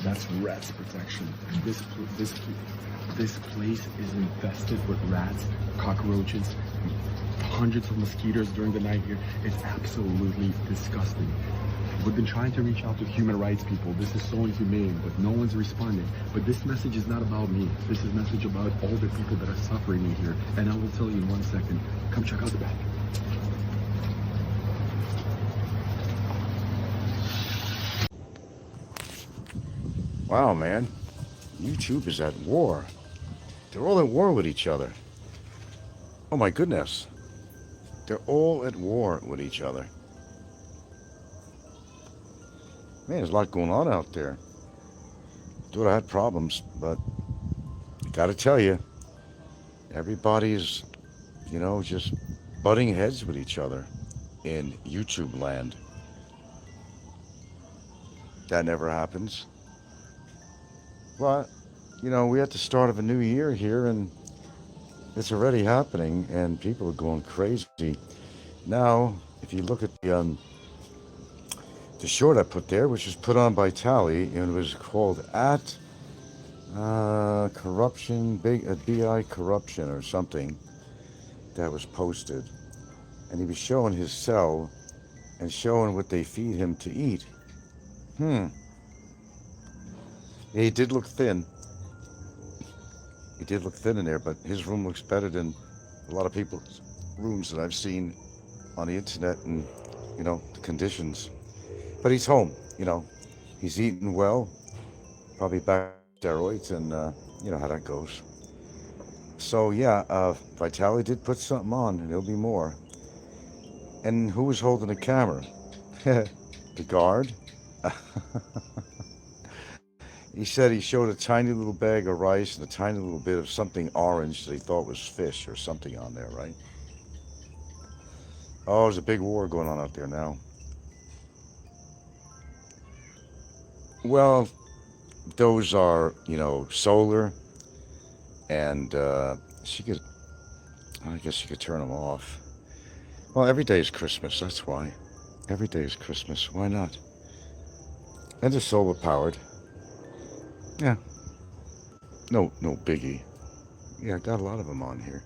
that's rats protection. This place is infested with rats, cockroaches, hundreds of mosquitoes during the night here. It's absolutely disgusting. We've been trying to reach out to human rights people. This is so inhumane, but no one's responding. But this message is not about me. This is a message about all the people that are suffering in here. And I will tell you in 1 second. Come check out the back. Wow, man. YouTube is at war. They're all at war with each other. Oh my goodness. They're all at war with each other. Man, there's a lot going on out there. Thought I had problems, but gotta tell you, everybody's, just butting heads with each other in YouTube land. That never happens. But, we're at the start of a new year here, and it's already happening, and people are going crazy. Now, if you look at the short I put there, which was put on by Vitaly, and it was called at corruption, BI corruption or something, that was posted. And he was showing his cell and showing what they feed him to eat. Yeah, he did look thin. He did look thin in there, but his room looks better than a lot of people's rooms that I've seen on the internet and, the conditions. But he's home, he's eating well, probably back to steroids, and you know how that goes. So yeah, Vitaly did put something on, and there'll be more. And who was holding the camera? The guard? He said he showed a tiny little bag of rice and a tiny little bit of something orange that he thought was fish or something on there, right? Oh, there's a big war going on out there now. Well, those are, solar, and I guess you could turn them off. Well, every day is Christmas, that's why. Every day is Christmas, why not? And they're solar powered. Yeah. No biggie. Yeah, I got a lot of them on here.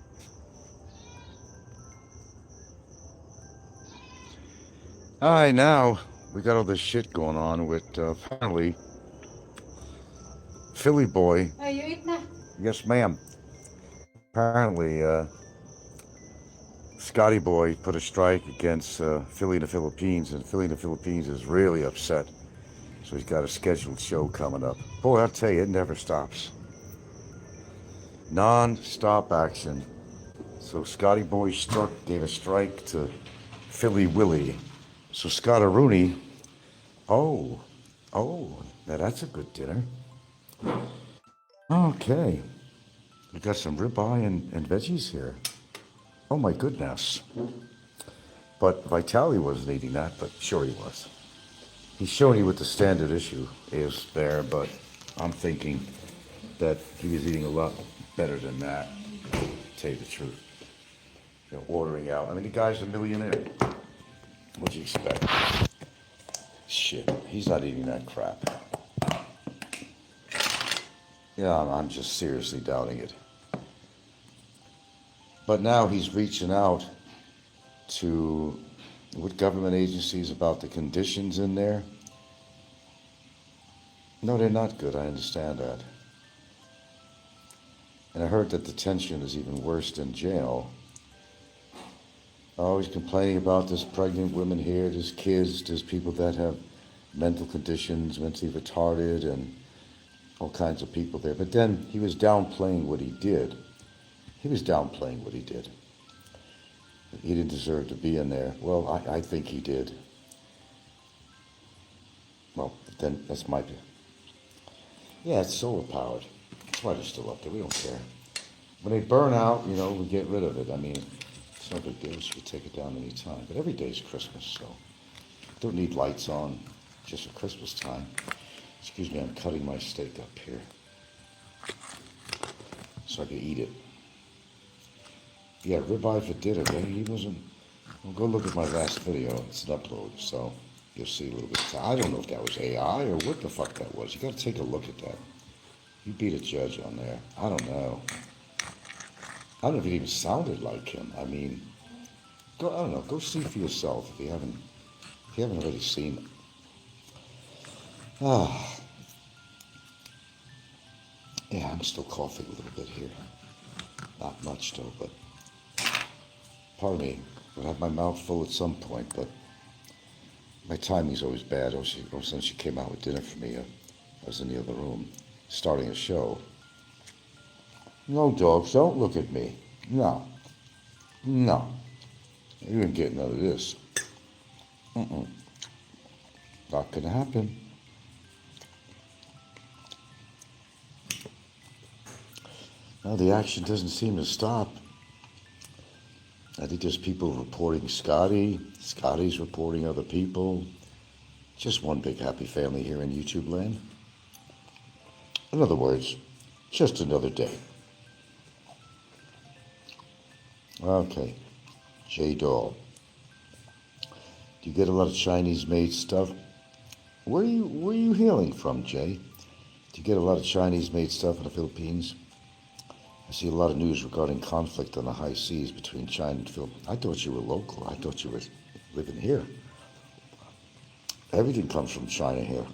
All right, now we got all this shit going on with apparently Philly boy. Ay, you eat na. Yes, ma'am. Apparently, Scotty boy put a strike against Philly in the Philippines, and Philly in the Philippines is really upset. So he's got a scheduled show coming up. Boy, I'll tell you, it never stops. Non-stop action. So Scotty boy gave a strike to Philly Willy. So Scottarooney, oh, now that's a good dinner. Okay, we got some ribeye and veggies here. Oh my goodness. But Vitaly wasn't eating that, but sure he was. He's showing you what the standard issue is there, but I'm thinking that he was eating a lot better than that, to tell you the truth. Ordering out. I mean, the guy's a millionaire. What'd you expect? Shit, he's not eating that crap. Yeah, I'm just seriously doubting it. But now he's reaching out to what government agencies about the conditions in there. No, they're not good, I understand that. And I heard that detention is even worse than jail. Always complaining about there's pregnant women here, there's kids, there's people that have mental conditions, mentally retarded, and all kinds of people there. But then he was downplaying what he did. He didn't deserve to be in there. Well, I think he did. Well, then that's my view. Yeah, it's solar powered. That's why they're still up there. We don't care. When they burn out, we get rid of it. I mean, it's no big deal. We could take it down any time. But every day is Christmas, so don't need lights on just at Christmas time. Excuse me, I'm cutting my steak up here so I can eat it. Yeah, ribeye for dinner, man. He wasn't. Well, go look at my last video. It's an upload, so you'll see a little bit. I don't know if that was AI or what the fuck that was. You got to take a look at that. You be the judge on there. I don't know. I don't know if it even sounded like him. I mean, I don't know. Go see for yourself if you haven't already seen it. Yeah, I'm still coughing a little bit here. Not much though, but pardon me. I'll have my mouth full at some point, but my timing's always bad. All of a sudden she came out with dinner for me. I was in the other room starting a show. No, dogs, don't look at me. No. You ain't getting none of this. Not gonna happen. Now the action doesn't seem to stop. I think there's people reporting Scotty. Scotty's reporting other people. Just one big happy family here in YouTube land. In other words, just another day. Okay, J-Doll. Do you get a lot of Chinese-made stuff? Where are you hailing from, Jay? Do you get a lot of Chinese-made stuff in the Philippines? I see a lot of news regarding conflict on the high seas between China and Philippines. I thought you were local. I thought you were living here. Everything comes from China here.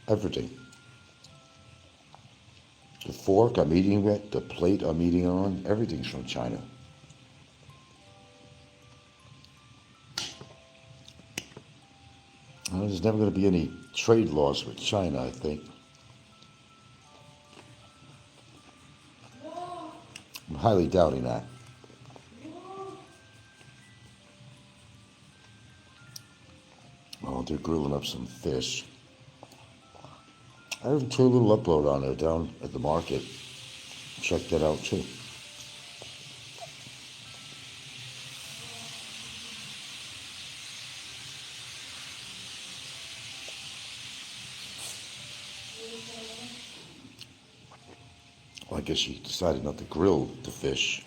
Everything. The fork I'm eating with, the plate I'm eating on, everything's from China. Well, there's never going to be any trade laws with China, I think. I'm highly doubting that. Oh, they're grilling up some fish. I have a little upload on there down at the market. Check that out too. Well, I guess she decided not to grill the fish,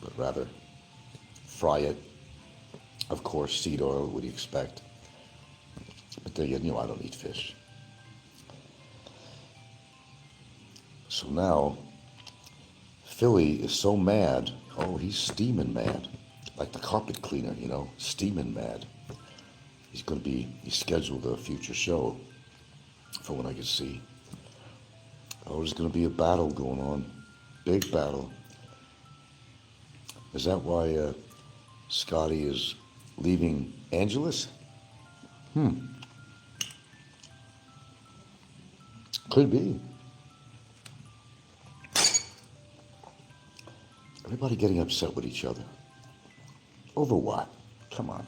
but rather fry it. Of course, seed oil, what do you expect? But then again, I don't eat fish. So now, Philly is so mad. Oh, he's steaming mad. Like the carpet cleaner, steaming mad. He's scheduled a future show from what I can see. Oh, there's going to be a battle going on. Big battle. Is that why Scotty is leaving Angeles? Could be. Everybody getting upset with each other. Over what? Come on.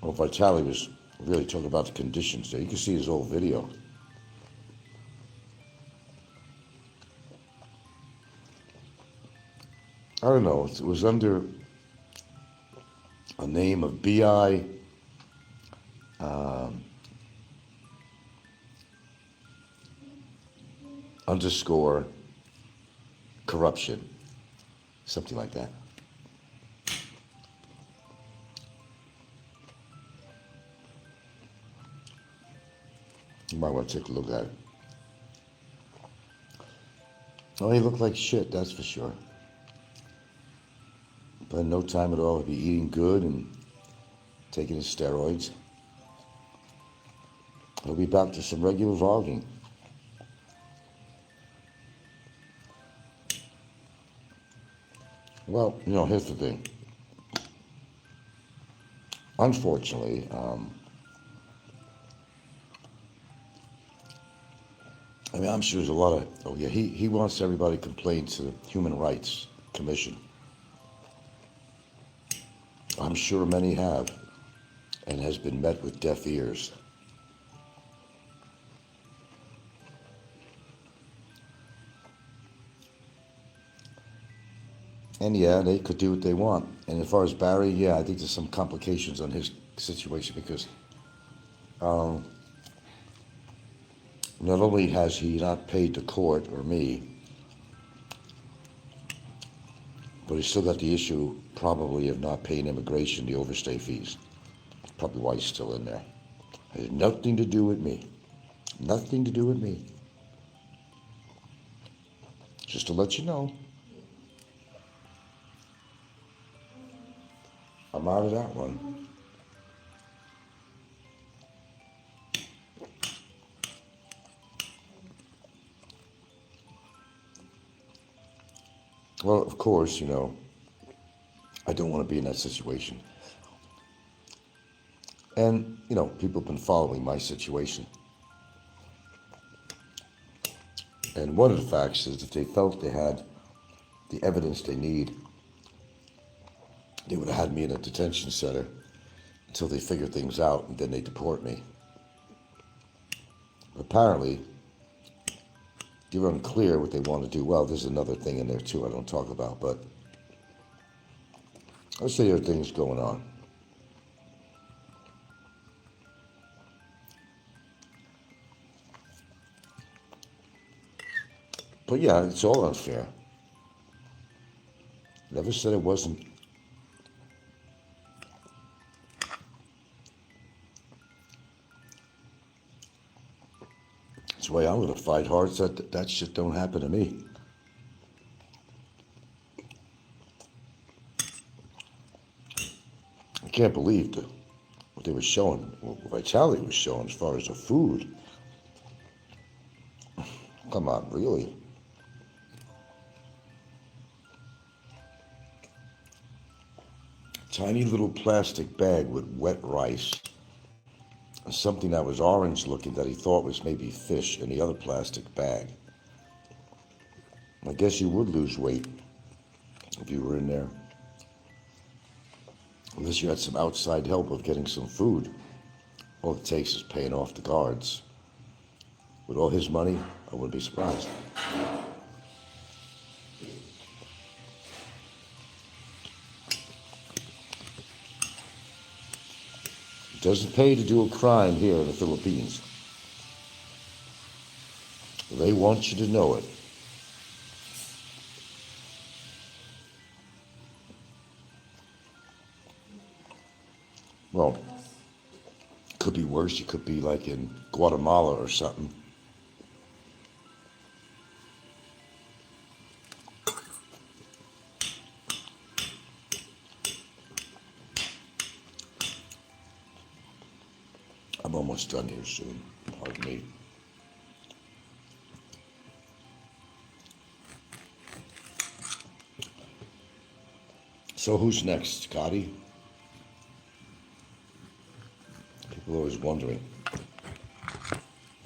Well, Vitaly was really talking about the conditions there. You can see his old video. I don't know. It was under a name of BI. Underscore corruption, something like that. You might want to take a look at it. Oh, he looked like shit, that's for sure. But in no time at all, he'll be eating good and taking his steroids. He'll be back to some regular vlogging. Well, here's the thing. Unfortunately, I'm sure there's a lot of, he wants everybody to complain to the Human Rights Commission. I'm sure many have, and has been met with deaf ears. And yeah, they could do what they want. And as far as Barry, I think there's some complications on his situation because not only has he not paid the court or me, but he's still got the issue probably of not paying immigration, the overstay fees. Probably why he's still in there. It has nothing to do with me. Nothing to do with me. Just to let you know. I'm out of that one. Well, of course, I don't want to be in that situation. And, people have been following my situation. And one of the facts is that they felt they had the evidence they need, they would have had me in a detention center until they figure things out, and then they deport me. Apparently, they're unclear what they want to do. Well, there's another thing in there too I don't talk about, but I'll say there are things going on. But yeah, it's all unfair. Never said it wasn't. That's why I'm going to fight hard so that shit don't happen to me. I can't believe what they were showing, what Vitaly was showing as far as the food. Come on, really? Tiny little plastic bag with wet rice and something that was orange looking that he thought was maybe fish in the other plastic bag. I guess you would lose weight if you were in there. Unless you had some outside help of getting some food. All it takes is paying off the guards. With all his money, I wouldn't be surprised. It doesn't pay to do a crime here in the Philippines. They want you to know it. Well, could be worse. You could be like in Guatemala or something. I'm almost done here soon. Pardon me. So who's next, Scotty? People are always wondering.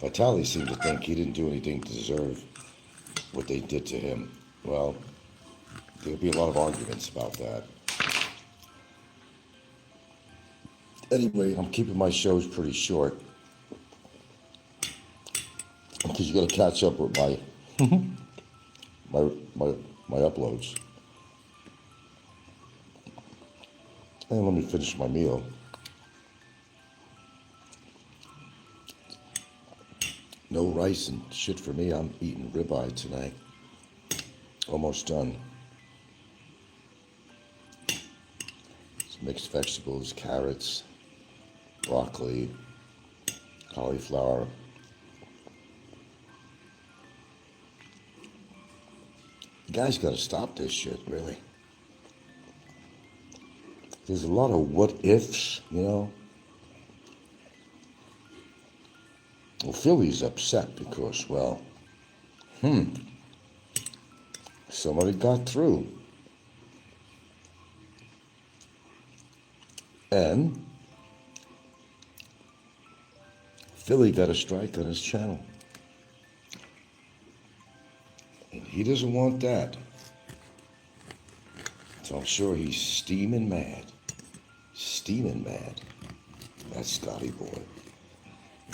Vitaly seemed to think he didn't do anything to deserve what they did to him. Well, there'll be a lot of arguments about that. Anyway, I'm keeping my shows pretty short because you got to catch up with my my uploads. And let me finish my meal. No rice and shit for me. I'm eating ribeye tonight. Almost done. Some mixed vegetables, carrots, broccoli, cauliflower. You guys got to stop this shit, really. There's a lot of what ifs, you know. Well, Philly's upset because, well, somebody got through. And Philly got a strike on his channel. And he doesn't want that. So I'm sure he's steaming mad. Steaming mad. That's Scotty boy.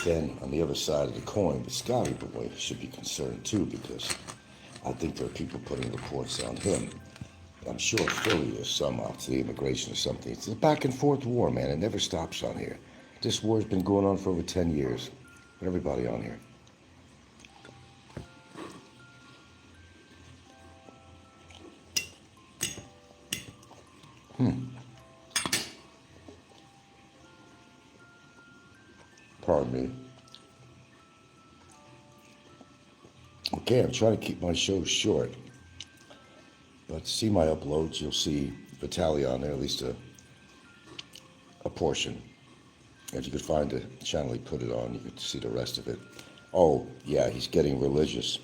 Then on the other side of the coin, the Scotty boy should be concerned too, because I think there are people putting reports on him. I'm sure Philly is some out to the immigration or something. It's a back and forth war, man. It never stops on here. This war's been going on for over 10 years. With everybody on here. Pardon me. Okay, I'm trying to keep my shows short. But see my uploads, you'll see Vitaly on there, at least a portion. If you could find the channel he put it on, you could see the rest of it. Oh, yeah, he's getting religious.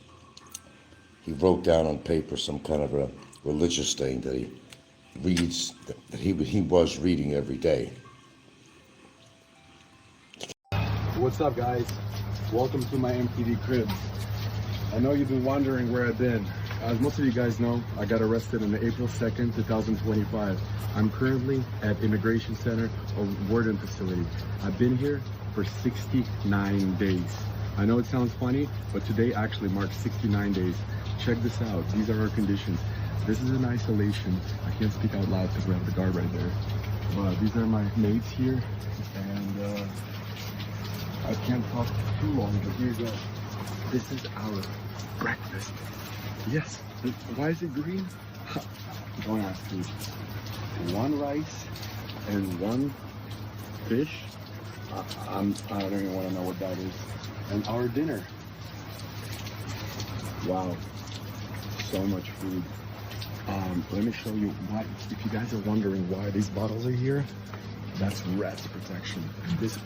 He wrote down on paper some kind of a religious thing that he reads, that he was reading every day. What's up, guys? Welcome to my MTV crib. I know you've been wondering where I've been. as most of you guys know, I got arrested on April 2nd, 2025. I'm currently at Immigration Center or Warden Facility. I've been here for 69 days. I know it sounds funny, but today actually marks 69 days. Check this out. These are our conditions. This is in isolation. I can't speak out loud because we have the guard right there. But these are my mates here, and I can't talk too long, but here you go. This is our breakfast. Yes. Why is it green? Don't ask me. One rice and one fish. I don't even want to know what that is. And our dinner. Wow. So much food. Let me show you why. If you guys are wondering why these bottles are here, that's rest protection. This.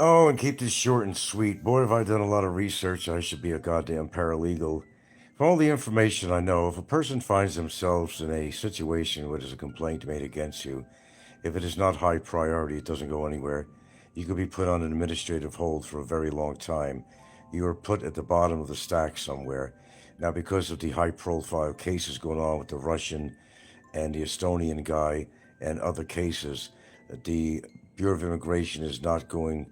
Oh, and keep this short and sweet. Boy, have I done a lot of research. I should be a goddamn paralegal. From all the information I know, if a person finds themselves in a situation where there's a complaint made against you, if it is not high priority, it doesn't go anywhere. You could be put on an administrative hold for a very long time. You are put at the bottom of the stack somewhere. Now, because of the high-profile cases going on with the Russian and the Estonian guy and other cases, the Bureau of Immigration is not going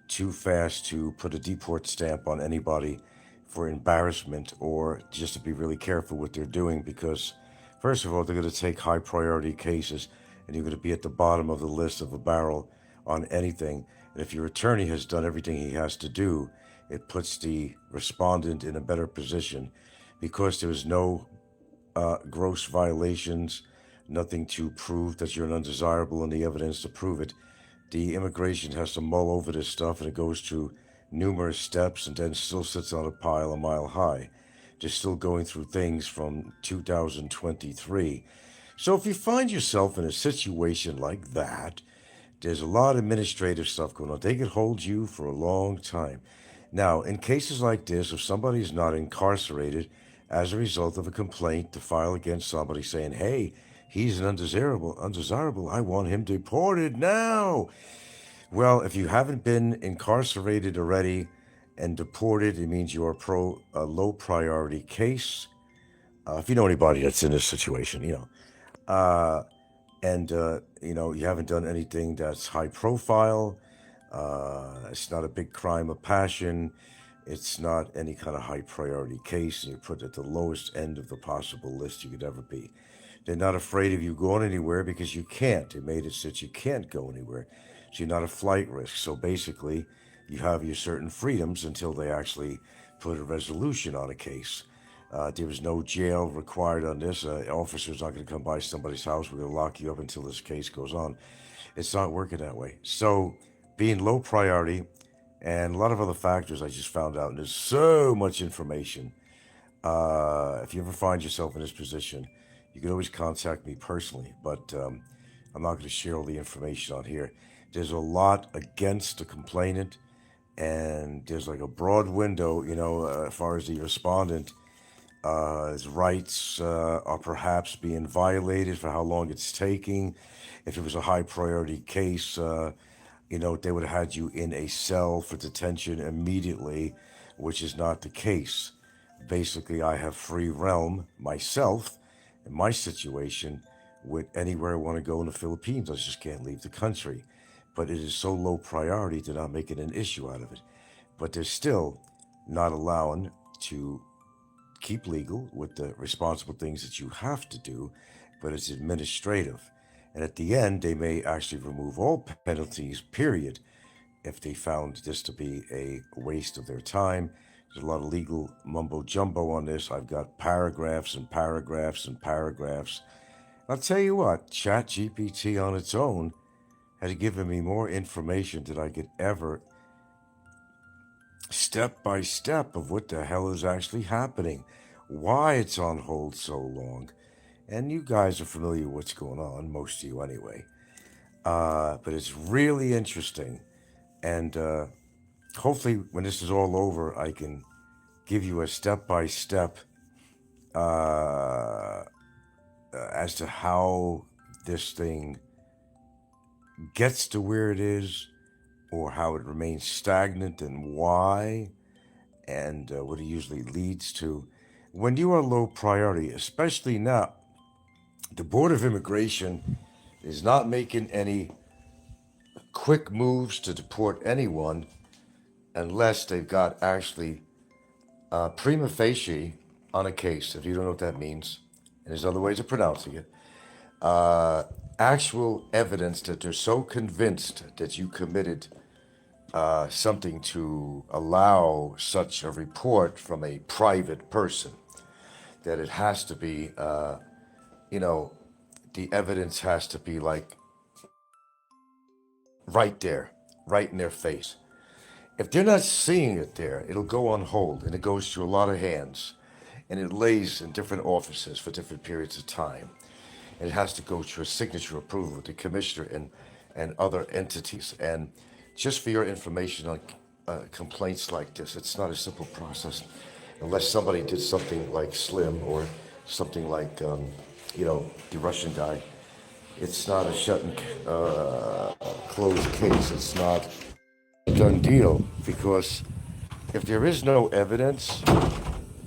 too fast to put a deport stamp on anybody for embarrassment, or just to be really careful what they're doing, because first of all, they're going to take high priority cases and you're going to be at the bottom of the list of a barrel on anything. And if your attorney has done everything he has to do, it puts the respondent in a better position, because there is no gross violations, nothing to prove that you're an undesirable, and the evidence to prove it. The immigration has to mull over this stuff, and it goes through numerous steps and then still sits on a pile a mile high. Just still going through things from 2023. So if you find yourself in a situation like that, there's a lot of administrative stuff going on. They could hold you for a long time. Now, in cases like this, if somebody is not incarcerated as a result of a complaint to file against somebody saying, hey, he's an undesirable, I want him deported now. Well, if you haven't been incarcerated already and deported, it means you are a low priority case. If you know anybody that's in this situation, you haven't done anything that's high profile. It's not a big crime of passion. It's not any kind of high priority case, and you're put at the lowest end of the possible list you could ever be. They're not afraid of you going anywhere because you can't. They made it so that you can't go anywhere. So you're not a flight risk. So basically, you have your certain freedoms until they actually put a resolution on a case. There was no jail required on this. Officer's not going to come by somebody's house. We're going to lock you up until this case goes on. It's not working that way. So being low priority and a lot of other factors I just found out, and there's so much information. If you ever find yourself in this position, you can always contact me personally, but I'm not going to share all the information on here. There's a lot against the complainant, and there's like a broad window, as far as the respondent, his rights are perhaps being violated for how long it's taking. If it was a high priority case, they would have had you in a cell for detention immediately, which is not the case. Basically, I have free realm myself in my situation with anywhere I want to go in the Philippines. I just can't leave the country. But it is so low priority to not make it an issue out of it. But they're still not allowing to keep legal with the responsible things that you have to do, but it's administrative. And at the end, they may actually remove all penalties, period, if they found this to be a waste of their time. There's a lot of legal mumbo jumbo on this. I've got paragraphs and paragraphs and paragraphs. I'll tell you what, ChatGPT on its own has given me more information than I could ever, step by step, of what the hell is actually happening, why it's on hold so long. And you guys are familiar with what's going on, most of you anyway. But it's really interesting. And hopefully when this is all over, I can give you a step-by-step as to how this thing gets to where it is, or how it remains stagnant and why. and what it usually leads to. When you are low priority, especially now, the Board of Immigration is not making any quick moves to deport anyone unless they've got actually prima facie on a case, if you don't know what that means, and there's other ways of pronouncing it, actual evidence that they're so convinced that you committed something to allow such a report from a private person, that it has to be, you know, the evidence has to be like right there, right in their face. If they're not seeing it there, it'll go on hold and it goes through a lot of hands and it lays in different offices for different periods of time. And it has to go through a signature approval with the commissioner and other entities. And just for your information on complaints like this, it's not a simple process unless somebody did something like Slim or something like, you know, the Russian guy. It's not a shut and closed case. It's not a done deal because if there is no evidence,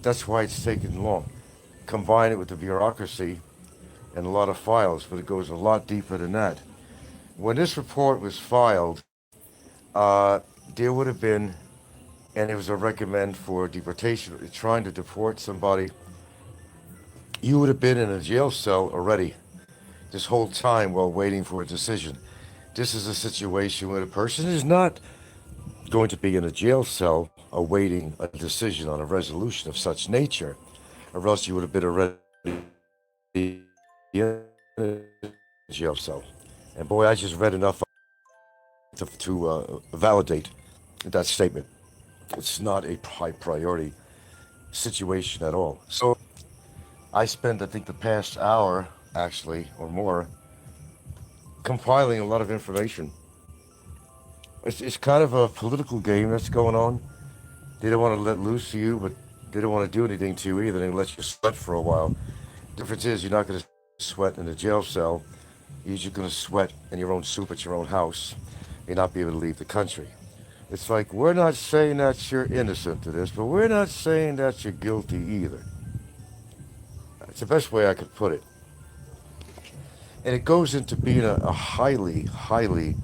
that's why it's taken long. Combine it with the bureaucracy and a lot of files, but it goes a lot deeper than that. When this report was filed, there would have been, and it was a recommend for deportation, trying to deport somebody, you would have been in a jail cell already this whole time while waiting for a decision. This is a situation where the person is not going to be in a jail cell awaiting a decision on a resolution of such nature, or else you would have been already in a jail cell. And boy, I just read enough to validate that statement. It's not a high priority situation at all. So I spent, I think, the past hour, actually, or more, compiling a lot of information. It's kind of a political game that's going on. They don't want to let loose to you, but they don't want to do anything to you either. They let you sweat for a while. Difference is you're not going to sweat in a jail cell. You're just going to sweat in your own soup at your own house. You'll not be able to leave the country. It's like, we're not saying that you're innocent of this, but we're not saying that you're guilty either. That's the best way I could put it. And it goes into being a highly, highly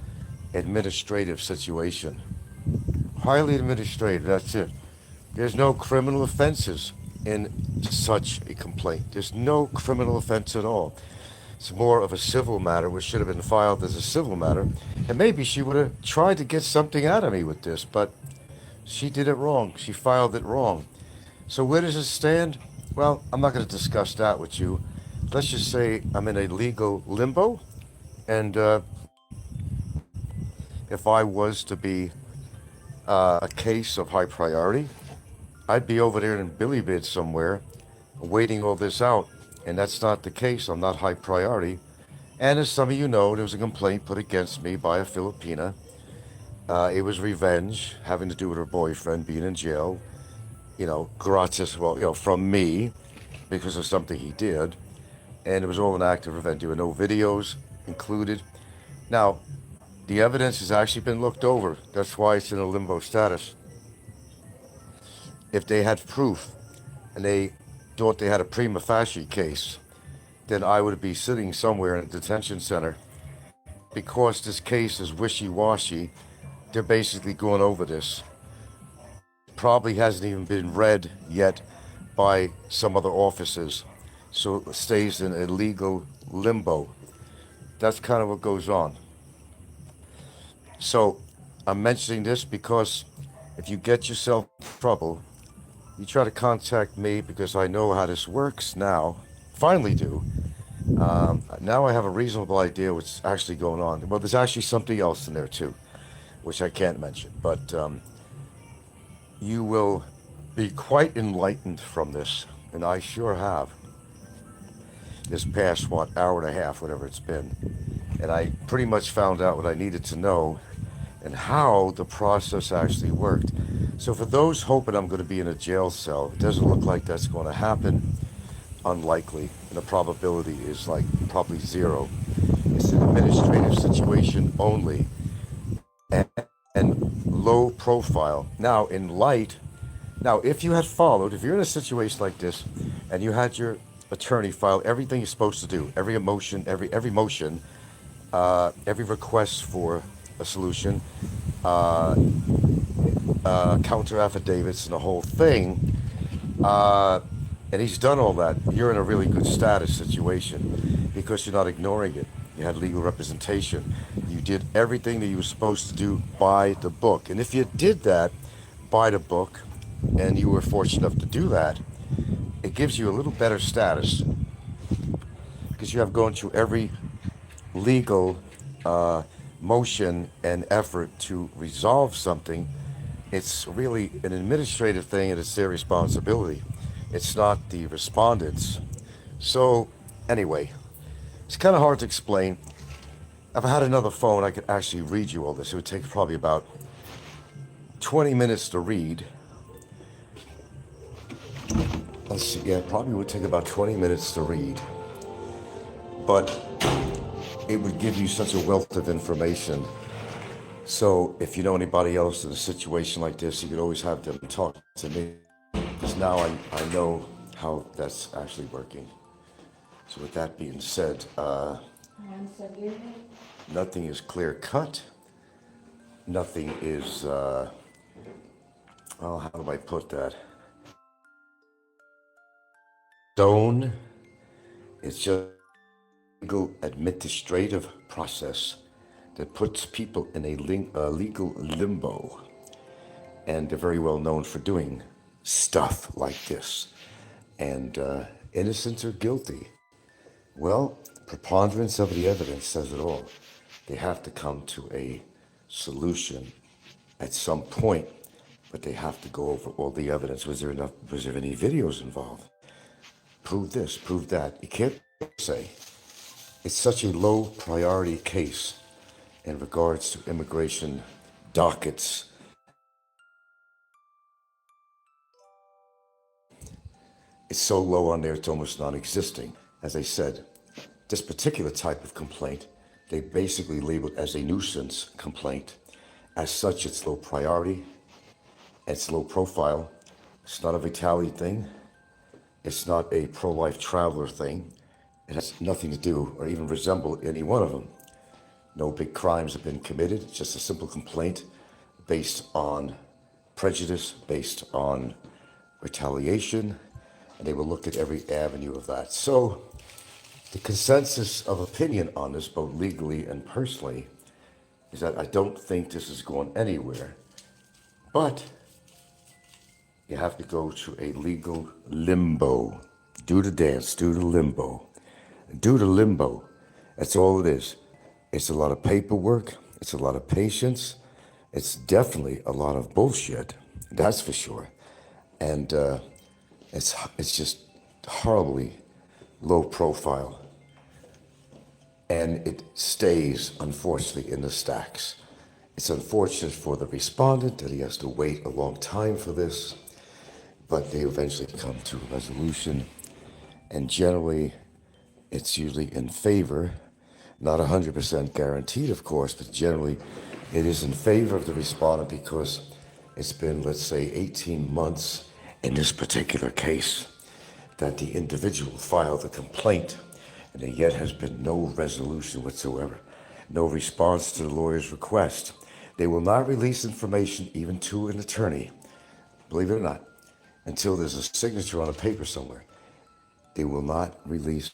administrative situation. Highly administrative, that's it. There's no criminal offenses in such a complaint. There's no criminal offense at all. It's more of a civil matter, which should have been filed as a civil matter. And maybe she would have tried to get something out of me with this, but she did it wrong. She filed it wrong. So where does it stand? Well, I'm not going to discuss that with you. Let's just say I'm in a legal limbo, and if I was to be a case of high priority, I'd be over there in Billy Bid somewhere, waiting all this out. And that's not the case. I'm not high priority. And as some of you know, there was a complaint put against me by a Filipina. It was revenge, having to do with her boyfriend being in jail, you know, gratis, well, you know, from me, because of something he did. And it was all an act of revenge. There were no videos included. Now, the evidence has actually been looked over. That's why it's in a limbo status. If they had proof and they thought they had a prima facie case, then I would be sitting somewhere in a detention center. Because this case is wishy-washy, they're basically going over this. Probably hasn't even been read yet by some other officers, so it stays in a legal limbo. That's kind of what goes on. So I'm mentioning this because if you get yourself in trouble, you try to contact me, because I know how this works now. Finally do. Now I have a reasonable idea what's actually going on. Well, there's actually something else in there too, which I can't mention. But you will be quite enlightened from this, and I sure have. This past, hour and a half, whatever it's been. And I pretty much found out what I needed to know and how the process actually worked. So for those hoping I'm going to be in a jail cell, it doesn't look like that's going to happen. Unlikely. And the probability is like probably zero. It's an administrative situation only. And low profile. Now, in light Now, if you had followed, if you're in a situation like this, and you had your attorney file everything you're supposed to do, every emotion, every motion, every request for a solution, counter affidavits, and the whole thing, and he's done all that, you're in a really good status situation because you're not ignoring it. You had legal representation. You did everything that you were supposed to do by the book. And if you did that by the book, and you were fortunate enough to do that, it gives you a little better status because you have gone through every legal motion and effort to resolve something. It's really an administrative thing and it's their responsibility. It's not the respondents. So anyway, it's kind of hard to explain. If I had another phone, I could actually read you all this. It would take probably about 20 minutes to read. Let's see, yeah, it probably would take about 20 minutes to read. But it would give you such a wealth of information. So if you know anybody else in a situation like this, you could always have them talk to me. Because now I know how that's actually working. So with that being said, nothing is clear cut. Nothing is, well, how do I put that? Stone. It's just a legal administrative process that puts people in a legal limbo. And they're very well known for doing stuff like this. And innocent or guilty. Well, preponderance of the evidence says it all. They have to come to a solution at some point, but they have to go over all the evidence. Was there any videos involved? Prove this, prove that. You can't say. It's such a low priority case in regards to immigration dockets. It's so low on there, it's almost non-existing. As I said, this particular type of complaint, they basically label it as a nuisance complaint. As such, it's low priority, it's low profile. It's not a Vitaly thing. It's not a pro-life traveler thing. It has nothing to do or even resemble any one of them. No big crimes have been committed. It's just a simple complaint based on prejudice, based on retaliation, and they will look at every avenue of that. So the consensus of opinion on this, both legally and personally, is that I don't think this is going anywhere. But you have to go to a legal limbo. Do the dance, do the limbo. Do the limbo. That's all it is. It's a lot of paperwork. It's a lot of patience. It's definitely a lot of bullshit. That's for sure. And it's just horribly low profile. And it stays, unfortunately, in the stacks. It's unfortunate for the respondent that he has to wait a long time for this, but they eventually come to a resolution. And generally, it's usually in favor, not 100% guaranteed, of course, but generally it is in favor of the respondent because it's been, let's say, 18 months in this particular case that the individual filed a complaint, and there yet has been no resolution whatsoever, no response to the lawyer's request. They will not release information even to an attorney, believe it or not, until there's a signature on a paper somewhere. They will not release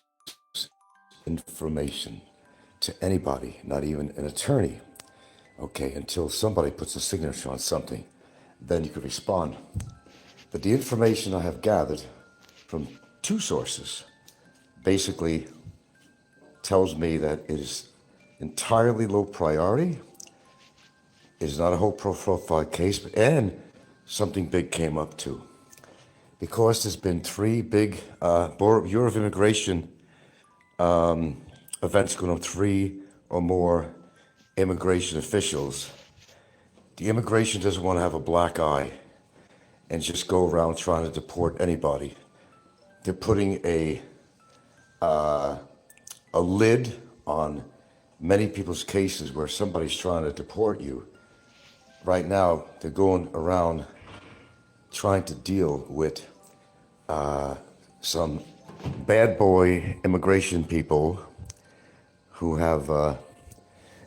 information to anybody, not even an attorney, okay, until somebody puts a signature on something. Then you could respond. But the information I have gathered from two sources basically tells me that it is entirely low priority, is not a whole profile case, and something big came up too. Because there's been three big Bureau of Immigration events going on, three or more immigration officials. The immigration doesn't want to have a black eye and just go around trying to deport anybody. They're putting a lid on many people's cases where somebody's trying to deport you. Right now, they're going around trying to deal with some bad boy immigration people who have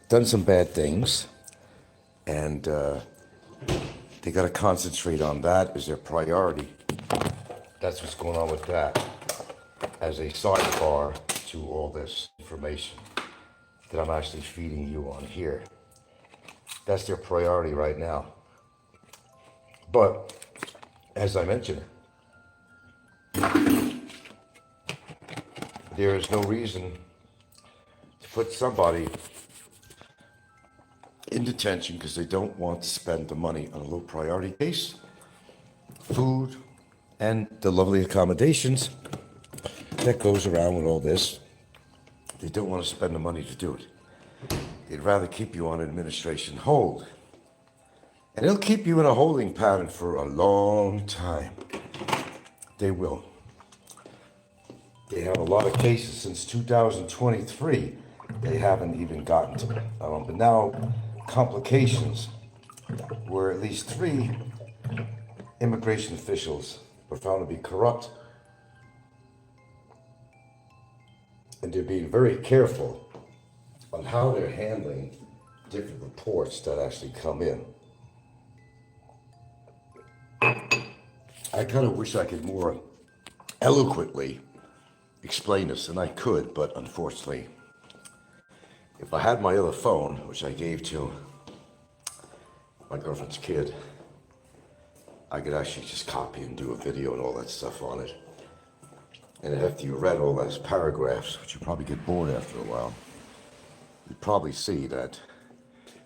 done some bad things, and they got to concentrate on that as their priority. That's what's going on with that as a sidebar to all this information that I'm actually feeding you on here. That's their priority right now. But, as I mentioned, there is no reason to put somebody in detention because they don't want to spend the money on a low priority case, food, and the lovely accommodations that goes around with all this. They don't want to spend the money to do it. They'd rather keep you on administration hold. And they'll keep you in a holding pattern for a long time. They will. They have a lot of cases since 2023. They haven't even gotten to. But now, complications where at least 3 immigration officials were found to be corrupt. And they're being very careful on how they're handling different reports that actually come in. I kind of wish I could more eloquently explain this, and I could, but unfortunately, if I had my other phone, which I gave to my girlfriend's kid, I could actually just copy and do a video and all that stuff on it. And after you read all those paragraphs, which you probably get bored after a while, you'd probably see that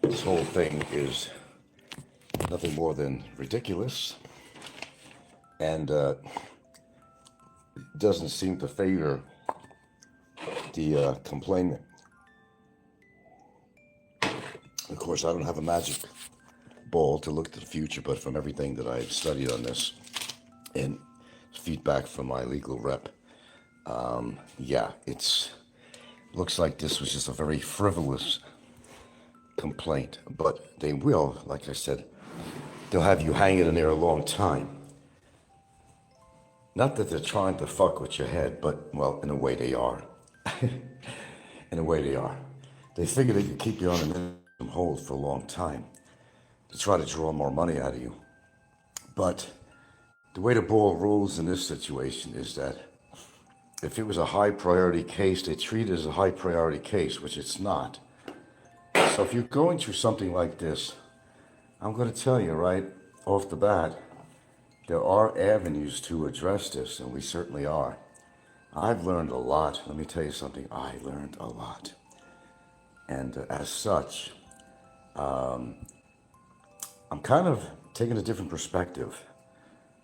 this whole thing is nothing more than ridiculous, and doesn't seem to favor the complainant. Of course, I don't have a magic ball to look to the future, but from everything that I've studied on this and feedback from my legal rep, yeah, looks like this was just a very frivolous complaint. But they will, like I said, they'll have you hanging in there a long time. Not that they're trying to fuck with your head, but, well, in a way they are. In a way they are. They figure they can keep you on a minimum hold for a long time to try to draw more money out of you. But the way the ball rolls in this situation is that if it was a high priority case, they treat it as a high priority case, which it's not. So if you're going through something like this, I'm going to tell you right off the bat, there are avenues to address this, and we certainly are. I've learned a lot. Let me tell you something. I learned a lot. And as such, I'm kind of taking a different perspective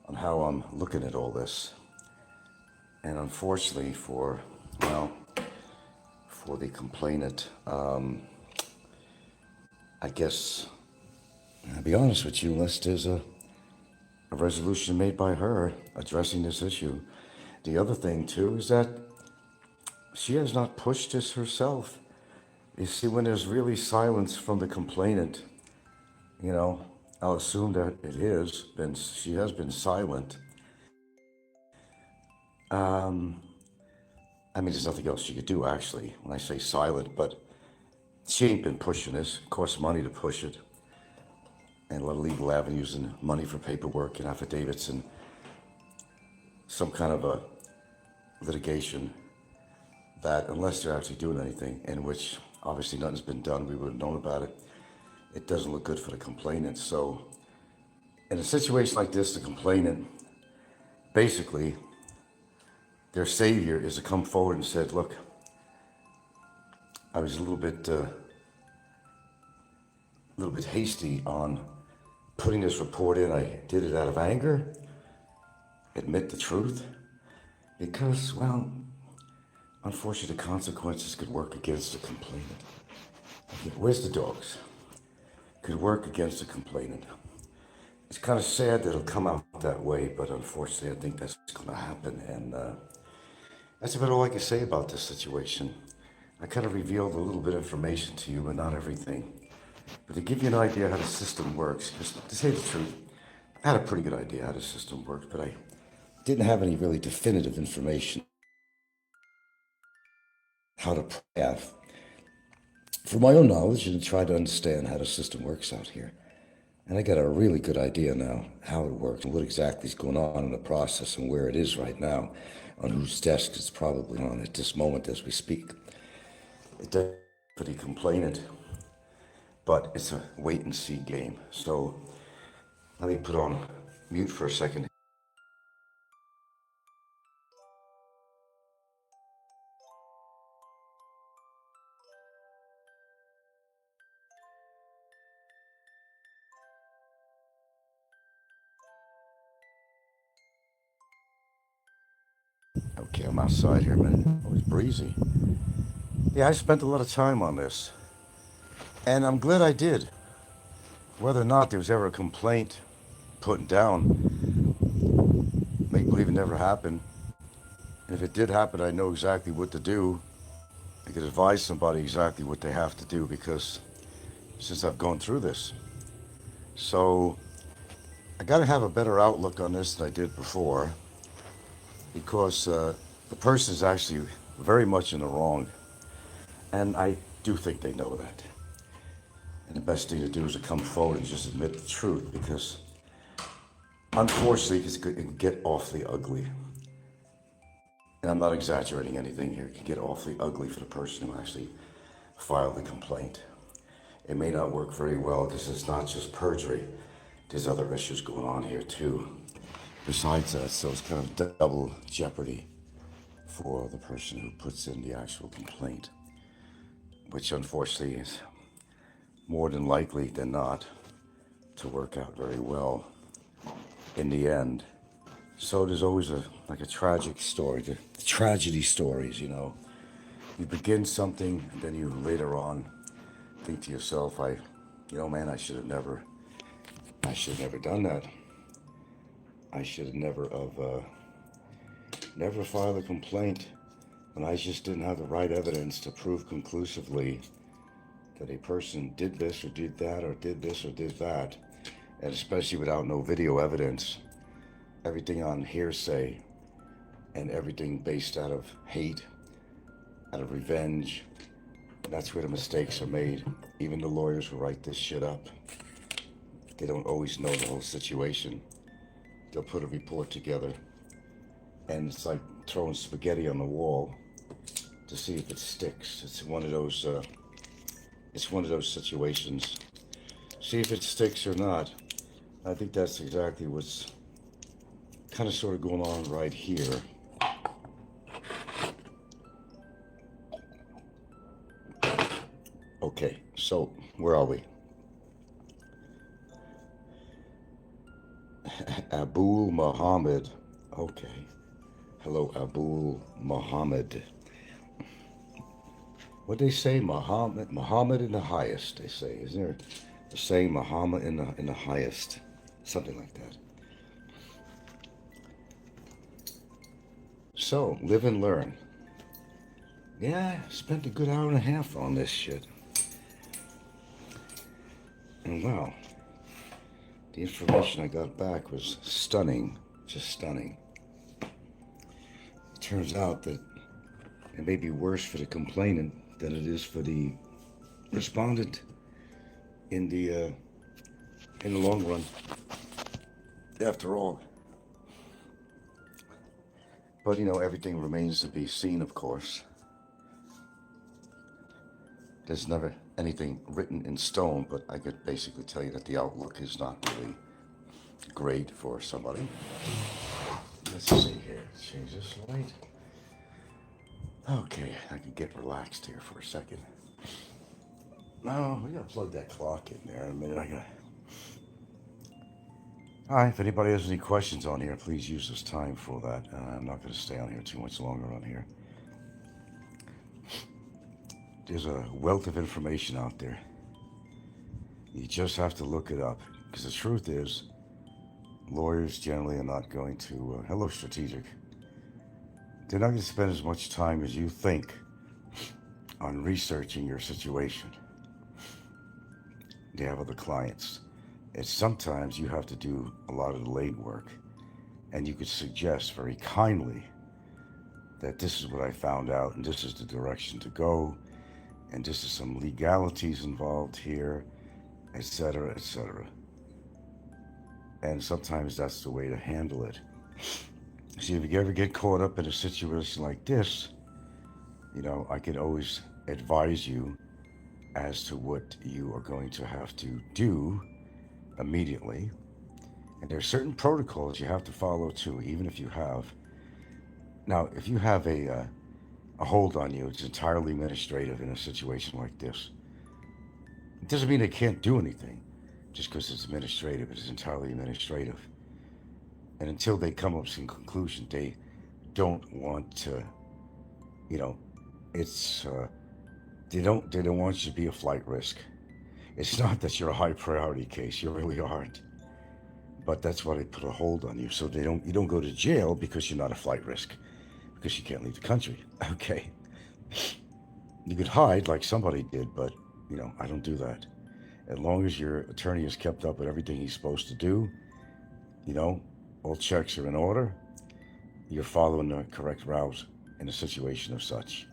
on how I'm looking at all this. And unfortunately for the complainant, I guess, I'll be honest with you, unless there's a resolution made by her addressing this issue. The other thing, too, is that she has not pushed this herself. You see, when there's really silence from the complainant, I'll assume that she has been silent. There's nothing else she could do, actually, when I say silent, but she ain't been pushing this. It costs money to push it, and a lot of legal avenues and money for paperwork and affidavits and some kind of a litigation that, unless they're actually doing anything, in which obviously nothing's been done, we would have known about it, it doesn't look good for the complainant. So in a situation like this, the complainant, basically, their savior is to come forward and said, look, I was a little bit hasty on putting this report in. I did it out of anger, admit the truth, because, well, unfortunately, the consequences could work against the complainant. Where's the dogs? Could work against the complainant. It's kind of sad that it'll come out that way, but unfortunately, I think that's going to happen. And that's about all I can say about this situation. I kind of revealed a little bit of information to you, but not everything. But to give you an idea how the system works, because to say the truth, I had a pretty good idea how the system worked, but I didn't have any really definitive information how to path. For my own knowledge and try to understand how the system works out here. And I got a really good idea now how it works and what exactly is going on in the process and where it is right now, on whose desk it's probably on at this moment as we speak. It does pretty complainant, but it's a wait and see game. So let me put on mute for a second. Okay, I'm outside here a minute. Oh, it's breezy. Yeah, I spent a lot of time on this, and I'm glad I did. Whether or not there was ever a complaint put down, make believe it never happened. And if it did happen, I know exactly what to do. I could advise somebody exactly what they have to do because since I've gone through this. So I got to have a better outlook on this than I did before because the person is actually very much in the wrong. And I do think they know that. And the best thing to do is to come forward and just admit the truth because unfortunately it can get awfully ugly. And I'm not exaggerating anything here. It can get awfully ugly for the person who actually filed the complaint. It may not work very well because it's not just perjury. There's other issues going on here too. Besides that, so it's kind of double jeopardy for the person who puts in the actual complaint, which unfortunately is more than likely than not to work out very well in the end. So there's always a tragic story, the tragedy stories, you know. You begin something and then you later on think to yourself, man, I should have never done that. I should have never filed a complaint when I just didn't have the right evidence to prove conclusively that a person did this or did that or did this or did that, and especially without no video evidence, everything on hearsay and everything based out of hate, out of revenge. That's where the mistakes are made. Even the lawyers who write this shit up, they don't always know the whole situation. They'll put a report together and it's like throwing spaghetti on the wall to see if it sticks. It's one of those situations. See if it sticks or not. I think that's exactly what's kind of sort of going on right here. Okay, so where are we? Abul Muhammad. Okay. Hello, Abul Muhammad. What they say, Muhammad in the highest, they say. Isn't there a saying, Muhammad in the highest? Something like that. So, live and learn. Yeah, I spent a good hour and a half on this shit. And wow, the information I got back was stunning, just stunning. It turns out that it may be worse for the complainant than it is for the respondent in the long run. After all. But everything remains to be seen, of course. There's never anything written in stone, but I could basically tell you that the outlook is not really great for somebody. Let's see here. Change this light. Okay, I can get relaxed here for a second. No, we gotta plug that clock in there in a minute. All right, if anybody has any questions on here, please use this time for that. I'm not going to stay on here too much longer on here. There's a wealth of information out there. You just have to look it up. Because the truth is, lawyers generally are not going to... hello, strategic. They're not going to spend as much time as you think on researching your situation. They have other clients. It's sometimes you have to do a lot of the legwork, and you could suggest very kindly that this is what I found out, and this is the direction to go, and this is some legalities involved here, etc., etc. And sometimes that's the way to handle it. See, if you ever get caught up in a situation like this, I can always advise you as to what you are going to have to do immediately. And there are certain protocols you have to follow too, even if you have. Now, if you have a hold on you, it's entirely administrative in a situation like this. It doesn't mean they can't do anything just because it's administrative. It's entirely administrative. And until they come up with some conclusion, they don't want to, it's they don't want you to be a flight risk. It's not that you're a high priority case. You really aren't. But that's why they put a hold on you, so you don't go to jail because you're not a flight risk, because you can't leave the country. Okay. You could hide like somebody did, but I don't do that. As long as your attorney has kept up with everything he's supposed to do, all checks are in order, you're following the correct route in a situation of such.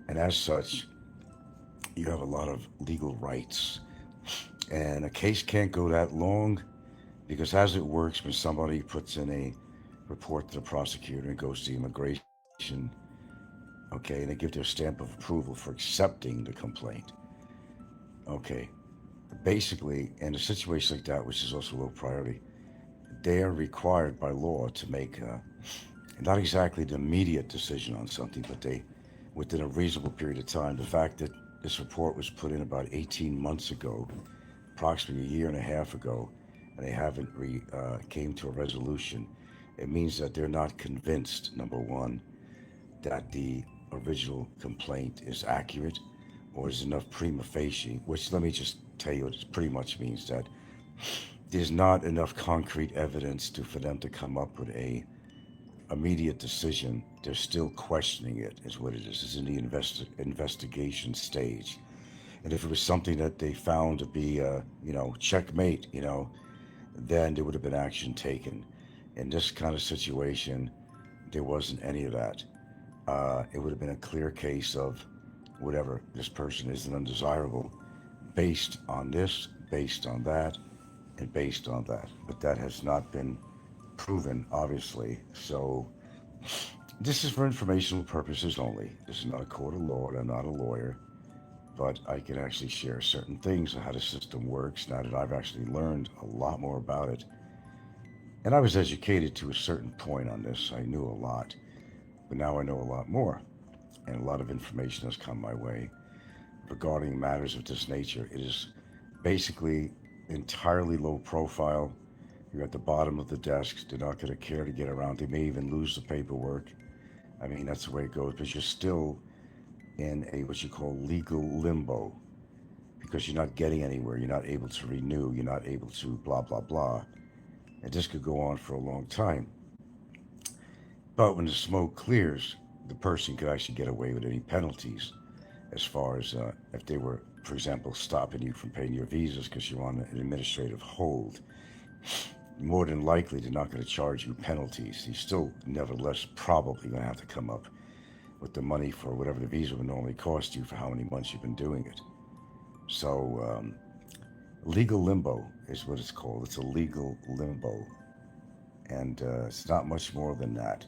And as such, you have a lot of legal rights. And a case can't go that long because as it works, when somebody puts in a report to the prosecutor and goes to immigration, okay, and they give their stamp of approval for accepting the complaint. Okay, basically, in a situation like that, which is also low priority, they are required by law to make not exactly the immediate decision on something, but within a reasonable period of time. The fact that this report was put in about 18 months ago, approximately a year and a half ago, and they haven't came to a resolution, it means that they're not convinced, number one, that the original complaint is accurate or is enough prima facie, which let me just tell you, it pretty much means that there's not enough concrete evidence for them to come up with a immediate decision. They're still questioning it, is what it is. It's in the investigation stage. And if it was something that they found to be, checkmate, then there would have been action taken. In this kind of situation, there wasn't any of that. It would have been a clear case of whatever, this person isn't undesirable based on this, based on that, and based on that. But that has not been proven, obviously. So this is for informational purposes only. This is not a court of law, and I'm not a lawyer, but I can actually share certain things of how the system works now that I've actually learned a lot more about it. And I was educated to a certain point on this. I knew a lot, but now I know a lot more, and a lot of information has come my way regarding matters of this nature. It is basically entirely low profile. You're at the bottom of the desk. They're not going to care to get around. They may even lose the paperwork. I mean, that's the way it goes, but you're still in a what you call legal limbo because you're not getting anywhere. You're not able to renew. You're not able to blah, blah, blah. And this could go on for a long time. But when the smoke clears, the person could actually get away with any penalties as far as if they were, for example, stopping you from paying your visas because you're on an administrative hold. More than likely, they're not going to charge you penalties. You're still, nevertheless, probably going to have to come up with the money for whatever the visa would normally cost you for how many months you've been doing it. So, legal limbo is what it's called. It's a legal limbo. And it's not much more than that.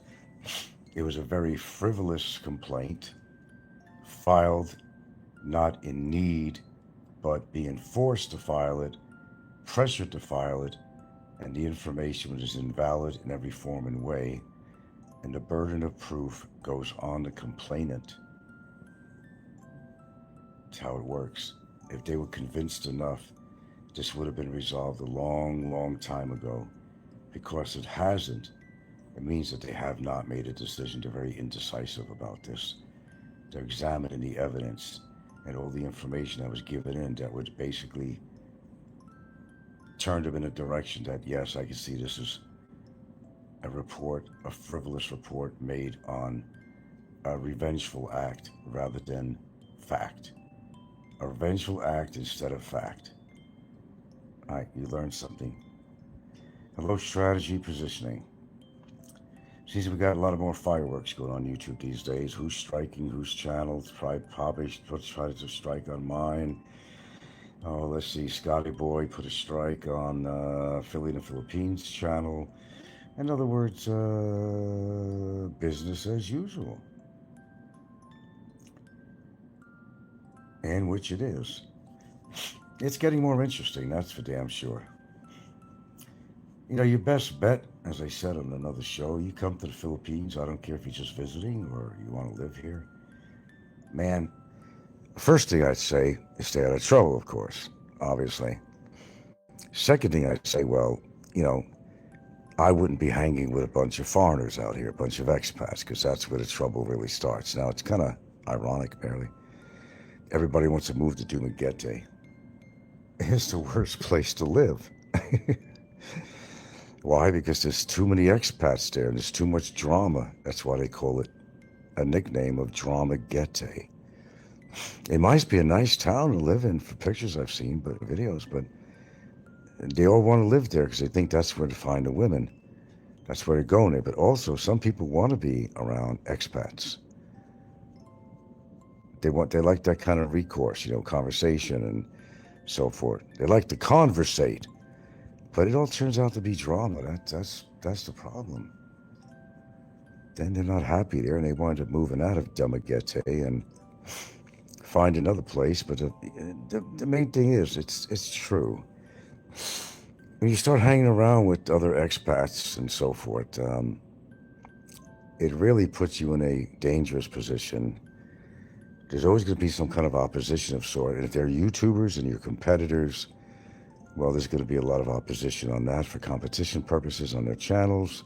It was a very frivolous complaint, filed not in need, but being forced to file it, pressured to file it, and the information was invalid in every form and way, and the burden of proof goes on the complainant. That's how it works. If they were convinced enough, this would have been resolved a long, long time ago. Because it hasn't, it means that they have not made a decision. They're very indecisive about this. They're examining the evidence and all the information that was given in that would basically turn them in a direction that, yes, I can see this is a report, a frivolous report made on a revengeful act rather than fact. A revengeful act instead of fact. All right, you learned something. Hello, strategy positioning. Seems we got a lot of more fireworks going on YouTube these days. Who's striking? Whose channel? Let's try to strike on mine. Oh, let's see. Scotty Boy put a strike on Philly in the Philippines channel. In other words, business as usual. And which it is. It's getting more interesting, that's for damn sure. You know, your best bet, as I said on another show, you come to the Philippines, I don't care if you're just visiting or you want to live here. Man, first thing I'd say is stay out of trouble, of course, obviously. Second thing I'd say, well, you know, I wouldn't be hanging with a bunch of foreigners out here, a bunch of expats, because that's where the trouble really starts. Now, it's kind of ironic, apparently. Everybody wants to move to Dumaguete. It's the worst place to live. Why? Because there's too many expats there and there's too much drama. That's why they call it a nickname of Dramaguete. It might be a nice town to live in for pictures I've seen, but videos, but they all want to live there because they think that's where to find the women. That's where they're going there. But also, some people want to be around expats. They like that kind of recourse, you know, conversation and so forth. They like to conversate. But it all turns out to be drama. That's the problem. Then they're not happy there, and they wind up moving out of Dumaguete and find another place. But the main thing is, it's true. When you start hanging around with other expats and so forth, it really puts you in a dangerous position. There's always going to be some kind of opposition of sort. And if they're YouTubers and your competitors, well, there's going to be a lot of opposition on that for competition purposes on their channels.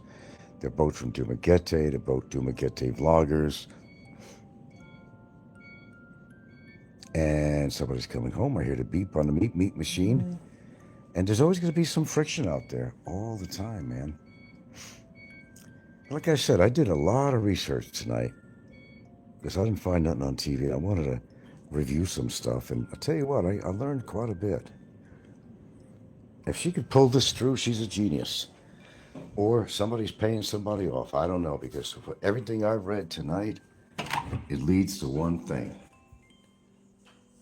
They're both from Dumaguete. They're both Dumaguete vloggers. And somebody's coming home. I hear the beep on the meat machine. And there's always going to be some friction out there all the time, man. Like I said, I did a lot of research tonight because I didn't find nothing on TV. I wanted to review some stuff. And I'll tell you what, I learned quite a bit. If she could pull this through, she's a genius. Or somebody's paying somebody off. I don't know, because for everything I've read tonight, it leads to one thing.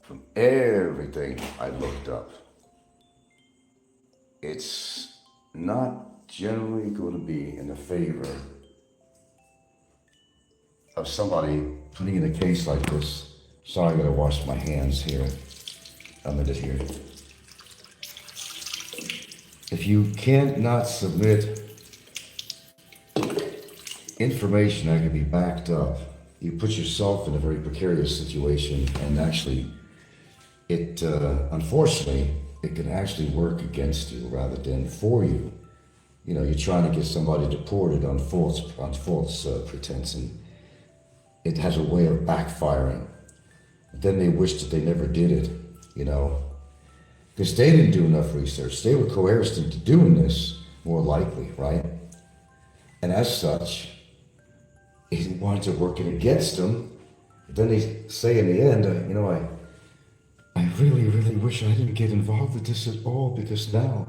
From everything I looked up, it's not generally going to be in the favor of somebody putting in a case like this. Sorry, I gotta wash my hands here. A minute here. If you can't not submit information that can be backed up, you put yourself in a very precarious situation, and actually, unfortunately, it can actually work against you rather than for you. You know, you're trying to get somebody deported on false pretense, and it has a way of backfiring. Then they wish that they never did it, you know. Because they didn't do enough research. They were coerced into doing this, more likely, right? And as such, it winds up working against them. But then they say in the end, you know, I really, really wish I didn't get involved with this at all, because now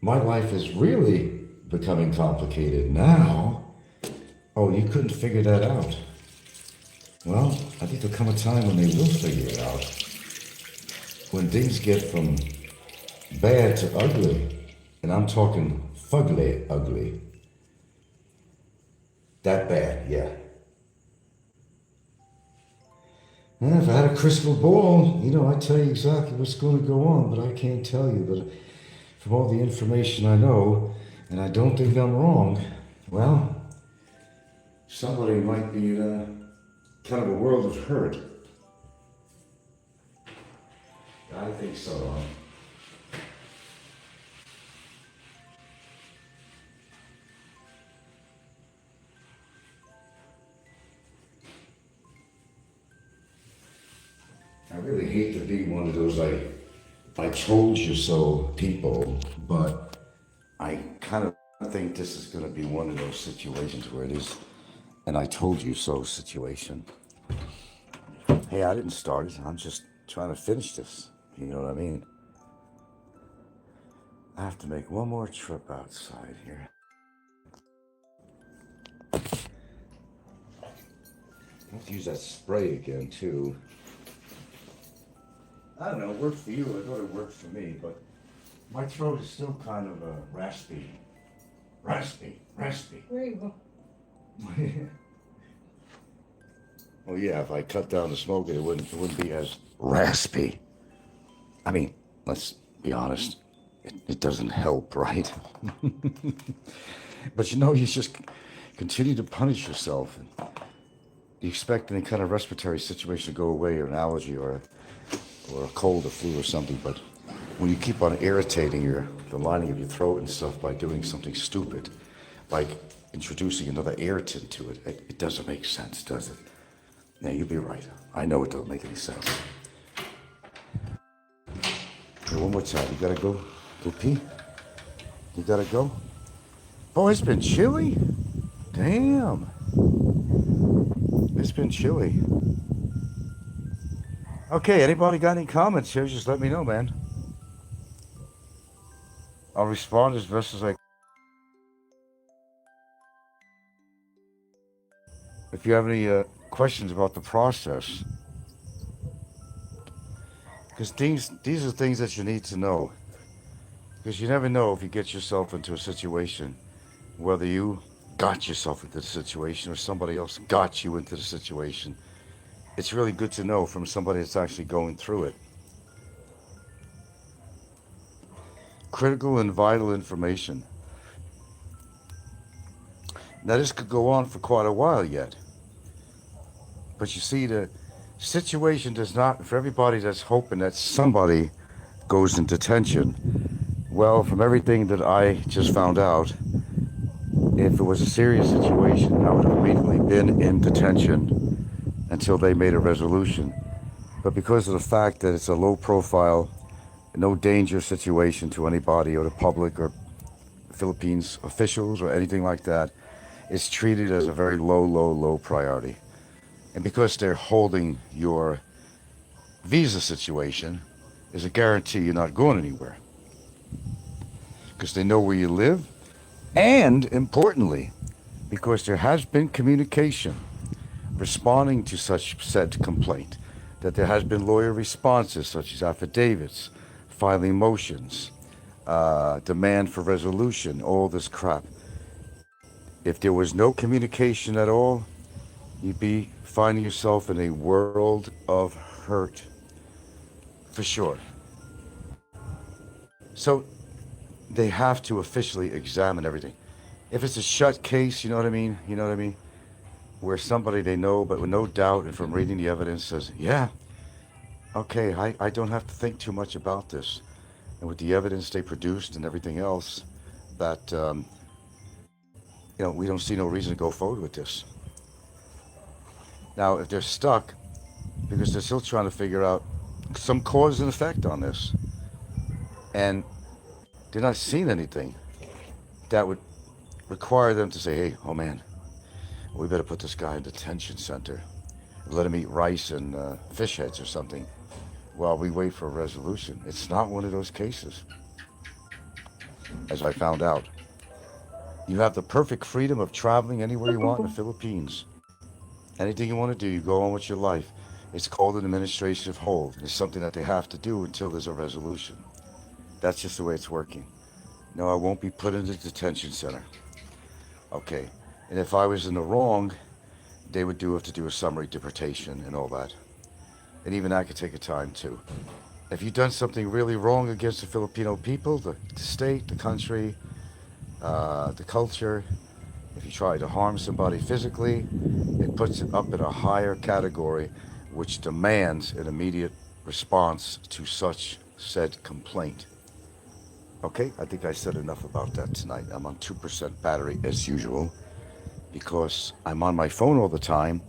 my life is really becoming complicated now. Oh, you couldn't figure that out. Well, I think there'll come a time when they will figure it out. When things get from bad to ugly, and I'm talking fugly ugly. That bad, yeah. And if I had a crystal ball, you know, I'd tell you exactly what's going to go on, but I can't tell you. But from all the information I know, and I don't think I'm wrong, well, somebody might be in kind of a world of hurt. I think so. I really hate to be one of those I told you so people, but I kind of think this is going to be one of those situations where it is an I told you so situation. Hey, I didn't start it. I'm just trying to finish this. You know what I mean? I have to make one more trip outside here. I have to use that spray again, too. I don't know, it worked for you. I thought it worked for me, but my throat is still kind of raspy. Raspy. Where you go? Well, yeah, if I cut down the smoking, it wouldn't be as raspy. I mean, let's be honest. It doesn't help, right? But you just continue to punish yourself. You expect any kind of respiratory situation to go away, or an allergy, or a cold or flu or something, but when you keep on irritating the lining of your throat and stuff by doing something stupid, like introducing another air tint to it, it doesn't make sense, does it? Yeah, you'd be right. I know it doesn't make any sense. Hey, one more time. You gotta go pee? You gotta go? Oh, it's been chilly? Damn. It's been chilly. Okay, anybody got any comments here? Just let me know, man. I'll respond as best as I can. If you have any questions about the process, because these are things that you need to know. Because you never know if you get yourself into a situation, whether you got yourself into the situation or somebody else got you into the situation. It's really good to know from somebody that's actually going through it. Critical and vital information. Now, this could go on for quite a while yet. But you see, the situation does not, for everybody that's hoping that somebody goes in detention, well, from everything that I just found out, if it was a serious situation, I would have immediately been in detention until they made a resolution. But because of the fact that it's a low profile, no danger situation to anybody or the public or Philippines officials or anything like that, it's treated as a very low priority. And because they're holding your visa situation, is a guarantee you're not going anywhere. Because they know where you live, and importantly, because there has been communication responding to such said complaint, that there has been lawyer responses such as affidavits, filing motions, demand for resolution, all this crap. If there was no communication at all, you'd be finding yourself in a world of hurt, for sure. So they have to officially examine everything. If it's a shut case, you know what I mean? Where somebody they know, but with no doubt, and from reading the evidence says, yeah, okay, I don't have to think too much about this. And with the evidence they produced and everything else, that, we don't see no reason to go forward with this. Now, if they're stuck, because they're still trying to figure out some cause and effect on this, and they're not seeing anything that would require them to say, hey, oh man, we better put this guy in detention center. Let him eat rice and fish heads or something while we wait for a resolution. It's not one of those cases, as I found out. You have the perfect freedom of traveling anywhere you want in the Philippines. Anything you want to do, you go on with your life. It's called an administrative hold. It's something that they have to do until there's a resolution. That's just the way it's working. No, I won't be put in the detention center. Okay, and if I was in the wrong, they would have to do a summary deportation and all that. And even that could take a time too. If you've done something really wrong against the Filipino people, the state, the country, the culture, if you try to harm somebody physically, it puts it up in a higher category, which demands an immediate response to such said complaint. Okay, I think I said enough about that tonight. I'm on 2% battery as usual, because I'm on my phone all the time,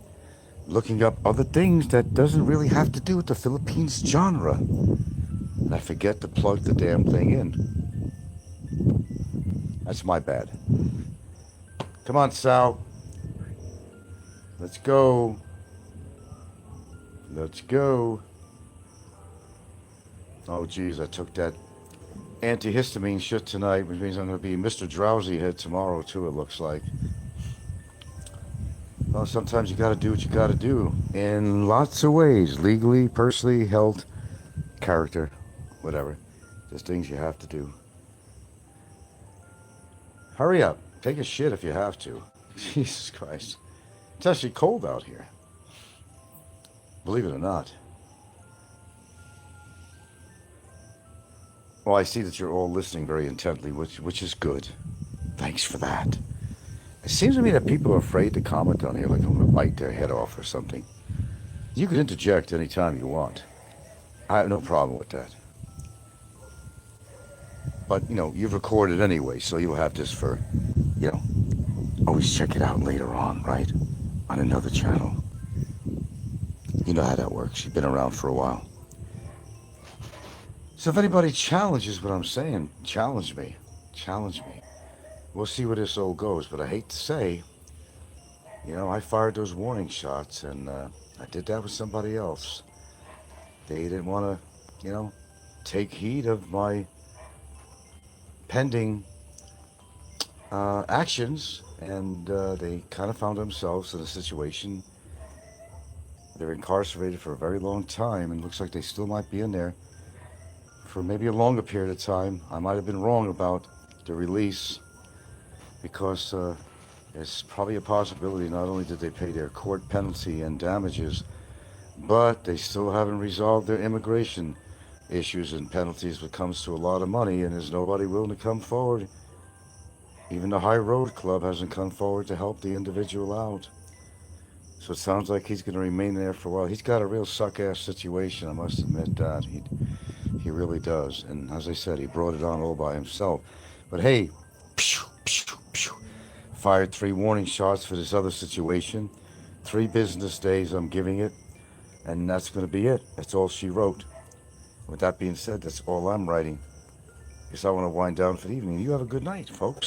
looking up other things that doesn't really have to do with the Philippines genre. And I forget to plug the damn thing in. That's my bad. Come on, Sal. Let's go. Let's go. Oh, geez, I took that antihistamine shit tonight, which means I'm going to be Mr. Drowsy Head tomorrow too, it looks like. Well, sometimes you got to do what you got to do in lots of ways, legally, personally, health, character, whatever. There's things you have to do. Hurry up. Take a shit if you have to. Jesus Christ. It's actually cold out here. Believe it or not. Well, I see that you're all listening very intently, which is good. Thanks for that. It seems to me that people are afraid to comment on here, like I'm going to bite their head off or something. You can interject anytime you want. I have no problem with that. But, you've recorded anyway, so you'll have this for, always check it out later on, right? On another channel. You know how that works. You've been around for a while. So if anybody challenges what I'm saying, challenge me. Challenge me. We'll see where this all goes, but I hate to say, I fired those warning shots, and I did that with somebody else. They didn't want to, take heed of my pending actions, and they kind of found themselves in a situation. They're incarcerated for a very long time, and looks like they still might be in there for maybe a longer period of time. I might have been wrong about the release, because there's probably a possibility not only did they pay their court penalty and damages, but they still haven't resolved their immigration issues and penalties when it comes to a lot of money, and there's nobody willing to come forward. Even the High Road Club hasn't come forward to help the individual out. So it sounds like he's going to remain there for a while. He's got a real suck-ass situation, I must admit that. He really does. And as I said, he brought it on all by himself. But hey, fired 3 warning shots for this other situation. 3 business days I'm giving it. And that's going to be it. That's all she wrote. With that being said, that's all I'm writing. Guess I want to wind down for the evening. You have a good night, folks.